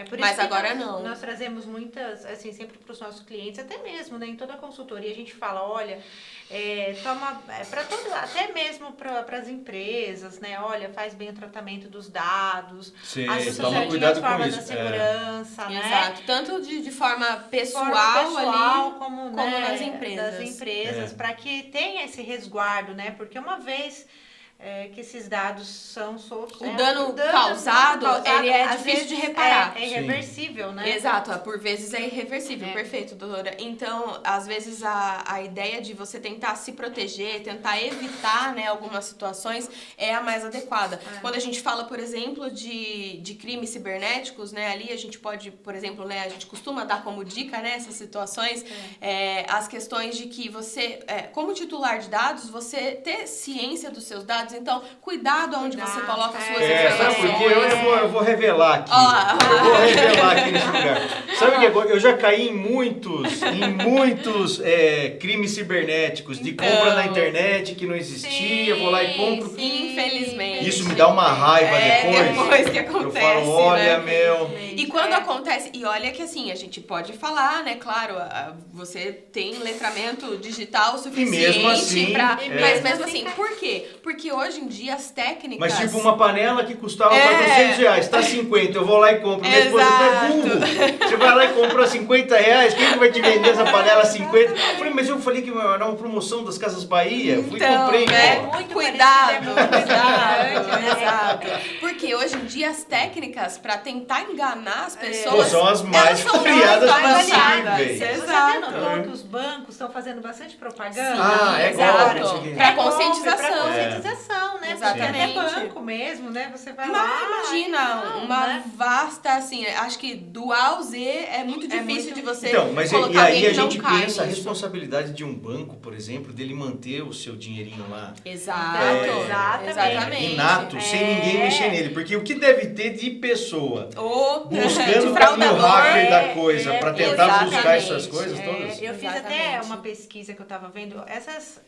S2: Por isso
S3: mas agora não.
S2: Nós trazemos muitas, assim, sempre para os nossos clientes, até mesmo, né, em toda a consultoria, a gente fala, olha, para todo, até mesmo para as empresas, né, olha, faz bem o tratamento dos dados,
S1: toma cuidado com isso.
S2: Da segurança, né?
S3: Exato, tanto de forma pessoal ali,
S2: como
S3: nas empresas.
S2: Das empresas, para que tenha esse resguardo, né, porque uma vez... que esses dados são soltos.
S3: O dano causado, ele é difícil de reparar.
S2: É irreversível, né?
S3: Exato, por vezes é irreversível. Perfeito, doutora. Então, às vezes, a ideia de você tentar se proteger, tentar evitar, né, algumas situações é a mais adequada. Quando a gente fala, por exemplo, de crimes cibernéticos, né, ali a gente pode, por exemplo, né, a gente costuma dar como dica, né, essas situações, as questões de que você, como titular de dados, você ter ciência dos seus dados. Então, cuidado onde você coloca as suas informações.
S1: Sabe por quê? Eu vou revelar aqui. Eu vou revelar aqui nesse lugar. Sabe que eu já caí em muitos crimes cibernéticos, de compra na internet que não existia, vou lá e compro.
S3: Infelizmente.
S1: Isso me dá uma raiva
S3: depois que acontece.
S1: Eu falo, olha, meu...
S3: E quando acontece, e olha que assim, a gente pode falar, né, claro, você tem letramento digital suficiente mas mesmo assim, por quê? Porque hoje em dia as técnicas...
S1: Mas tipo uma panela que custava R$400, tá 50, eu vou lá e compro. Minha esposa é burro. Você vai lá e comprou R$50, quem que vai te vender essa panela a 50? Eu falei, mas eu falei que era uma promoção das Casas Bahia. Fui e comprei.
S3: Muito cuidado. Exato. Porque hoje em dia as técnicas para tentar enganar as pessoas...
S1: são as mais criadas possíveis.
S2: Você notou que os bancos estão fazendo bastante propaganda?
S3: Exato. Para conscientização.
S2: Né?
S3: Exatamente.
S2: Até banco mesmo, né? Você vai lá...
S3: Imagina, uma vasta, assim, acho que do A ao Z é muito difícil de você
S1: e aí a gente pensa a responsabilidade de um banco, por exemplo, dele manter o seu dinheirinho lá.
S3: Exatamente.
S1: Inato, sem ninguém mexer nele. Porque o que deve ter de pessoa buscando o caminho hacker da coisa para tentar buscar essas coisas todas?
S2: Eu fiz até uma pesquisa que eu estava vendo.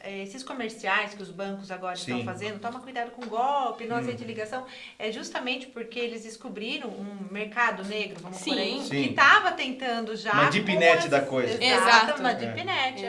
S2: Esses comerciais que os bancos agora estão fazendo, toma cuidado com golpe, não aceite ligação, é justamente porque eles descobriram um mercado negro, vamos por aí, que estava tentando já...
S1: Uma deep net da coisa.
S2: Exato, uma deep net.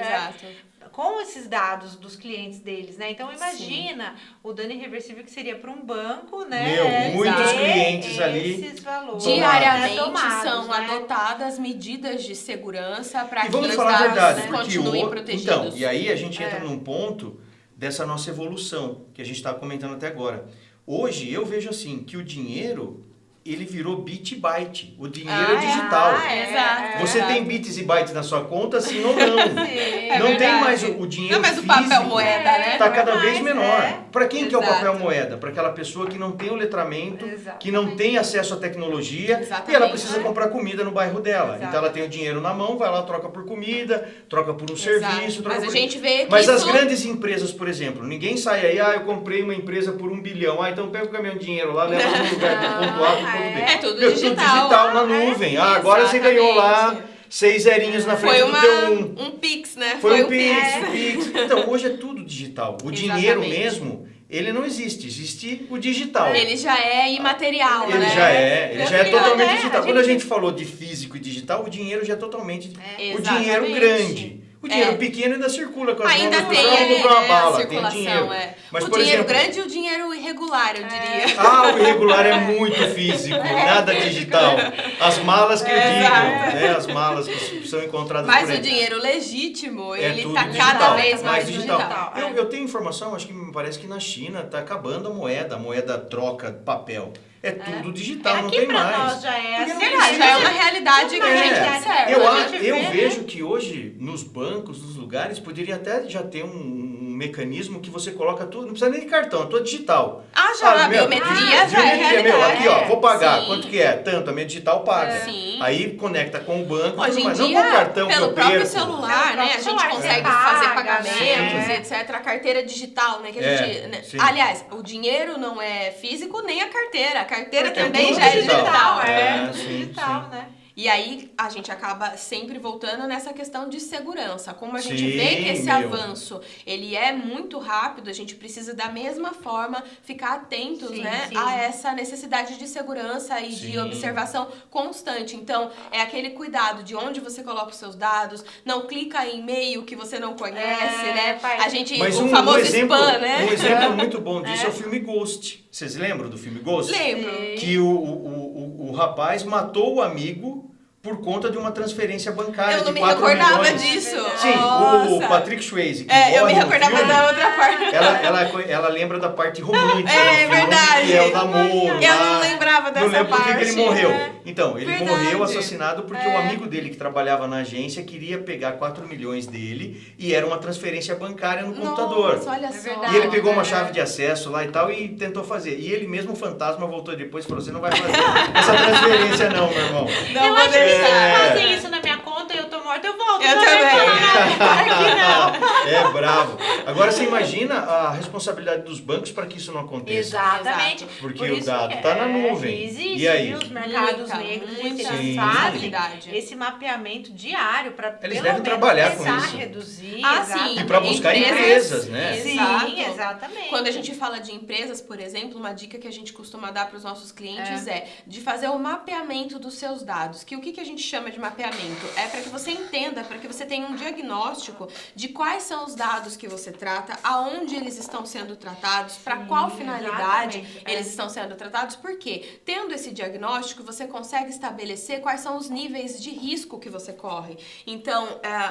S2: com esses dados dos clientes deles, né? Então imagina o dano irreversível que seria para um banco, né?
S1: Muitos
S2: ter
S1: clientes ali.
S2: esses valores,
S3: Diariamente
S2: tomados,
S3: são
S2: né?
S3: adotadas medidas de segurança para que
S1: vamos
S3: os
S1: falar a
S3: dados
S1: verdade, porque
S3: continuem protegidos.
S1: então, e aí a gente entra num ponto dessa nossa evolução, que a gente está comentando até agora. Hoje eu vejo assim, que o dinheiro, ele virou bit e byte. O dinheiro é digital.
S3: Exato.
S1: Você tem bits e bytes na sua conta, sim ou não?
S2: Sim.
S1: Não tem mais o dinheiro
S3: Não, mas o
S1: físico.
S3: papel moeda, né?
S1: Está cada
S2: Não é
S1: vez
S2: mais,
S1: menor. Para quem que é o
S3: Exato.
S1: papel moeda? Para aquela pessoa que não tem o letramento,
S2: Exatamente.
S1: que não tem acesso à tecnologia
S3: Exatamente.
S1: e ela precisa comprar comida no bairro dela.
S2: Exato.
S1: Então ela tem o dinheiro na mão, vai lá, troca por comida, troca por um
S3: Exato.
S1: serviço. Troca
S3: Mas a
S1: por...
S3: gente vê que
S1: Mas
S3: isso...
S1: as grandes empresas, por exemplo, ninguém sai aí, eu comprei uma empresa por 1 bilhão, então pega o caminhão de dinheiro lá, leva no lugar do ponto A pro ponto B.
S3: É tudo
S1: Meu,
S3: digital.
S1: Tudo digital na nuvem. Agora você ganhou lá 6 zerinhos na frente
S3: Foi
S1: do teu 1.
S3: um Pix, né?
S1: Foi um
S3: o
S1: Pix. Então, hoje é tudo digital. O dinheiro
S3: Exatamente.
S1: mesmo, ele não existe. Existe o digital.
S3: Ele já é imaterial,
S1: Ele
S3: né?
S1: já é
S2: Porque,
S1: totalmente
S2: né,
S1: digital.
S2: a
S1: Quando a
S2: gente-
S1: gente falou de físico e digital, o dinheiro já é totalmente... O
S3: Exatamente.
S1: dinheiro grande. O dinheiro pequeno ainda circula com as
S3: Ainda
S1: mãos.
S3: tem
S1: Vamos comprar uma bala,
S3: a
S1: tem
S3: circulação,
S1: dinheiro. Mas,
S3: o
S1: por
S3: dinheiro
S1: exemplo,
S3: grande e o dinheiro irregular, eu diria.
S1: o irregular é muito físico, nada digital. As malas que eu digo, né? As malas que são encontradas
S3: Mas
S1: por aí.
S3: o dinheiro legítimo,
S1: É
S3: ele
S1: tudo
S3: tá
S1: digital,
S3: cada vez mais
S1: digital.
S3: digital.
S1: Eu tenho informação, acho que me parece que na China está acabando a moeda troca papel. É tudo digital, não
S2: Aqui
S1: tem
S2: pra
S1: mais.
S2: nós já é
S1: Porque não
S2: assim,
S3: Verdade, já é uma realidade que a gente
S2: É.
S3: observa.
S1: Eu,
S2: a gente
S1: eu
S2: vê,
S1: vejo que hoje, nos bancos, nos lugares, poderia até já ter um mecanismo que você coloca tudo, não precisa nem de cartão, é tudo digital.
S3: A biometria já é realidade.
S1: meu, aqui ó, vou pagar,
S3: Sim.
S1: quanto que é? Tanto, a minha digital paga.
S3: Sim.
S1: Aí conecta com o banco,
S3: Hoje em
S1: mas não
S3: dia,
S1: com o cartão que
S3: pelo
S1: eu
S3: próprio
S1: perco.
S3: celular,
S2: Pelo
S3: né? A
S2: próprio
S3: gente
S2: celular,
S3: consegue
S2: você
S3: fazer
S2: paga,
S3: pagamentos,
S2: né?
S3: etc. A carteira digital, né? Que a
S1: É,
S3: gente, né?
S1: sim.
S3: Aliás, o dinheiro não é físico nem a carteira. A carteira
S1: Porque
S3: também
S1: tudo
S3: já é
S1: digital.
S3: digital.
S1: Sim,
S2: digital,
S1: sim.
S2: né?
S3: E aí a gente acaba sempre voltando nessa questão de segurança. Como a gente
S1: Sim,
S3: vê que esse
S1: meu.
S3: avanço, ele é muito rápido, a gente precisa da mesma forma ficar atentos,
S2: Sim,
S3: né,
S2: sim.
S3: a essa necessidade de segurança e de
S1: Sim.
S3: observação constante. Então, é aquele cuidado de onde você coloca os seus dados, não clica em e-mail que você não conhece, né? A gente,
S1: Mas
S3: o famoso
S1: exemplo,
S3: spam, né?
S1: um exemplo muito bom disso é o filme Ghost. Vocês lembram do filme Ghost?
S3: Lembro.
S1: Que o rapaz matou o amigo por conta de uma transferência bancária
S3: Eu não
S1: de
S3: me
S1: 4
S3: recordava
S1: milhões.
S3: disso.
S1: Sim,
S3: Nossa.
S1: o Patrick Swayze, que
S3: Eu
S1: morre
S3: me
S1: no
S3: recordava
S1: filme,
S3: da outra parte.
S1: ela lembra da parte romântica
S3: É,
S1: do filme,
S3: verdade.
S1: que é o namoro.
S3: Eu
S1: lá.
S3: não lembrava dessa
S1: Não lembro por que
S3: parte.
S1: que ele morreu.
S3: É.
S1: Então, ele
S3: Verdade.
S1: morreu assassinado porque o amigo dele que trabalhava na agência queria pegar 4 milhões dele e era uma transferência bancária no computador.
S3: Nossa, olha só.
S2: verdade.
S1: E ele pegou uma chave de acesso lá e tal e tentou fazer. E ele mesmo, o fantasma, voltou depois e falou, você não vai fazer essa transferência não, meu irmão.
S3: Não
S2: eu
S3: vou
S2: acho que se
S3: deixar.
S2: fazem isso na minha conta e eu tô morta, eu volto.
S3: Eu
S2: não
S3: também.
S2: vai falar nada. Aqui não.
S1: É bravo. Agora você imagina a responsabilidade dos bancos para que isso não aconteça.
S2: Exatamente.
S1: Porque
S2: Por
S1: o
S2: isso
S1: dado
S2: que
S1: está na nuvem.
S2: Existe,
S1: E aí?
S2: viu? Os mercados
S3: Muita,
S2: negros,
S3: muita
S2: eles
S1: Sim.
S2: fazem
S3: responsabilidade.
S2: esse mapeamento diário para
S1: Eles devem trabalhar com isso.
S2: reduzir.
S3: Ah, sim.
S2: exatamente.
S1: E para buscar empresas, né?
S2: Sim,
S3: Exato.
S2: exatamente.
S3: Quando a gente fala de empresas, por exemplo, uma dica que a gente costuma dar para os nossos clientes é de fazer o mapeamento dos seus dados. Que o que a gente chama de mapeamento? É para que você entenda, para que você tenha um diagnóstico de quais são os dados que você trata, aonde eles estão sendo tratados, para qual finalidade
S2: exatamente.
S3: eles estão sendo tratados, porque tendo esse diagnóstico, você consegue estabelecer quais são os níveis de risco que você corre. Então,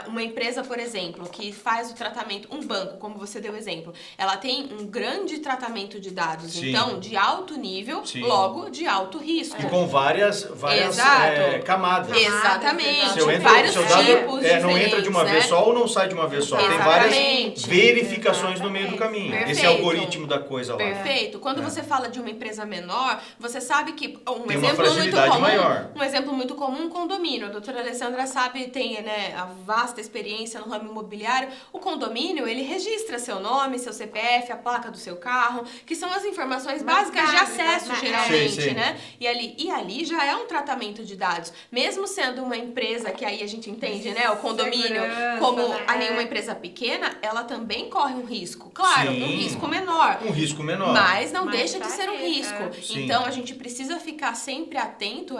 S3: uma empresa, por exemplo, que faz o tratamento, um banco, como você deu exemplo, ela tem um grande tratamento de dados,
S1: Sim.
S3: então, de alto nível,
S1: Sim.
S3: logo de alto risco.
S1: E com várias
S3: Exato.
S1: camadas.
S3: Exatamente.
S1: Se eu entro,
S3: Vários
S1: seu dado
S3: tipos
S1: não entra de uma
S3: diferentes,
S1: vez
S3: né?
S1: só ou não sai de uma vez só. Tem
S3: Exatamente.
S1: várias verificações no meio do caminho.
S3: Perfeito.
S1: Esse algoritmo da coisa lá.
S3: Perfeito. Quando você fala de uma empresa menor, você sabe que
S1: Tem uma
S3: exemplo muito
S1: fragilidade
S3: comum,
S1: maior.
S3: um exemplo muito comum, um condomínio. A doutora Alessandra sabe, tem, né, a vasta experiência no ramo imobiliário. O condomínio, ele registra seu nome, seu CPF, a placa do seu carro, que são as informações básicas de acesso, geralmente,
S1: Sim.
S3: né? E ali já é um tratamento de dados. Mesmo sendo uma empresa que aí a gente entende entende, né? O condomínio,
S2: Segurança,
S3: como
S2: né?
S3: a nenhuma empresa pequena, ela também corre um risco. Claro,
S1: Sim.
S3: um risco menor.
S1: Um risco menor.
S3: Mas não
S2: Mas
S3: deixa
S2: tá
S3: de ser um
S2: aí,
S3: risco.
S1: Sim.
S3: Então, a gente precisa ficar sempre atento.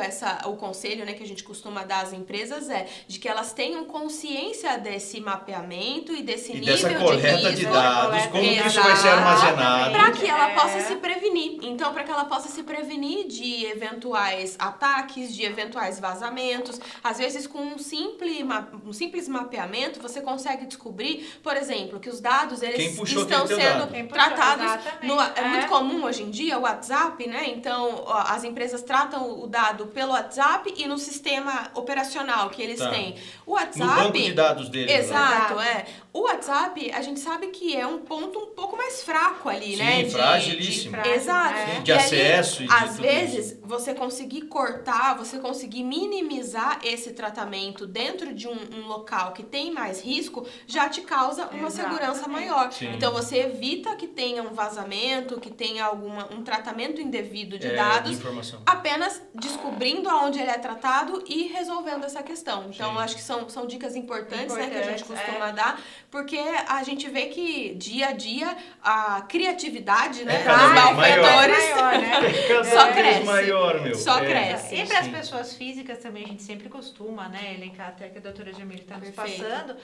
S3: O conselho, né, que a gente costuma dar às empresas de que elas tenham consciência desse mapeamento e desse
S1: E
S3: nível
S1: dessa
S3: de
S1: coleta
S3: risco.
S1: de dados, como que isso vai ser
S3: Exato.
S1: armazenado.
S3: Para que ela
S2: É.
S3: possa se prevenir. Então, para que ela possa se prevenir de eventuais ataques, de eventuais vazamentos. Às vezes, com um simples mapeamento, você consegue descobrir, por exemplo, que os dados
S1: Quem
S3: eles
S1: puxou
S3: estão
S1: aquele teu
S3: sendo
S1: dado.
S2: Quem puxou,
S3: tratados.
S2: exatamente.
S3: É muito comum hoje em dia o WhatsApp, né? Então, as empresas tratam o dado pelo WhatsApp e no sistema operacional que eles
S1: Tá.
S3: têm. O
S1: No
S3: WhatsApp...
S1: banco de dados deles. né?
S3: Exato,
S2: Exato.
S3: O WhatsApp, a gente sabe que é um ponto um pouco mais fraco ali,
S1: Sim,
S3: né?
S1: fragilíssimo.
S3: Exato.
S2: Sim,
S1: de
S3: E ali,
S1: acesso e de
S3: às
S1: tudo
S3: vezes, você conseguir cortar, você conseguir minimizar esse tratamento dentro de um local que tem mais risco, já te causa uma segurança maior.
S1: Sim.
S3: Então, você evita que tenha um vazamento, que tenha um tratamento indevido de
S1: De
S3: dados,
S1: informação.
S3: apenas descobrindo aonde ele é tratado e resolvendo essa questão. Então,
S1: Sim.
S3: acho que são dicas importantes, né, que a gente
S2: Importantes,
S3: costuma dar, porque a gente vê que dia a dia a criatividade, né,
S1: cada
S3: dos
S1: vez
S3: malfeitores
S2: maior, né?
S1: Cada
S3: Só
S1: vez
S3: cresce.
S1: maior, meu.
S3: Só cresce.
S2: E para as
S1: sim.
S2: pessoas físicas também, a gente sempre costuma, né, elencar até que a doutora Jamile está nos
S3: Perfeito.
S2: passando,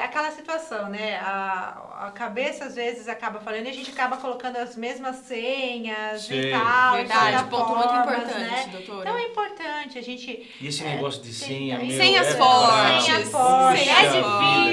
S2: aquela situação, né, a cabeça às vezes acaba falando e a gente acaba colocando as mesmas senhas
S1: Sim.
S2: e tal,
S3: Verdade, ponto muito
S2: plataformas,
S3: importante,
S2: né?
S3: doutora.
S2: Então é importante a gente...
S1: E esse negócio de senha, meu,
S3: Senhas
S1: é
S3: fortes.
S2: Senha
S1: brabo.
S2: forte,
S1: Puxa
S2: é
S1: vida.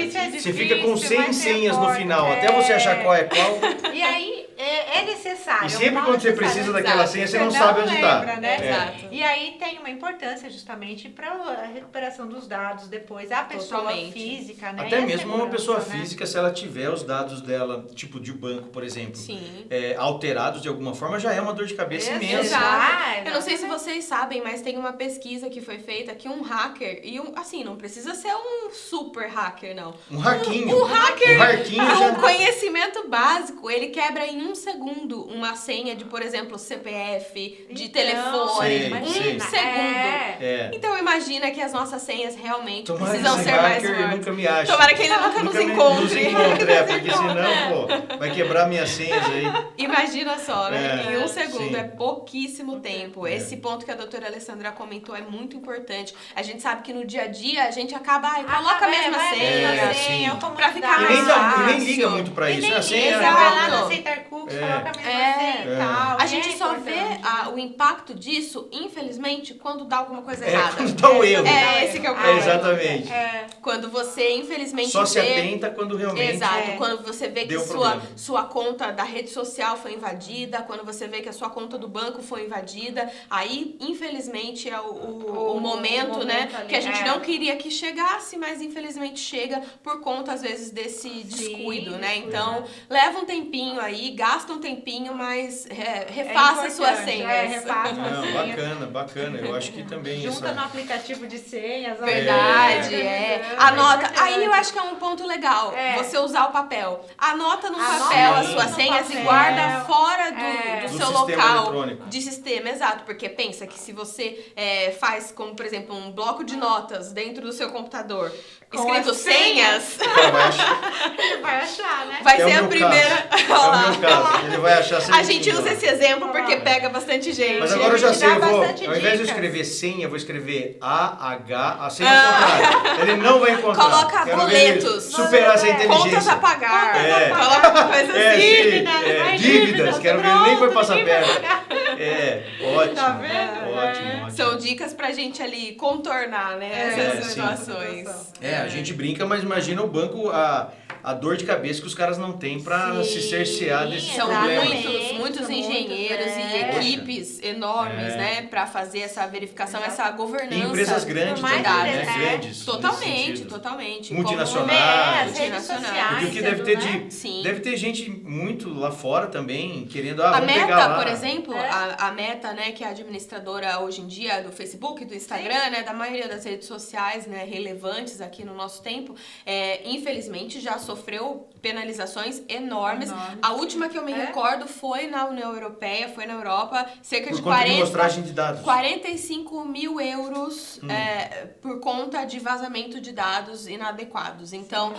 S2: difícil, é difícil.
S1: Você fica com 100
S2: mas
S1: senhas no
S2: forte.
S1: final, até você achar qual é qual.
S2: E aí é necessário.
S1: E sempre
S2: é um
S1: quando você
S2: necessário.
S1: precisa daquela
S3: Exato.
S1: senha, você não sabe onde
S2: lembra,
S1: tá.
S2: né?
S3: Exato.
S2: E aí tem uma importância justamente para a recuperação dos dados depois, a pessoa
S3: Totalmente.
S2: física, né?
S1: Até
S2: E a
S1: mesmo uma pessoa
S2: segurança, né?
S1: física, se ela tiver os dados dela, tipo de banco, por exemplo,
S3: Sim.
S1: alterados de alguma forma, já é uma dor de cabeça
S2: Exato.
S1: imensa.
S3: Exato. Eu não sei se
S2: exatamente.
S3: vocês sabem, mas tem uma pesquisa que foi feita que um hacker, assim, não precisa ser um super hacker, não.
S1: Um raquinho.
S3: Um hacker
S1: Um raquinho
S3: com
S1: já...
S3: conhecimento básico, ele quebra em 1 segundo uma senha de, por exemplo, CPF, de
S2: Então,
S3: telefone.
S1: Sei,
S3: Um
S1: sei.
S3: segundo.
S1: É.
S3: Então imagina que as nossas senhas realmente
S1: Tomara
S3: precisam
S1: esse
S3: ser mais
S1: hacker
S3: fortes.
S1: nunca me ache.
S3: Tomara que ele nunca nos encontre.
S1: Nos encontre, porque senão, pô, vai quebrar minhas senhas aí.
S3: Imagina só, né?
S1: É,
S3: Em 1 segundo
S1: sim.
S3: é pouquíssimo tempo.
S1: É.
S3: Esse ponto que a doutora Alessandra comentou é muito importante. A gente sabe que no dia a dia a gente acaba, coloca a mesma
S2: vai
S3: senha.
S1: sim.
S3: Pra ficar
S1: E
S3: mais
S1: nem,
S3: fácil.
S1: e nem liga muito pra
S2: E
S1: isso.
S2: nem
S1: É a senha.
S2: liga, vai lá
S3: Exato.
S2: no aceitar cookies,
S1: É.
S2: coloca a mesma
S3: É.
S2: senha e tal.
S3: A
S2: e
S3: gente
S2: é
S3: só
S2: importante,
S3: vê
S2: né?
S3: o impacto disso, infelizmente, quando dá alguma coisa
S1: É,
S3: errada.
S1: quando dá o erro.
S3: É esse que é o
S1: É,
S3: problema.
S1: exatamente.
S3: Quando você, infelizmente,
S1: Só se
S3: vê...
S1: atenta quando realmente...
S3: Exato, quando você vê que
S1: deu
S3: sua,
S1: problema.
S3: sua conta da rede social foi invadida, quando você vê que a sua conta do banco foi invadida, aí, infelizmente, é o momento, né,
S2: ali,
S3: que a gente não queria que chegasse, mas infelizmente chega por conta, às vezes, desse descuido, né?
S2: descuido.
S3: Então, leva um tempinho aí, gasta um tempinho, mas refaça as suas
S2: importante,
S3: senhas.
S2: refaça
S1: Não,
S2: as senhas.
S1: bacana, bacana. Eu acho que também
S2: Junta no
S1: essa...
S2: aplicativo de senhas.
S3: Verdade, Anota.
S2: importante.
S3: Aí eu acho que é um ponto legal, você usar o papel. Anota no
S2: Anota
S3: papel as
S1: no
S3: suas senhas
S2: papel.
S3: e guarda fora do
S1: Do
S3: seu
S1: sistema
S3: local
S1: eletrônico.
S3: de sistema, exato. Porque pensa que se você faz, como por exemplo, um bloco de notas dentro do seu computador,
S2: Com
S3: escrito
S2: as
S3: senhas,
S1: Cara, vai achar...
S2: Ele vai achar, né?
S3: vai
S1: É o
S3: ser a
S1: meu
S3: primeira.
S1: caso.
S3: Olha
S1: É o
S3: lá.
S1: meu caso. Ele vai achar
S3: A
S1: certinho
S3: gente usa
S1: lá.
S3: esse exemplo porque pega bastante gente.
S1: Mas agora eu já
S2: Ele
S1: sei,
S2: dá
S1: eu vou, ao
S2: bastante
S1: invés de eu
S2: dicas.
S1: escrever senha, eu vou escrever A-H, a senha ao contrário. Ele não vai encontrar.
S3: Coloca
S1: Quero ver ele
S3: boletos.
S1: superar essa inteligência.
S3: Contas a pagar.
S1: É.
S3: Coloca uma coisa
S1: É,
S3: assim.
S1: sim,
S2: dívidas,
S1: dívidas. Quero ver ele nem foi
S2: pronto,
S1: passar
S2: ninguém vai
S1: perto.
S2: pagar.
S1: Ótimo.
S2: Tá vendo?
S1: Ótimo.
S3: São dicas pra gente ali contornar, né, essas
S1: sim.
S3: situações.
S1: A gente brinca, mas imagina o banco, a dor de cabeça que os caras não têm pra se cercear desses
S3: São
S1: problemas.
S3: muitos engenheiros e
S1: Poxa.
S3: equipes enormes, né, pra fazer essa verificação, essa governança.
S1: E empresas grandes
S2: Por mais
S1: também,
S2: que
S1: né?
S2: eles-
S1: Grandes. nesse
S3: Totalmente,
S1: sentido.
S3: totalmente.
S1: Multinacionais.
S2: As redes sociais.
S1: Porque o que deve ter
S2: né?
S1: de.
S3: Sim.
S1: Deve ter gente muito lá fora também querendo.
S3: A
S1: vamos pegar
S3: Meta,
S1: lá.
S3: por exemplo,
S2: É.
S3: a Meta, né, que é a administradora hoje em dia do Facebook, do Instagram, né, da maioria das redes sociais, né, relevantes aqui no nosso tempo, infelizmente já sofreu penalizações enormes.
S2: Enormes.
S3: A última que eu me
S2: É?
S3: recordo foi na União Europeia, foi na Europa, Europa, cerca de
S1: conta de mostragem de dados.
S3: 45 mil euros por conta de vazamento de dados inadequados. Então,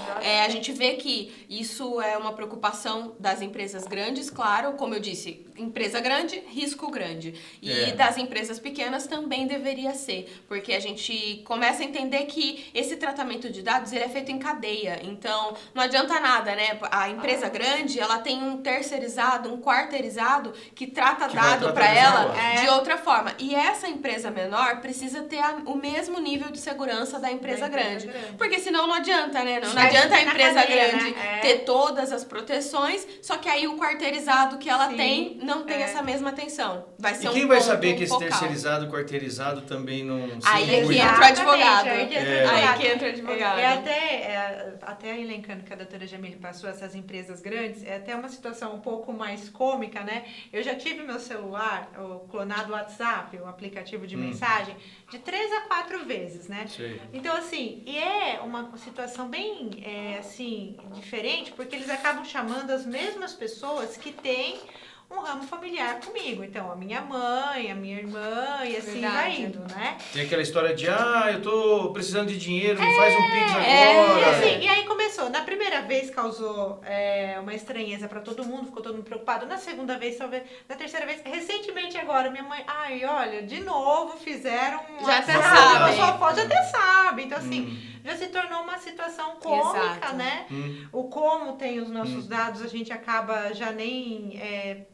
S3: a gente vê que isso é uma preocupação das empresas grandes, claro, como eu disse, empresa grande, risco grande. E das empresas pequenas também deveria ser, porque a gente começa a entender que esse tratamento de dados ele é feito em cadeia. Então, não adianta nada, né? A empresa grande, ela tem um terceirizado, um quarteirizado que trata dado para ela de outra forma. E essa empresa menor precisa ter o mesmo nível de segurança da empresa grande. Porque senão não adianta, né? Não adianta a empresa grande ter todas as proteções, só que aí o quarteirizado que ela tem não tem essa mesma atenção. Vai ser
S1: e quem vai saber que esse terceirizado, quarteirizado também não se
S3: aí é que entra o advogado. Aí que entra o advogado.
S2: Até elencando que a doutora Jamile passou, essas empresas grandes, é até uma situação um pouco mais cômica, né? Eu já tive meu celular, o clonado WhatsApp, o aplicativo de mensagem, de 3 a 4 vezes, né?
S1: Sim.
S2: Então, assim, e é uma situação bem, assim, diferente, porque eles acabam chamando as mesmas pessoas que têm um ramo familiar comigo. Então, a minha mãe, a minha irmã, e assim vai indo, né?
S1: Tem aquela história de, eu tô precisando de dinheiro, me faz um Pix agora.
S2: E aí começou. Na primeira vez causou uma estranheza pra todo mundo, ficou todo mundo preocupado. Na segunda vez, talvez. Na terceira vez, recentemente agora, minha mãe, olha, de novo fizeram
S3: já até sabe.
S2: Sua foto já até sabe. Então, assim, já se tornou uma situação cômica, né? O como tem os nossos dados, a gente acaba já nem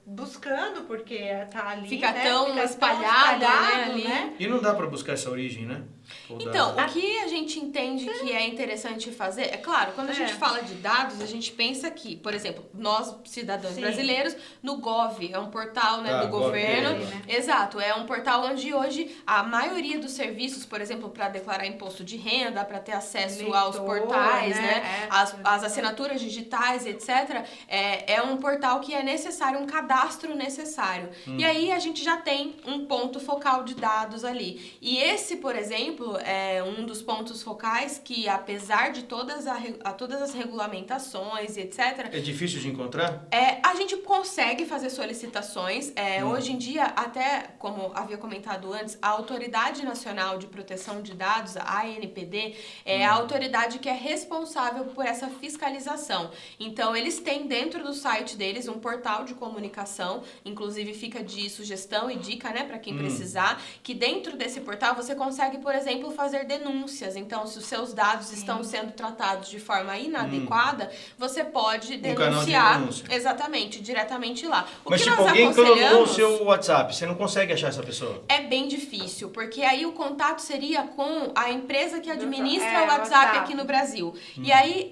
S2: buscando, porque tá ali,
S3: fica
S2: né?
S3: Tão espalhado, né? Ali.
S2: Né?
S1: E não dá pra buscar essa origem, né?
S3: Então, o que a gente entende que é interessante fazer, é claro, quando a gente fala de dados, a gente pensa que, por exemplo, nós, cidadãos brasileiros, no Gov, é um portal do governo.
S2: Né?
S3: Exato, é um portal onde hoje a maioria dos serviços, por exemplo, para declarar imposto de renda, para ter acesso aos portais, né? As assinaturas digitais, etc., é um portal que é necessário, um cadastro necessário. E aí a gente já tem um ponto focal de dados ali. E esse, por exemplo, é um dos pontos focais que, apesar de todas as regulamentações e etc...
S1: É difícil de encontrar?
S3: A gente consegue fazer solicitações. Hoje em dia, até como havia comentado antes, a Autoridade Nacional de Proteção de Dados, a ANPD, é a autoridade que é responsável por essa fiscalização. Então, eles têm dentro do site deles um portal de comunicação, inclusive fica de sugestão e dica, né, para quem precisar, que dentro desse portal você consegue, por exemplo, fazer denúncias. Então, se os seus dados estão sendo tratados de forma inadequada, você pode denunciar. Exatamente, diretamente lá.
S1: Mas tipo, alguém clonou o seu WhatsApp, você não consegue achar essa pessoa?
S3: É bem difícil, porque aí o contato seria com a empresa que administra o WhatsApp aqui no Brasil. E aí,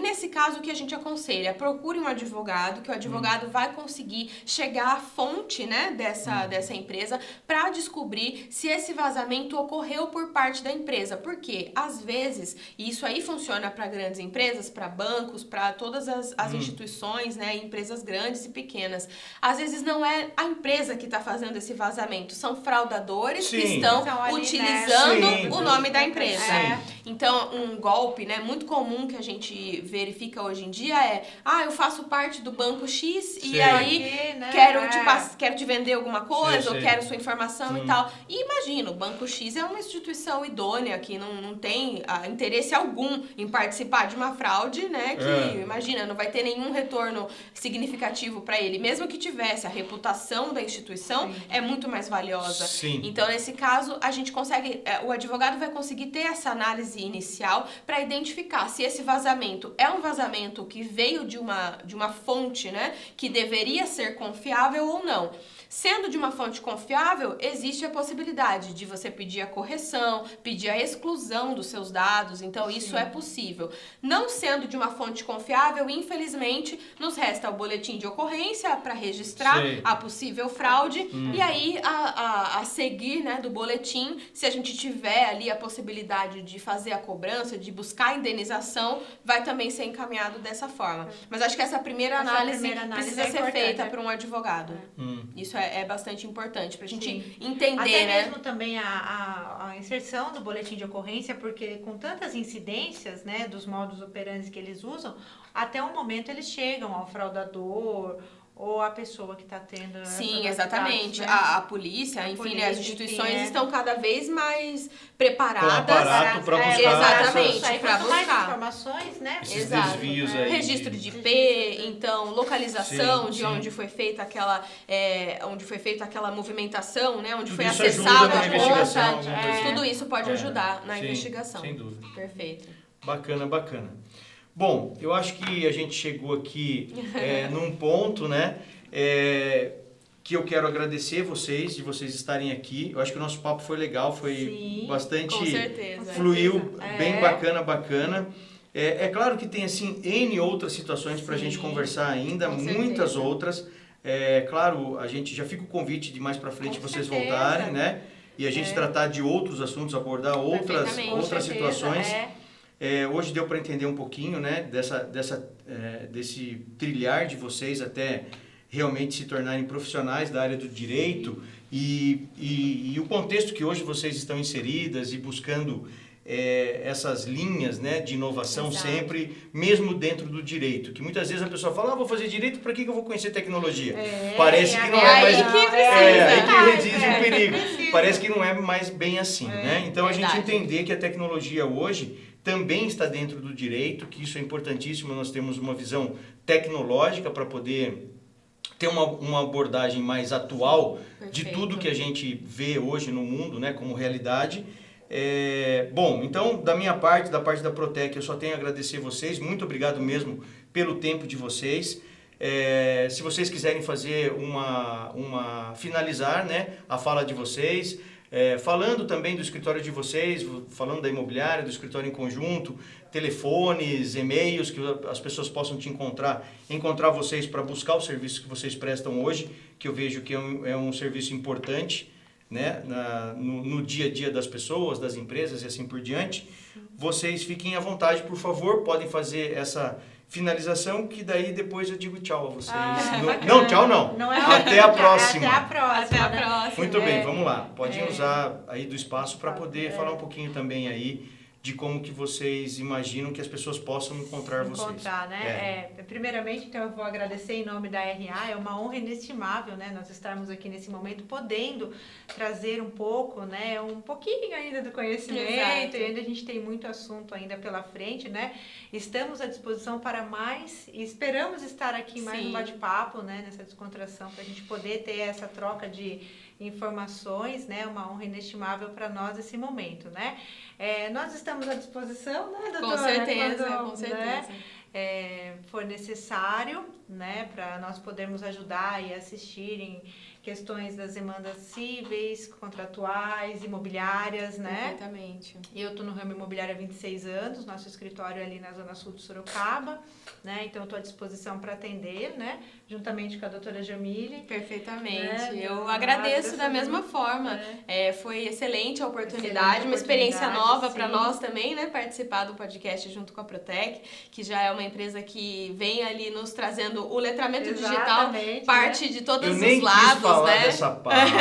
S3: nesse caso, o que a gente aconselha? Procure um advogado, que o advogado vai conseguir chegar à fonte, né, dessa empresa para descobrir se esse vazamento ocorreu por parte da empresa. Porque, às vezes, e isso aí funciona para grandes empresas, para bancos, para todas as instituições, né, empresas grandes e pequenas. Às vezes não é a empresa que está fazendo esse vazamento, são fraudadores que estão
S2: ali,
S3: utilizando o nome da empresa. Então, um golpe, né, muito comum que a gente verifica hoje em dia eu faço parte do banco X e aí quero te vender alguma coisa ou quero sua informação e tal. E imagina, o banco X é uma instituição idônea que não tem interesse algum em participar de uma fraude, né, que imagina, não vai ter nenhum retorno significativo para ele. Mesmo que tivesse, a reputação da instituição é muito mais valiosa. Então, nesse caso, a gente consegue, o advogado vai conseguir ter essa análise inicial para identificar se esse vazamento é um vazamento que veio de uma fonte, né, que deveria ser confiável ou não. Sendo de uma fonte confiável, existe a possibilidade de você pedir a correção, pedir a exclusão dos seus dados, então isso é possível. Não sendo de uma fonte confiável, infelizmente, nos resta o boletim de ocorrência para registrar a possível fraude e aí a seguir, né, do boletim, se a gente tiver ali a possibilidade de fazer a cobrança, de buscar a indenização, vai também ser encaminhado dessa forma. Mas acho que essa primeira análise precisa ser feita por um advogado. Isso é bastante importante pra gente entender,
S2: até
S3: né?
S2: mesmo também a inserção do boletim de ocorrência, porque com tantas incidências, né, dos modus operandi que eles usam, até um momento eles chegam ao fraudador ou a pessoa que está tendo
S3: Sim,
S2: essas
S3: exatamente.
S2: atividades, né?
S3: A polícia, enfim, né, as instituições estão cada vez mais preparadas.
S1: Com aparato para buscar
S3: exatamente,
S1: essas-
S3: para
S2: Quanto mais
S3: buscar.
S2: informações, né?
S1: Esses
S3: Exato.
S1: desvios aí.
S3: Registro de IP, então localização
S1: Sim,
S3: de
S1: sim.
S3: onde foi feita aquela movimentação, né, onde
S1: Tudo
S3: foi
S1: isso ajuda
S3: acessada
S1: na
S3: a
S1: investigação,
S3: conta.
S1: alguma coisa.
S3: Tudo isso pode ajudar na
S1: Sim,
S3: investigação.
S1: sem dúvida.
S3: Perfeito.
S1: Bacana, bacana. Bom, eu acho que a gente chegou aqui num ponto, né, que eu quero agradecer vocês, de vocês estarem aqui. Eu acho que o nosso papo foi legal, foi
S2: Sim,
S1: bastante...
S3: Com certeza.
S1: Fluiu bem
S2: É.
S1: bacana. É claro que tem, assim, N outras situações para a gente conversar ainda,
S3: Com
S1: muitas
S3: certeza.
S1: outras. Claro, a gente já fica o convite de mais para frente
S2: Com
S1: vocês
S2: certeza.
S1: voltarem, né? E a gente tratar de outros assuntos, abordar outras
S3: Perfeitamente.
S2: Com
S1: outras
S2: certeza,
S1: situações. Hoje deu para entender um pouquinho, né, desse trilhar de vocês até realmente se tornarem profissionais da área do direito e o contexto que hoje vocês estão inseridas e buscando essas linhas, né, de inovação.
S3: Exato.
S1: Sempre, mesmo dentro do direito, que muitas vezes a pessoa fala, vou fazer direito, para que eu vou conhecer tecnologia? Parece que não é mais...
S3: aí que precisa.
S1: aí que reduz o perigo.
S2: precisa.
S1: Parece que não é mais bem assim, né? Então a gente
S3: verdade.
S1: entender que a tecnologia hoje também está dentro do direito, que isso é importantíssimo, nós temos uma visão tecnológica para poder ter uma abordagem mais atual de
S3: Perfeito.
S1: tudo que a gente vê hoje no mundo, né, como realidade. Bom, então, da minha parte, da parte da Protec, eu só tenho a agradecer vocês, muito obrigado mesmo pelo tempo de vocês. Se vocês quiserem fazer finalizar, né, a fala de vocês, falando também do escritório de vocês, falando da imobiliária, do escritório em conjunto, telefones, e-mails, que as pessoas possam te encontrar vocês para buscar o serviço que vocês prestam hoje, que eu vejo que é um serviço importante, né, no dia a dia das pessoas, das empresas e assim por diante. Vocês fiquem à vontade, por favor, podem fazer essa finalização, que daí depois eu digo tchau a vocês. Não, tchau não.
S2: Não é
S1: Até a próxima.
S2: Até a próxima.
S3: Até a
S2: né?
S3: próxima.
S1: Muito bem, vamos lá. Pode usar aí do espaço para poder falar um pouquinho também aí de como que vocês imaginam que as pessoas possam encontrar vocês.
S2: Né? Primeiramente, então, eu vou agradecer em nome da RA, é uma honra inestimável, né, nós estarmos aqui nesse momento podendo trazer um pouco, né, um pouquinho ainda do conhecimento.
S3: Exato.
S2: E ainda a gente tem muito assunto ainda pela frente, né, estamos à disposição para mais e esperamos estar aqui mais
S3: Sim.
S2: no bate-papo, né, nessa descontração, para a gente poder ter essa troca de informações, né, uma honra inestimável para nós esse momento, né. Nós estamos à disposição, né, doutora?
S3: Com certeza,
S2: Quando,
S3: com certeza.
S2: Né, for necessário, né, para nós podermos ajudar e assistir em questões das demandas cíveis, contratuais, imobiliárias, né?
S3: Perfeitamente.
S2: Eu estou no ramo imobiliário há 26 anos, nosso escritório é ali na Zona Sul de Sorocaba, né? Então, estou à disposição para atender, né? Juntamente com a doutora Jamile.
S3: Perfeitamente.
S2: É,
S3: eu agradeço da mesma forma. Foi excelente a oportunidade, uma experiência nova para nós também, né? Participar do podcast junto com a Protec, que já é uma empresa que vem ali nos trazendo o letramento digital, parte de todos os lados,
S1: falar
S3: né?
S1: dessa parte.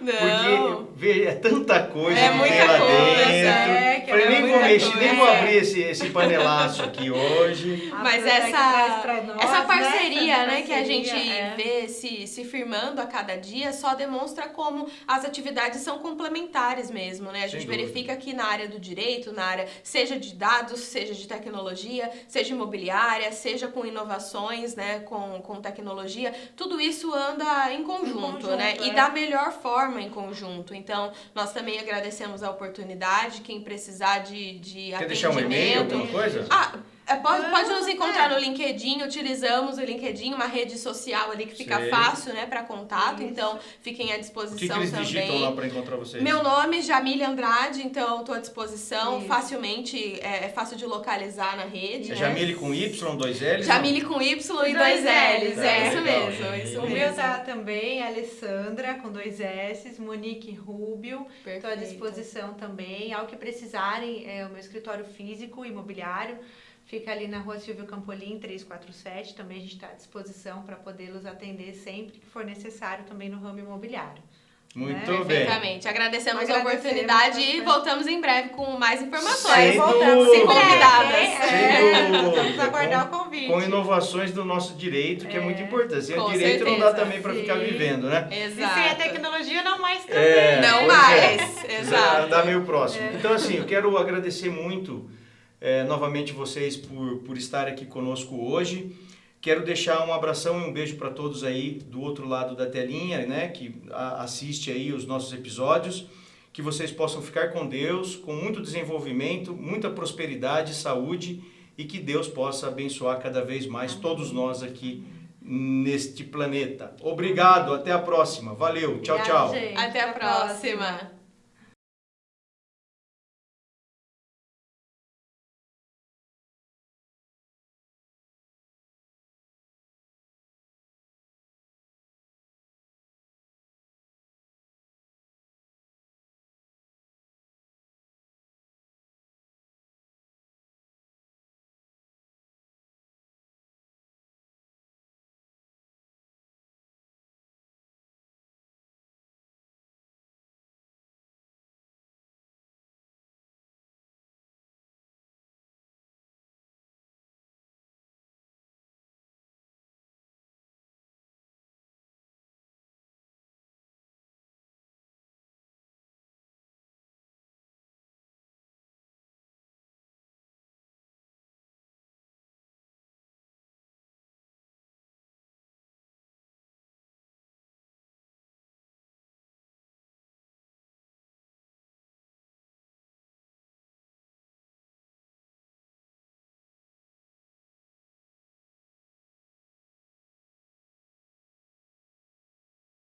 S3: Não.
S1: Porque é tanta coisa
S3: É
S1: que
S3: muita
S1: tem lá
S3: coisa,
S1: dentro. Falei, nem vou
S3: muita
S1: mexer,
S3: coisa.
S1: nem vou abrir esse panelaço aqui hoje.
S3: Mas essa parceria, né, que a gente vê se firmando a cada dia só demonstra como as atividades são complementares mesmo, né? A gente verifica que na área do direito, na área seja de dados, seja de tecnologia, seja imobiliária, seja com inovações, né, com tecnologia, tudo isso anda em conjunto, né? E da melhor forma em conjunto. Então, nós também agradecemos a oportunidade, quem precisar de
S1: Quer
S3: atendimento.
S1: deixar um e-mail, alguma coisa?
S3: Pode nos encontrar no LinkedIn, utilizamos o LinkedIn, uma rede social ali que fica fácil, né, para contato, então fiquem à disposição
S1: O que eles
S3: também.
S1: digitam lá para encontrar vocês?
S3: Meu nome, Jamile Andrade, então estou à disposição, facilmente, é fácil de localizar na rede.
S1: É
S3: né?
S1: Jamile com Y, 2 L's?
S3: Jamile com Y e 2 L's, é isso
S1: legal.
S3: mesmo, é isso
S2: O
S3: mesmo.
S2: meu tá também, Alessandra, com 2 S, Monique Rubio. Estou à
S3: Perfeito.
S2: disposição também. Ao que precisarem, o meu escritório físico, imobiliário, fica ali na Rua Silvio Campolim, 347. Também a gente está à disposição para poder los atender sempre que for necessário também no ramo imobiliário.
S1: Muito bem.
S3: Perfeitamente. Agradecemos a
S2: Agradecemos
S3: oportunidade e
S2: bastante.
S3: voltamos em breve com mais informações.
S1: Sem
S2: Voltamos
S1: dúvida.
S2: em breve,
S3: Convidadas.
S1: Sem dúvida.
S2: Vamos aguardar o convite.
S1: Com inovações do nosso direito, que é muito importante. Sem
S3: Com
S1: direito não dá
S3: certeza,
S1: também para ficar
S2: sim.
S1: vivendo, né?
S2: E
S3: Exato.
S2: sem a tecnologia, não mais também.
S3: Não
S1: pois
S3: mais.
S1: é.
S3: Exato.
S1: Andar meio próximo. Então, assim, eu quero agradecer muito novamente vocês por estarem aqui conosco hoje. Quero deixar um abração e um beijo para todos aí do outro lado da telinha, né, que assiste aí os nossos episódios. Que vocês possam ficar com Deus, com muito desenvolvimento, muita prosperidade, saúde e que Deus possa abençoar cada vez mais todos nós aqui neste planeta. Obrigado, até a próxima. Valeu, tchau,
S2: Obrigada,
S1: tchau.
S2: gente.
S3: Até a próxima.